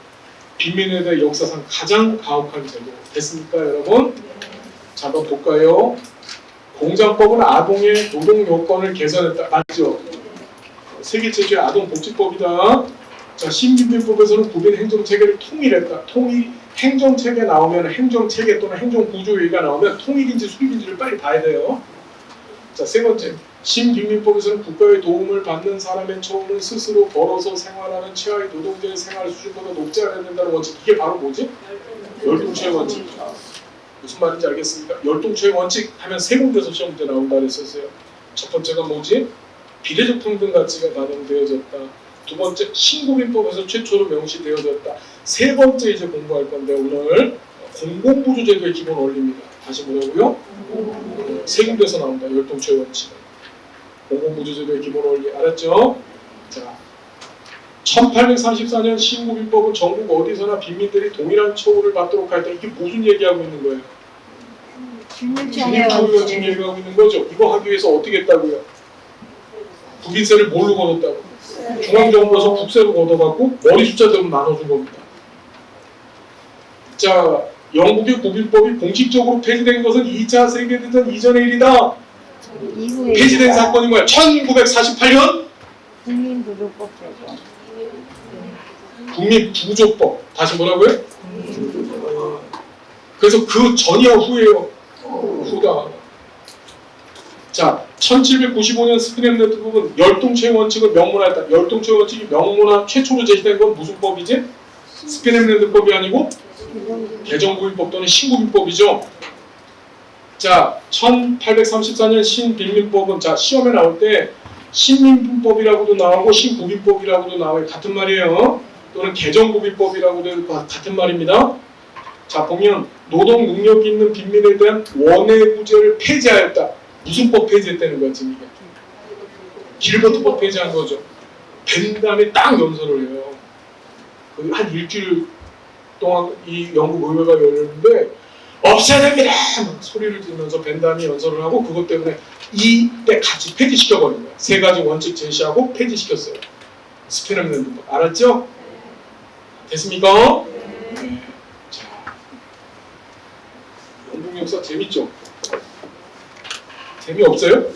빈민에 대해 역사상 가장 가혹한 제도 됐습니까, 여러분? 자, 한번 볼까요? 공장법은 아동의 노동 요건을 개선했다. 맞죠? 세계 최초의 아동복지법이다. 자, 신빈민법에서는 구빈 행정체계를 통일했다. 행정체계 나오면 행정체계 또는 행정구조 얘기가 나오면 통일인지 수립인지를 빨리 봐야 돼요. 자, 세 번째, 신빈민법에서는 국가의 도움을 받는 사람의 처우는 스스로 벌어서 생활하는 최하위 노동자의 생활 수준보다 높지 않아야 된다는 원칙. 이게 바로 뭐지? 열동초의 원칙입니다. 무슨 말인지 알겠습니까? 열동초의 원칙 하면 세 군데서 시험 문제 나온다 그랬었어요. 첫 번째가 뭐지? 비례적 평등 가치가 반영되어졌다. 두 번째, 신구빈법에서 최초로 명시되어졌다. 세 번째 이제 공부할 건데, 오늘 공공부조제도의 기본 원리입니다. 다시 뭐라고요? 세 군데서 나온다. 열동초의 원칙. 공공부조제도의 기본 원리 알았죠? 자, 1834년 신고민법은 전국 어디서나 빈민들이 동일한 처우를 받도록 하였다. 이게 무슨 얘기하고 있는 거예요? 주민처우를 지금 얘기하고 있는 거죠. 이거 하기 위해서 어떻게 했다고요? 국민세를 뭘로 걷었다고? 중앙정부에서 국세로 걷어갖고 머리 숫자대로 나눠준 겁니다. 자, 영국의 국민법이 공식적으로 폐지된 것은 2차 세계대전 이전의 일이다. 이후에 폐지된 사건이 뭐야? 1948년 국민부조법 제정. 국민부조법. 다시 뭐라고요? 그래서 그 전이야 후예요? 후다. 자, 1795년 스피넴 네트법은 열동체 원칙을 명문화했다. 열동체 원칙이 명문화 최초로 제시된 건 무슨 법이지? 스피넴 네트법이 아니고 개정구민법 또는 신구민법이죠. 자, 1834년 신빈민법은 자 시험에 나올 때 신민법이라고도 나오고 신구민법이라고도 나와요. 같은 말이에요. 또는 개정구민법이라고도 같은 말입니다. 자, 보면 노동 능력 있는 빈민에 대한 원해부제를 폐지하였다. 무슨 법 폐지했다는 거야 지금 이게? 길버트법 폐지한 거죠. 벤담이 딱 연설을 해요. 한 일주일 동안 이 영국 의회가 열렸는데 없애야 됩니다! 막 소리를 지르면서 벤담이 연설을 하고 그것 때문에 이때 같이 폐지시켜버린 거야. 세 가지 원칙 제시하고 폐지시켰어요. 스피넴 네트법. 알았죠? 됐습니까? 네. 자, 영국 역사 재밌죠? 재미없어요?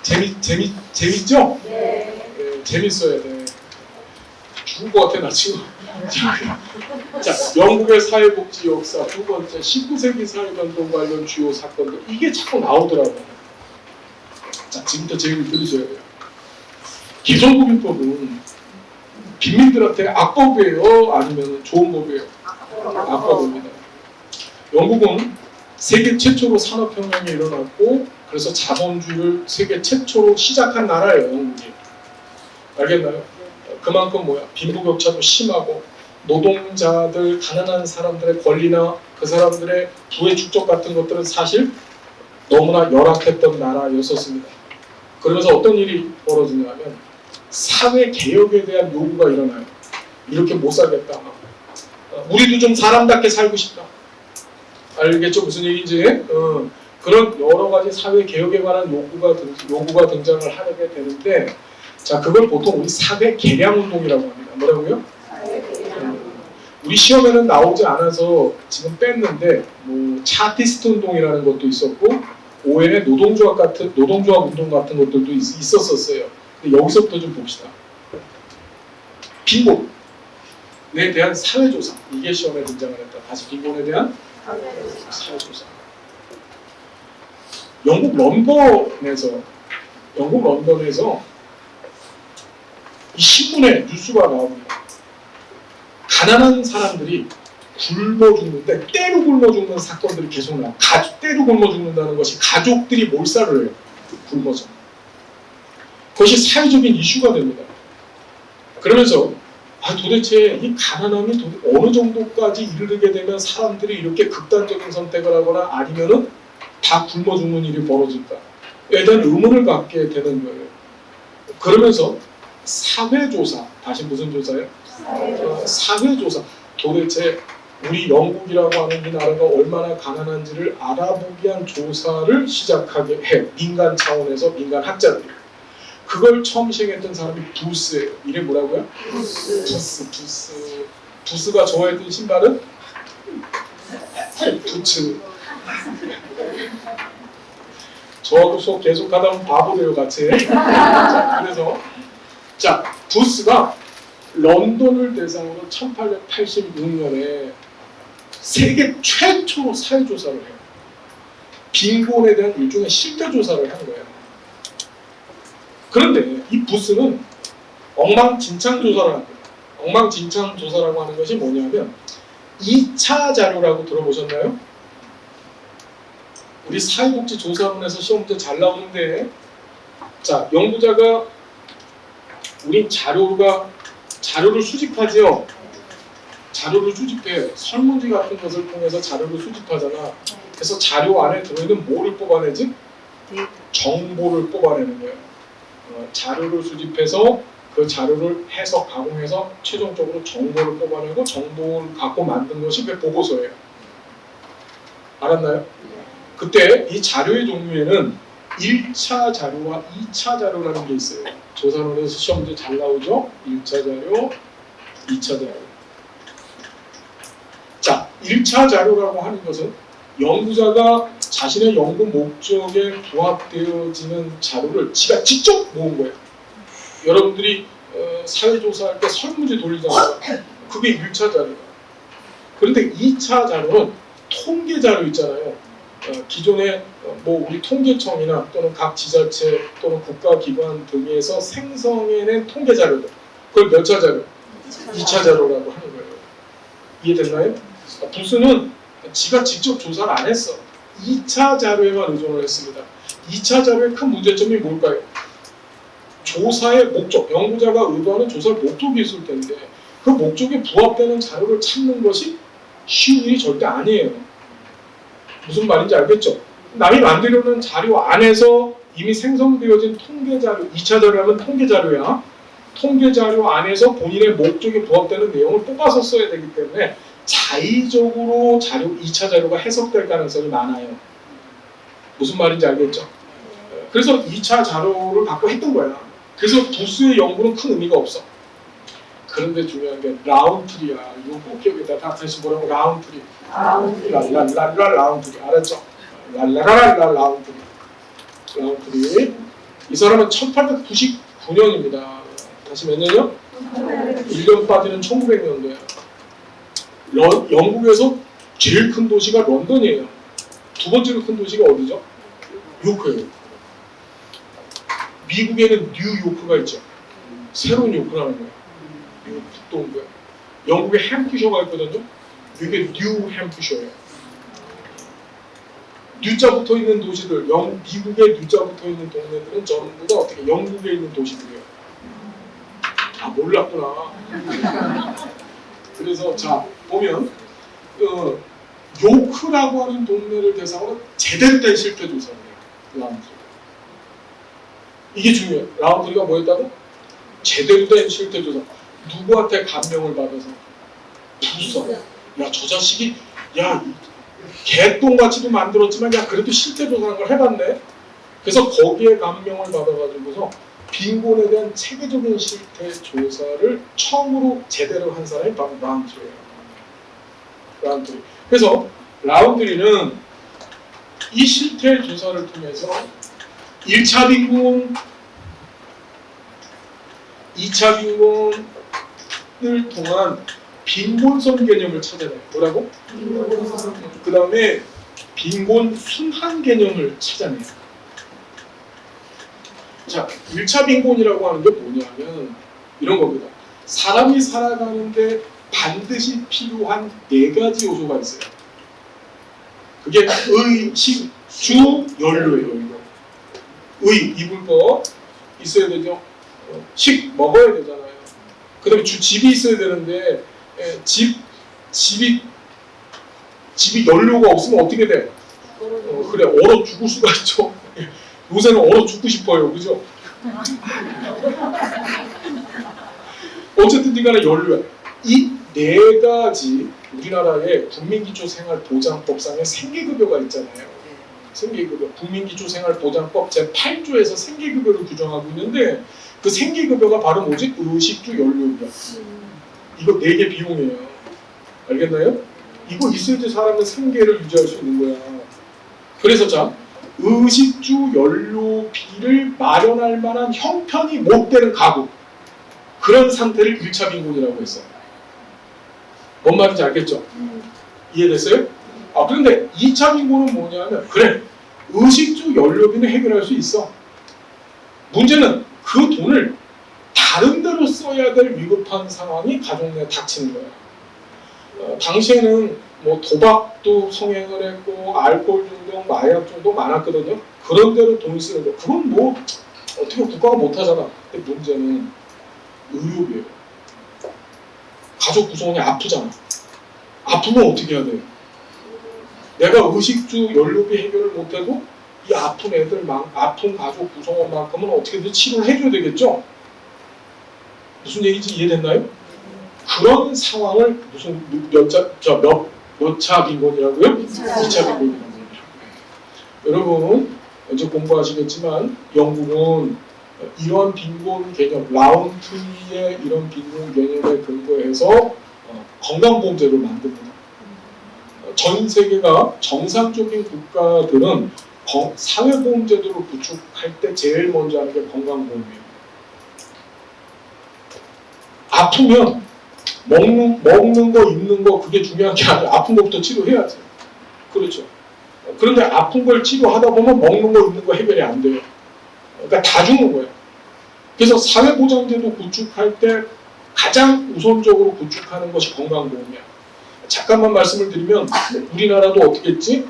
재밌죠? 네. 재밌어야 돼. 죽을 것 같아 나 지금. 자, 영국의 사회복지 역사 두 번째 19세기 사회변동 관련 주요 사건들 이게 자꾸 나오더라고요. 자, 지금부터 제 얘기를 들으셔야 돼요. 개정구민법은 빈민들한테 악법이에요? 아니면 좋은 법이에요? 악법입니다. 영국은 세계 최초로 산업혁명이 일어났고 그래서 자본주의를 세계 최초로 시작한 나라예요. 영국이. 알겠나요? 그만큼 뭐야? 빈부격차도 심하고 노동자들, 가난한 사람들의 권리나 그 사람들의 부의 축적 같은 것들은 사실 너무나 열악했던 나라였었습니다. 그러면서 어떤 일이 벌어지냐면 사회개혁에 대한 요구가 일어나요. 이렇게 못 살겠다. 우리도 좀 사람답게 살고 싶다. 알겠죠? 무슨 얘기인지? 그런 여러 가지 사회개혁에 관한 요구가 등장을 하게 되는데 자, 그걸 보통 우리 사회 개량운동이라고 합니다. 뭐라고요? 우리 시험에는 나오지 않아서 지금 뺐는데 뭐 차티스트 운동이라는 것도 있었고 오웬의 노동조합 운동 같은 것들도 있었어요. 근데 여기서부터 좀 봅시다. 빈곤에 대한 사회조사 이게 시험에 등장을 했다. 다시 빈곤에 대한 사회조사. 영국 런던에서 이 신문에 뉴스가 나옵니다. 가난한 사람들이 굶어 죽는데 때로 굶어 죽는 사건들이 계속 나와요. 때로 굶어 죽는다는 것이 가족들이 몰살을 해요. 굶어서. 그것이 사회적인 이슈가 됩니다. 그러면서 도대체 이 가난함이 어느 정도까지 이르게 되면 사람들이 이렇게 극단적인 선택을 하거나 아니면은 다 굶어 죽는 일이 벌어질까에 대한 의문을 갖게 되는 거예요. 그러면서 사회조사, 다시 무슨 조사예요? 사회조사. 도대체 우리 영국이라고 하는 이 나라가 얼마나 가난한지를 알아보기 위한 조사를 시작하게 해요. 민간 차원에서 민간 학자들이. 그걸 처음 시행했던 사람이 부스예요. 이게 뭐라고요? 부스. 부스가 좋아했던 신발은? 부츠. 저하고 수업 계속 하다 보면 바보 돼요 같이. 그래서 자, 부스가 런던을 대상으로 1886년에 세계 최초로 사회조사를 해요. 빈곤에 대한 일종의 실태조사를 한 거예요. 그런데 이 부스는 엉망진창조사를 한 거예요. 엉망진창조사라고 하는 것이 뭐냐면 2차 자료라고 들어보셨나요? 우리 사회복지조사원에서 시험 문제 잘 나오는데 자, 연구자가 우린 자료를 수집하지요. 자료를 수집해. 설문지 같은 것을 통해서 자료를 수집하잖아. 그래서 자료 안에 들어있는 뭐를 뽑아내지? 정보를 뽑아내는 거예요. 자료를 수집해서 그 자료를 해석, 가공해서 최종적으로 정보를 뽑아내고 정보를 갖고 만든 것이 그 보고서예요. 알았나요? 그때 이 자료의 종류에는 1차 자료와 2차 자료라는 게 있어요. 조사론에서 시험 문제 잘 나오죠? 1차 자료, 2차 자료. 자, 1차 자료라고 하는 것은 연구자가 자신의 연구 목적에 부합되어지는 자료를 지가 직접 모은 거예요. 여러분들이 사회조사할 때 설문지 돌리잖아요. 그게 1차 자료예요. 그런데 2차 자료는 통계 자료 있잖아요. 기존에 뭐 우리 통계청이나 또는 각 지자체 또는 국가기관 등에서 생성해낸 통계 자료들. 그걸 몇 차 자료? 2차 자료라고 하는 거예요. 이해됐나요? 부스는 지가 직접 조사를 안 했어. 2차 자료에만 의존을 했습니다. 2차 자료의 큰 문제점이 뭘까요? 조사의 목적, 연구자가 의도하는 조사의 목적이 있을 텐데 그 목적에 부합되는 자료를 찾는 것이 쉬운 일이 절대 아니에요. 무슨 말인지 알겠죠? 남이 만들려는 자료 안에서 이미 생성되어진 통계 자료, 2차 자료라면 통계 자료야. 통계 자료 안에서 본인의 목적에 부합되는 내용을 뽑아서 써야 되기 때문에 자의적으로 자료, 2차 자료가 해석될 가능성이 많아요. 무슨 말인지 알겠죠? 그래서 2차 자료를 갖고 했던 거야. 그래서 부스의 연구는 큰 의미가 없어. 그런데 중요한 게 라운트리야. 이거 꼭 기억해다. 다시 뭐라고? 라운트리. 랄랄랄라 라운트리. 알았죠? 랄랄랄라 라운트리. 라운트리. 이 사람은 1899년입니다. 다시 몇 년이요? 1년 빠지는 1900년도야. 영국에서 제일 큰 도시가 런던이에요. 두 번째로 큰 도시가 어디죠? 요크예요. 미국에는 뉴요크가 있죠. 새로운 요크라는 거예요. 미국 북동부에. 영국에 햄프셔가 있거든요. 이게 뉴햄프셔예요. 뉴자 붙어 있는 도시들, 미국에 뉴자 붙어 있는 동네들은 전부 다 어떻게 영국에 있는 도시들이에요. 아, 몰랐구나. 그래서 자 보면 요크라고 하는 동네를 대상으로 제대로 된 실태 조사를 해요. 라운트리. 이게 중요해요. 라운트리가 뭐였다고? 제대로 된 실태 조사. 누구한테 감명을 받아서? 부서. 야, 저 자식이 야 개똥같이도 만들었지만 야 그래도 실태 조사라는 걸 해봤네. 그래서 거기에 감명을 받아가지고서 빈곤에 대한 체계적인 실태 조사를 처음으로 제대로 한 사람이 바로 라운트리예요. 라운트리. 그래서 라운트리는 이 실태 조사를 통해서 1차 빈곤, 2차 빈곤을 통한 빈곤성 개념을 찾아내요. 뭐라고? 그 다음에 빈곤 순환 개념을 찾아내요. 자, 1차 빈곤이라고 하는 게 뭐냐면 이런 겁니다. 사람이 살아가는데 반드시 필요한 4가지 요소가 있어요. 그게 의, 식, 주, 연료예요. 이거. 의, 입을 거 있어야 되죠. 식, 먹어야 되잖아요. 그 다음에 집이 있어야 되는데 집이 연료가 없으면 어떻게 돼? 그래, 얼어 죽을 수가 있죠. 요새는 얼어 죽고 싶어요. 그죠? 어쨌든 간에 연료야. 이 4가지 우리나라의 국민기초생활보장법상에 생계급여가 있잖아요. 생계급여. 국민기초생활보장법 제8조에서 생계급여를 규정하고 있는데 그 생계급여가 바로 뭐지? 의식주 연료비야. 이거 4개 비용이에요. 알겠나요? 이거 있어야지 사람은 생계를 유지할 수 있는 거야. 그래서 자, 의식주 연료비를 마련할 만한 형편이 못 되는 가구, 그런 상태를 1차 빈곤이라고 했어요. 뭔 말인지 알겠죠? 이해됐어요? 아, 그런데 2차 빈곤은 뭐냐면 그래, 의식주 연료비는 해결할 수 있어. 문제는 그 돈을 다른 데로 써야 될 위급한 상황이 가족 내에 닥치는 거야. 당시에는 뭐 도박도 성행을 했고 알코올 중독, 마약 중독 많았거든요. 그런 데로 돈을 쓰는 거. 그건 뭐 어떻게 국가가 못하잖아. 근데 문제는 의료비예요. 가족 구성원이 아프잖아. 아프면 어떻게 해야 돼요? 내가 의식주 연료비 해결을 못해도 이 아픈 애들, 아픈 가족 구성원만큼은 어떻게든 치료를 해줘야 되겠죠? 무슨 얘기인지 이해됐나요? 그런 상황을 무슨 몇 차 빈곤이라고요? 2차 빈곤이라고 합니다. 여러분 이제 공부하시겠지만 영국은 이런 빈곤 개념, 라운트리의 이런 빈곤 개념에 근거해서 건강보험제도를 만듭니다. 전 세계가 정상적인 국가들은 사회보험제도를 구축할 때 제일 먼저 하는 게 건강보험이에요. 아프면 먹는 거, 입는 거 그게 중요한 게 아니라 아픈 것부터 치료해야지. 그렇죠. 그런데 아픈 걸 치료하다 보면 먹는 거, 입는 거 해결이 안 돼요. 그러니까 다 죽는 거예요. 그래서 사회보장제도 구축할 때 가장 우선적으로 구축하는 것이 건강보험이야. 잠깐만 말씀을 드리면 우리나라도 어떻게 했지?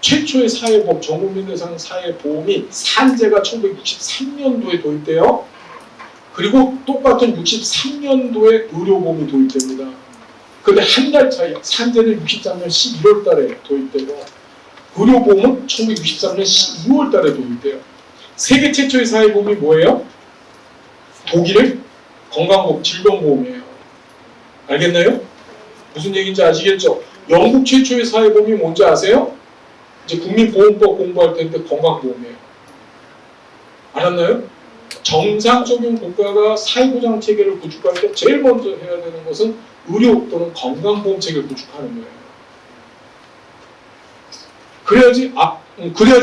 최초의 사회보험, 전국민 대상 사회보험이 산재가 1963년도에 도입돼요. 그리고 똑같은 63년도에 의료보험이 도입됩니다. 그런데 한 달 차이, 산재는 63년 11월 달에 도입되고 의료보험은 1963년 12월 달에 도입돼요. 세계 최초의 사회보험이 뭐예요? 독일의 건강보험, 질병보험이에요. 알겠나요? 무슨 얘기인지 아시겠죠? 영국 최초의 사회보험이 뭔지 아세요? 이제 국민보험법 공부할 텐데 건강보험이에요. 알았나요? 정상적인 국가가 사회보장 체계를 구축할 때 제일 먼저 해야 되는 것은 의료 또는 건강보험 체계를 구축하는 거예요. 그래야지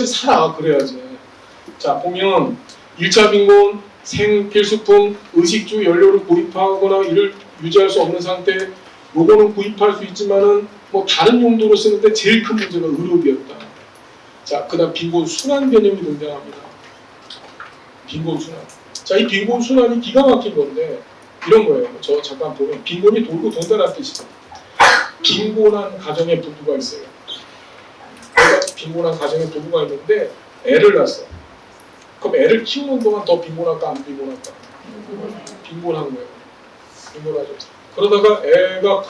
살아. 그래야지. 자, 보면 1차 빈곤, 생필수품, 의식주 연료를 구입하거나 이를 유지할 수 없는 상태. 요거는 구입할 수 있지만은 뭐 다른 용도로 쓰는데 제일 큰 문제가 의료비였다. 자, 그다음 빈곤 순환 개념이 등장합니다. 빈곤 순환. 자, 이 빈곤 순환이 기가 막힌 건데 이런 거예요. 저 잠깐 보면 빈곤이 돌고 돈다라는 뜻이죠. 빈곤한 가정에 부부가 있어요. 그러니까 빈곤한 가정에 부부가 있는데 애를 낳았어. 그럼 애를 키우는 동안 더 빈곤할까 안 빈곤할까? 빈곤한 거예요. 빈곤하죠. 그러다가 애가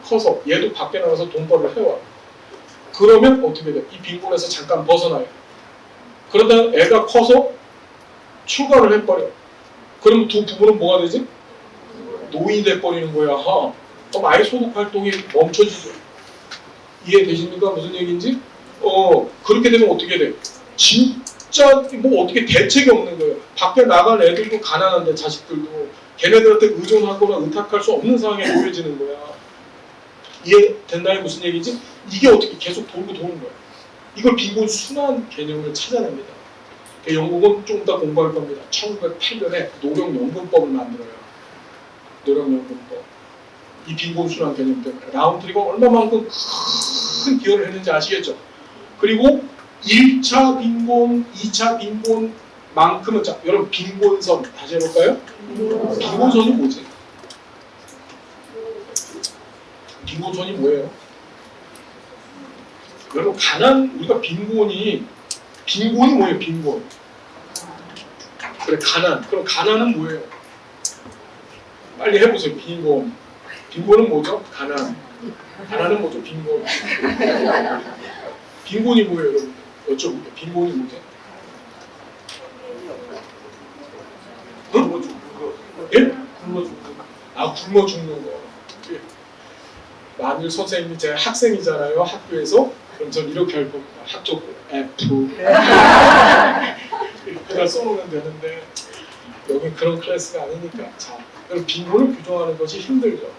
커서 얘도 밖에 나가서 돈벌이를 해와. 그러면 어떻게 돼? 이 빈곤에서 잠깐 벗어나요. 그러다가 애가 커서 출가를 해버려. 그럼 두 부부는 뭐가 되지? 노인이 돼버리는 거야. 그럼 아이 소득 활동이 멈춰지죠. 이해되십니까? 무슨 얘기인지? 그렇게 되면 어떻게 돼? 진짜 뭐 어떻게 대책이 없는 거예요. 밖에 나간 애들도 가난한데 자식들도 걔네들한테 의존하거나 의탁할 수 없는 상황에 놓여지는 거야. 이해됐나요? 무슨 얘기지? 이게 어떻게 계속 돌고 도는 거야. 이걸 빈곤 순환 개념을 찾아냅니다. 영국은 좀 더 공부할 겁니다. 1908년에 노령연금법을 만들어요. 노령연금법. 이 빈곤 순환 개념 때문에 라운트리가 얼마만큼 큰 기여를 했는지 아시겠죠? 그리고 1차 빈곤, 2차 빈곤만큼은 자, 여러분 빈곤선 다시 해볼까요? 빈곤선이 뭐지? 빈곤선이 뭐예요? 여러분 우리가 빈곤이 뭐예요? 빈곤. 그래 가난. 그럼 가난은 뭐예요? 빨리 해보세요. 빈곤은 뭐죠? 가난. 가난은 뭐죠? 빈곤. 빈곤이 뭐예요, 여러분? 여쭤볼게요. 빈곤이 뭐죠? 응? 예? 굶어 죽는 거. 예. 만일 선생님이 제 학생이잖아요, 학교에서. 그럼 전 이렇게 할 겁니다. 학적고 F. 이렇게 써놓으면 되는데 여기 그런 클래스가 아니니까. 자, 그럼 빈곤을 규정하는 것이 힘들죠.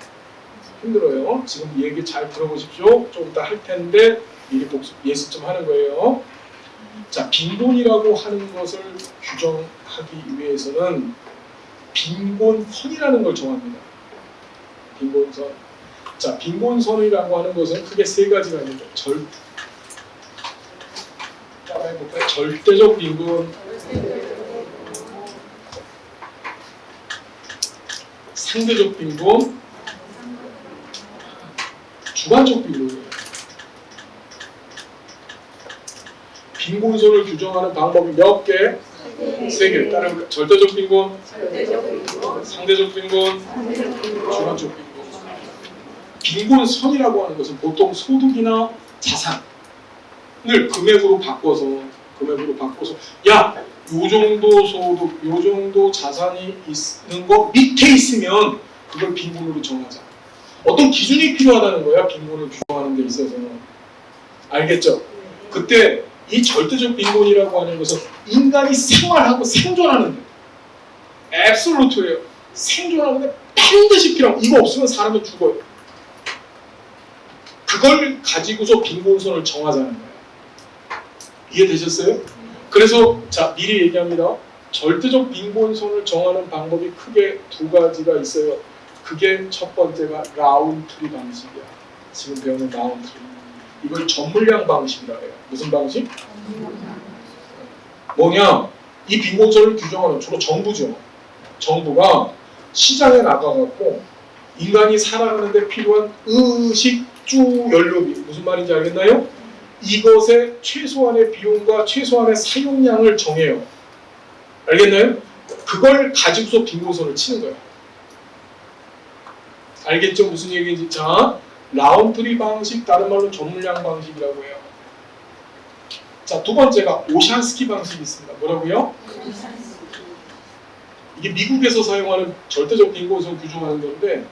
힘들어요. 지금 이 얘기 잘 들어보십시오. 좀 이따 할 텐데 미리 예습 좀 하는 거예요. 자, 빈곤이라고 하는 것을 규정하기 위해서는 빈곤선이라는 걸 정합니다. 빈곤선. 자, 빈곤선이라고 하는 것은 크게 세 가지가 있죠. 따라해볼까요? 절대적 빈곤, 상대적 빈곤, 주관적 빈곤이에요. 빈곤선을 규정하는 방법이 몇 개? 세 개. 따라해볼까요? 절대적 빈곤, 상대적 빈곤, 주관적 빈곤. 빈곤선이라고 하는 것은 보통 소득이나 자산을 금액으로 바꿔서 금액으로 바꿔서 야, 요 정도 소득, 요 정도 자산이 있는 거 밑에 있으면 그걸 빈곤으로 정하자. 어떤 기준이 필요하다는 거야, 빈곤을 규정하는 데 있어서는. 알겠죠? 그때 이 절대적 빈곤이라고 하는 것은 인간이 생활하고 생존하는 데 앱솔루트예요. 생존하는데 반드시 필요하고 이거 없으면 사람은 죽어요. 그걸 가지고서 빈곤선을 정하자는 거예요. 이해되셨어요? 그래서 자 미리 얘기합니다. 절대적 빈곤선을 정하는 방법이 크게 두 가지가 있어요. 그게 첫 번째가 라운트리 방식이야. 지금 배우는 라운트리. 이걸 전물량 방식이라 해요. 무슨 방식? 뭐냐? 이 빈곤선을 규정하는 주로 정부죠. 정부가 시장에 나가갖고 인간이 살아가는데 필요한 의식, 주, 연료비 무슨 말인지 알겠나요? 이것의 최소한의 비용과 최소한의 사용량을 정해요. 알겠나요? 그걸 가지고서 빈곤선을 치는 거예요. 알겠죠? 무슨 얘기인지. 자, 라운트리 방식, 다른 말로 전물량 방식이라고 해요. 자, 두 번째가 오샨스키 방식이 있습니다. 뭐라고요? 이게 미국에서 사용하는 절대적 빈곤선 규정하는 건데